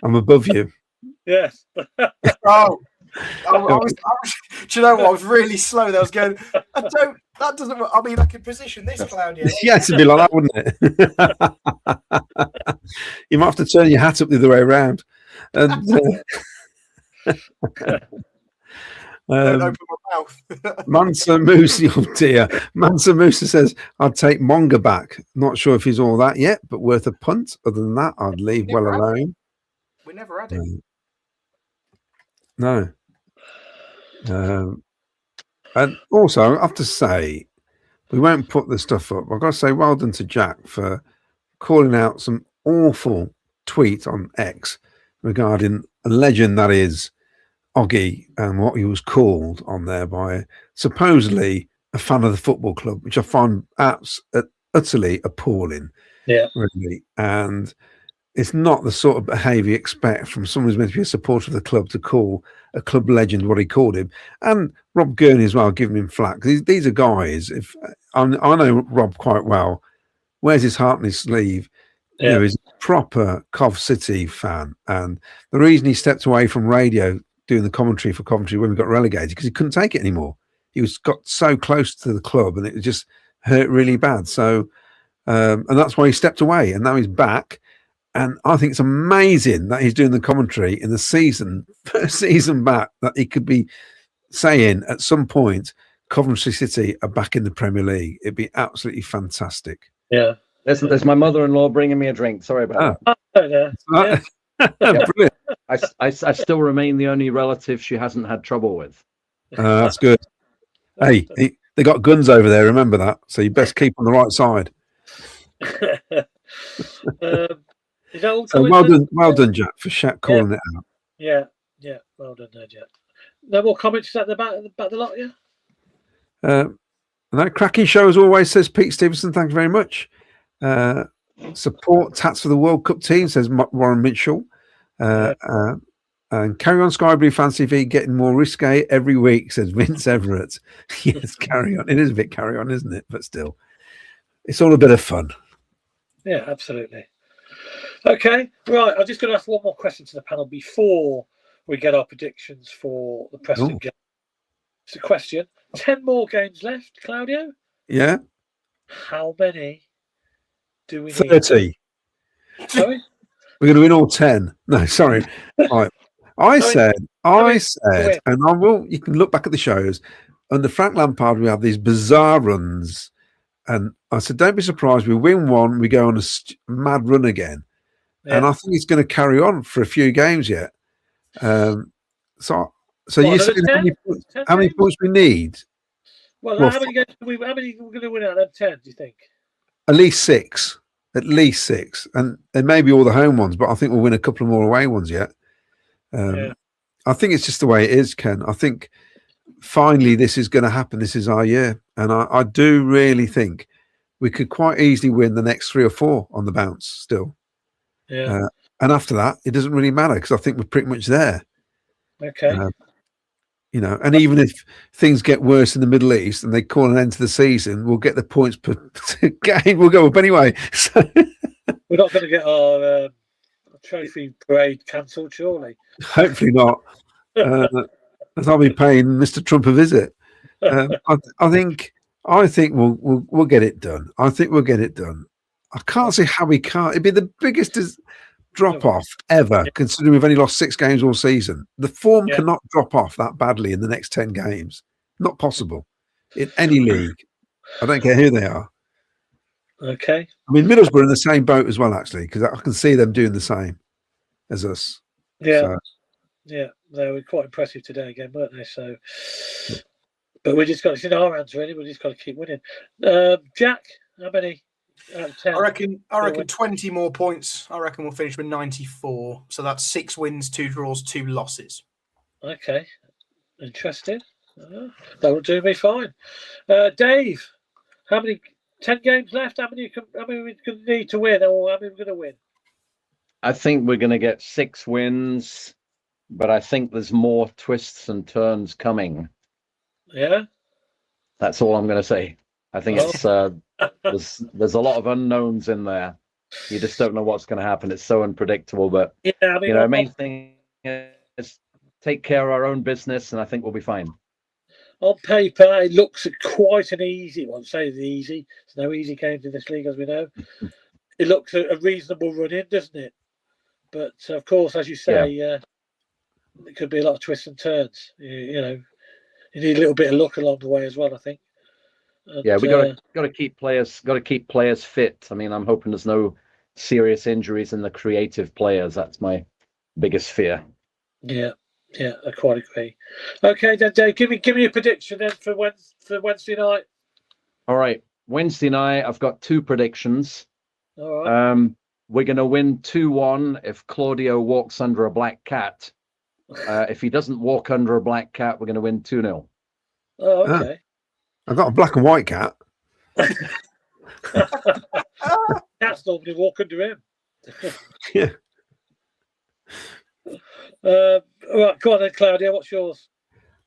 I'm above you. Yes. Oh, I was, do you know what? I was really slow there. I was going, that doesn't work. I mean, I could position this, Claudio. Yeah, it'd be like that, wouldn't it? You might have to turn your hat up the other way around. And, Don't open my mouth. Mansa Musa, oh dear. Mansa Musa says, I'd take Monga back. Not sure if he's all that yet, but worth a punt. Other than that, I'd leave well alone. We never had him. No. And also, I have to say, we won't put the stuff up. I've got to say well done to Jack for calling out some awful tweet on X regarding a legend that is Oggy and what he was called on there by supposedly a fan of the football club, which I find utterly appalling. Yeah. Really. And it's not the sort of behaviour you expect from someone who's meant to be a supporter of the club to call a club legend what he called him. And Rob Gurney as well, giving him flack. These are guys, if I know Rob quite well, wears his heart on his sleeve. Yeah. You know, he's a proper Cov City fan. And the reason he stepped away from radio doing the commentary for Coventry when we got relegated, because he couldn't take it anymore. He got so close to the club and it just hurt really bad. So, and that's why he stepped away. And now he's back. And I think it's amazing that he's doing the commentary in the first season back, that he could be saying at some point, Coventry City are back in the Premier League. It'd be absolutely fantastic. Yeah. There's my mother-in-law bringing me a drink. Sorry about that. Yeah. Brilliant. I still remain the only relative she hasn't had trouble with. That's good. Hey, they got guns over there. Remember that. So you best keep on the right side. Is that all So well done, Jack, for calling it out. Yeah, well done there, Jack. No more comments at the back of the lot, yeah? That cracking show as always, says Pete Stevenson. Thank you very much. Support Tats for the World Cup team, says Warren Mitchell. And carry on Sky Blue Fan TV, getting more risque every week, says Vince Everett. Yes, carry on. It is a bit carry on, isn't it? But still, it's all a bit of fun. Yeah, absolutely. Okay, right. I'm just going to ask one more question to the panel before we get our predictions for the Preston game. It's a question. 10 more games left, Claudio? Yeah. How many do we 30. need? Sorry? We're going to win all 10. No, sorry. Right. I said, and I will, you can look back at the shows, under Frank Lampard, we have these bizarre runs. And I said, don't be surprised. We win one, we go on a mad run again. Yeah. And I think it's going to carry on for a few games yet. So you said how many points we need? Well, how many games are we going to win out of 10, do you think? At least 6. At least 6. And maybe all the home ones, but I think we'll win a couple of more away ones yet. I think it's just the way it is, Ken. I think finally this is going to happen. This is our year. And I do really think we could quite easily win the next 3 or 4 on the bounce still. Yeah. And after that, it doesn't really matter because I think we're pretty much there. Okay. You know, and even if things get worse in the Middle East and they call an end to the season, we'll get the points per game. We'll go up anyway. So we're not going to get our trophy parade cancelled, surely. Hopefully not. As I'll be paying Mr. Trump a visit. I think we'll get it done. I think we'll get it done. I can't see how we can't. It'd be the biggest drop off ever, considering we've only lost 6 games all season. The form cannot drop off that badly in the next 10 games. Not possible in any league. I don't care who they are. Okay. I mean, Middlesbrough are in the same boat as well, actually, because I can see them doing the same as us. Yeah. So. Yeah, they were quite impressive today again, weren't they? So, but we just got it's in our hands, really. We just got to keep winning. Jack, how many Out of 10. I reckon 20 more points. I reckon we'll finish with 94. So that's 6 wins, 2 draws, 2 losses. Okay, interesting. That will do me fine. Dave, how many? 10 games left. How many we going to need to win, or how many we're going to win? I think we're going to get 6 wins, but I think there's more twists and turns coming. Yeah, that's all I'm going to say. I think it's there's a lot of unknowns in there. You just don't know what's going to happen. It's so unpredictable. But yeah, I mean, the main thing is take care of our own business, and I think we'll be fine. On paper, it looks quite an easy one. Say it's easy. There's no easy games in this league, as we know. It looks a reasonable run in, doesn't it? But of course, as you say, it could be a lot of twists and turns. You know, you need a little bit of luck along the way as well, I think. And, we got to keep players fit. I mean, I'm hoping there's no serious injuries in the creative players. That's my biggest fear. Yeah, I quite agree. Okay, then Dave, give me a prediction then for Wednesday night. All right, Wednesday night, I've got 2 predictions. All right. We're going to win 2-1 if Claudio walks under a black cat. If he doesn't walk under a black cat, we're going to win 2-0. Oh, okay. I've got a black and white cat. Cats normally walk under him. Yeah. All right, go on then, Claudio. What's yours?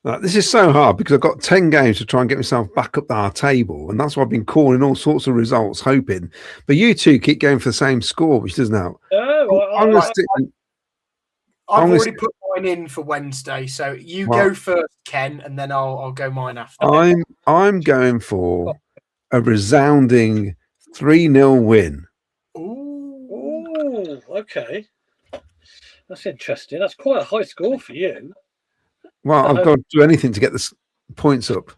Right, this is so hard because I've got 10 games to try and get myself back up our table, and that's why I've been calling all sorts of results, hoping. But you two keep going for the same score, which doesn't help. I've already put mine in for Wednesday, so you go first, Ken, and then I'll go mine after. I'm going for a resounding 3-0 win. Ooh, okay. That's interesting. That's quite a high score for you. Well, I've got to do anything to get the points up.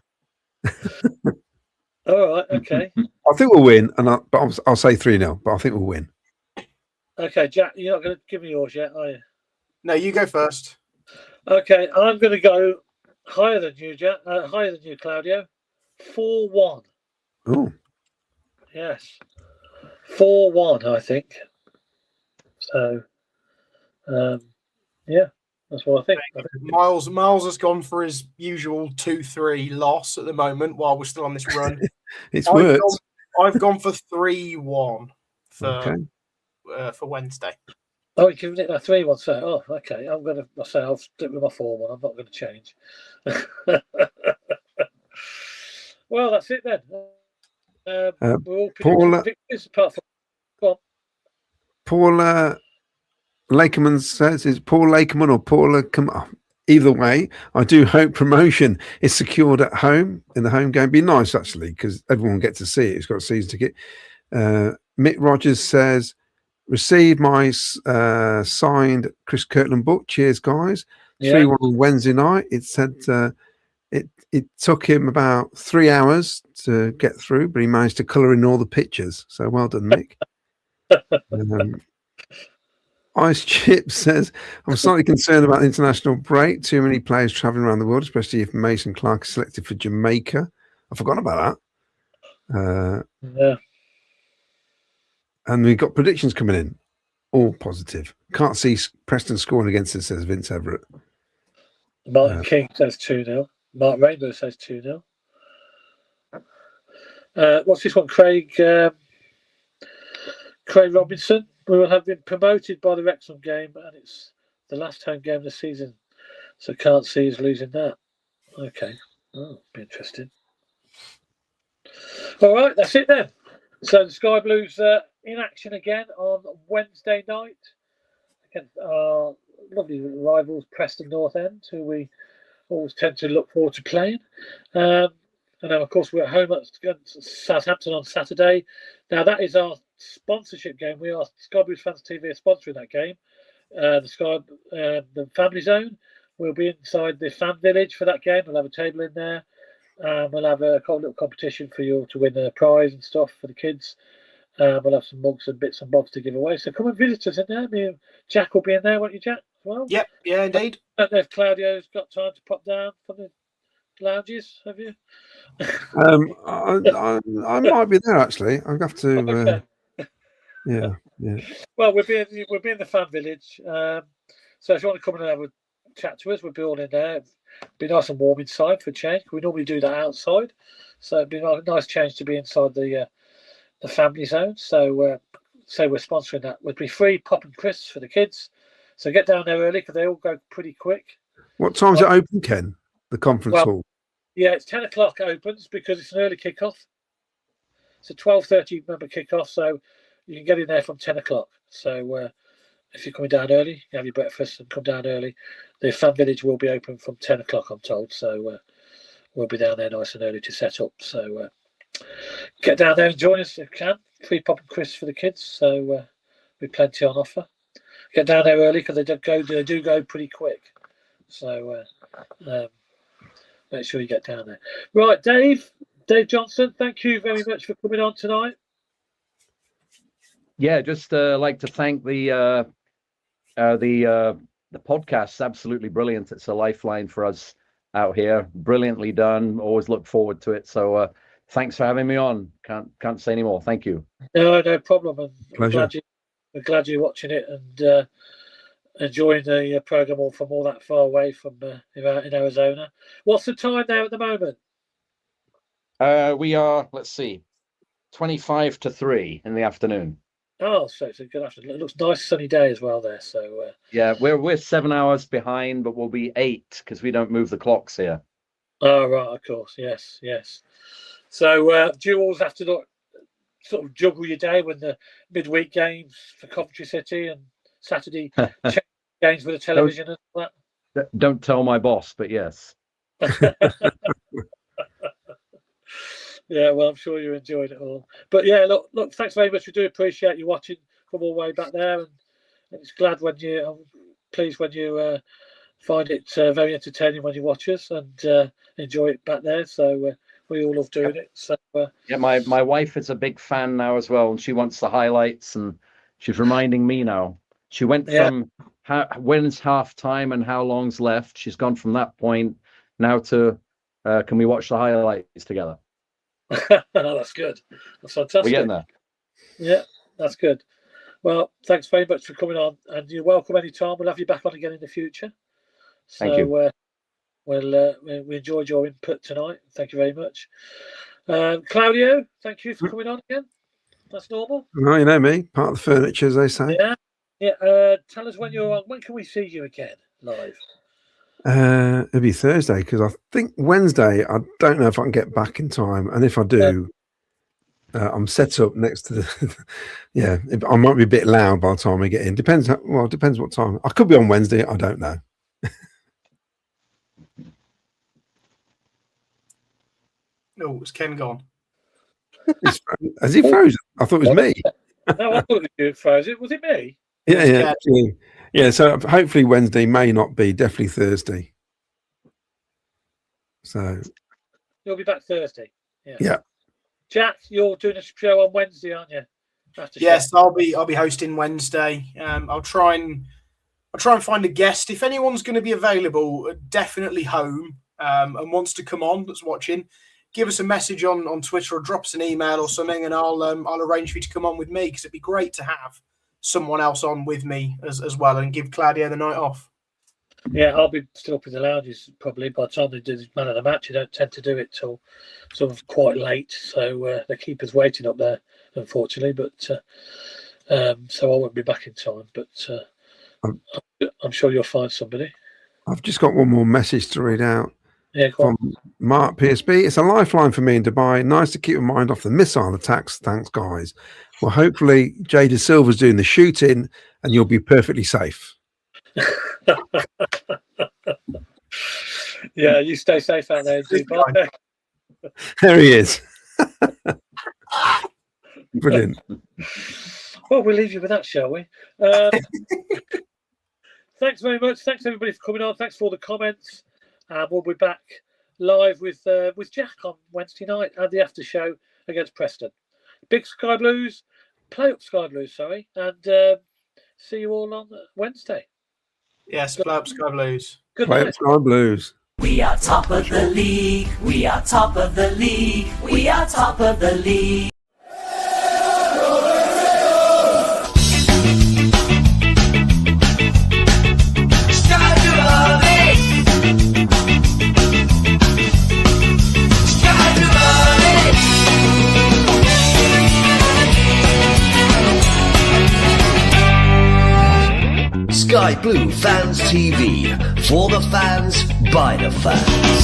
All right, okay. I think we'll win, but I'll say 3-0, but I think we'll win. Okay, Jack, you're not going to give me yours yet, are you? No, you go first. Okay, I'm going to go higher than you, Jack. Higher than you, Claudio. 4-1. Oh. Yes. 4-1, I think. So, yeah, that's what I think. Miles has gone for his usual 2-3 loss at the moment while we're still on this run. It's worked. I've gone for 3-1 for Wednesday. Oh, you're giving it a 3-1, so okay. I'm going to say I'll stick with my 4-1. I'm not going to change. Well, that's it then. We're all Paul, pictures apart from. Go on. Paul Lakerman says, is Paul Lakerman or Paula? Either way, I do hope promotion is secured at home in the home game. Be nice actually, because everyone will get to see it. It's got a season ticket. Mick Rogers says, received my signed Chris Kirkland book. Cheers, guys. 3-1 on Wednesday night. It said it took him about 3 hours to get through, but he managed to colour in all the pictures. So well done, Mick. Ice Chip says, I'm slightly concerned about the international break. Too many players travelling around the world, especially if Mason Clark is selected for Jamaica. I forgot about that. And we've got predictions coming in. All positive. Can't see Preston scoring against us, says Vince Everett. Martin King says 2-0. Mark Rainbow says 2-0. What's this one? Craig Robinson. We will have been promoted by the Wrexham game, and it's the last home game of the season. So can't see us losing that. Okay. Oh, be interesting. All right, that's it then. So the Sky Blues in action again on Wednesday night against our lovely rivals Preston North End, who we always tend to look forward to playing. And then, of course, we're at home at Southampton on Saturday. Now, that is our sponsorship game. We are Sky Blues Fans TV are sponsoring that game. The Family Zone will be inside the fan village for that game. We'll have a table in there. We'll have a little competition for you to win a prize and stuff for the kids. We'll have some mugs and bits and bobs to give away. So come and visit us in there. Me and Jack will be in there, won't you, Jack? As well. Yep, yeah, indeed. I don't know if Claudio's got time to pop down for the lounges? Have you? I might be there actually. I'll have to. Okay. Yeah. Well, we'll be in the fan village. So if you want to come and have a chat to us, we'll be all in there. It'd be nice and warm inside for a change. We normally do that outside, so it'd be a nice change to be inside the family zone. So we're sponsoring that. Would be free pop and crisps for the kids. So get down there early because they all go pretty quick. What time's it open, Ken? The conference hall. Yeah, it's 10 o'clock opens because it's an early kickoff. It's a 12:30 remember kickoff, so you can get in there from 10 o'clock. So if you're coming down early, you have your breakfast and come down early. The fan village will be open from 10 o'clock, I'm told. So we'll be down there nice and early to set up. So get down there and join us if you can. Free pop and crisps for the kids. So be plenty on offer. Get down there early because they do go pretty quick. So make sure you get down there. Right, Dave Johnson, thank you very much for coming on tonight. Yeah, just like to thank the podcast's absolutely brilliant. It's a lifeline for us out here. Brilliantly done. Always look forward to it. So thanks for having me on. Can't say any more. Thank you. No problem. Pleasure. I'm glad you're watching it and enjoying the program from all that far away from in Arizona. What's the time there at the moment? We are, let's see, 25 to 3 in the afternoon. Oh, so it's a good afternoon. It looks nice sunny day as well there. So yeah, we're 7 hours behind, but we'll be 8 because we don't move the clocks here. Oh right, of course, yes. So do you always have to sort of juggle your day when the midweek games for Coventry City and Saturday games with the television and all that? Don't tell my boss, but yes. Yeah, well, I'm sure you enjoyed it all. But yeah, look, thanks very much. We do appreciate you watching from all the way back there, and it's I'm pleased when you find it very entertaining when you watch us and enjoy it back there. So we all love doing it. So yeah, my wife is a big fan now as well, and she wants the highlights, and she's reminding me now. She went from when's half time and how long's left. She's gone from that point now to can we watch the highlights together? That's good. That's fantastic. We're getting there. Yeah, that's good. Well, thanks very much for coming on, and you're welcome anytime. We'll have you back on again in the future. So, thank you. We enjoyed your input tonight. Thank you very much. Claudio, thank you for coming on again. That's normal. Well, you know me, part of the furniture, as they say. Yeah. Tell us when you're on. When can we see you again live? It'll be Thursday because I think Wednesday. I don't know if I can get back in time, and if I do, I'm set up next to the. Yeah, I might be a bit loud by the time I get in. Depends what time. I could be on Wednesday. I don't know. No, it's Ken gone. Has he frozen? I thought it was me. No, I thought you froze it. Was it me? Yeah. So hopefully Wednesday, may not be, definitely Thursday. So you'll be back Thursday. Yeah. Jack, you're doing a show on Wednesday, aren't you? Yes, I'll be hosting Wednesday. I'll try and find a guest. If anyone's going to be available, definitely home and wants to come on that's watching, give us a message on Twitter or drop us an email or something, and I'll arrange for you to come on with me because it'd be great to have someone else on with me as well and give Claudio the night off. Yeah, I'll be still up in the lounges probably by the time they do the man of the match. You don't tend to do it till sort of quite late, so they keep us waiting up there, unfortunately. But so I won't be back in time. But I'm sure you'll find somebody. I've just got one more message to read out. Yeah, from Mark PSB. It's a lifeline for me in Dubai. Nice to keep your mind off the missile attacks. Thanks, guys. Well, hopefully Jay De Silva's doing the shooting and you'll be perfectly safe. Yeah, you stay safe out there in Dubai. There he is. Brilliant. Well, we'll leave you with that, shall we? Thanks very much. Thanks everybody for coming on. Thanks for all the comments. We'll be back live with Jack on Wednesday night at the after show against Preston. Big Sky Blues, play up Sky Blues, sorry, and see you all on Wednesday. Yes, play up Sky Blues. Play up Sky Blues. We are top of the league. We are top of the league. We are top of the league. Sky Blue Fans TV, for the fans, by the fans.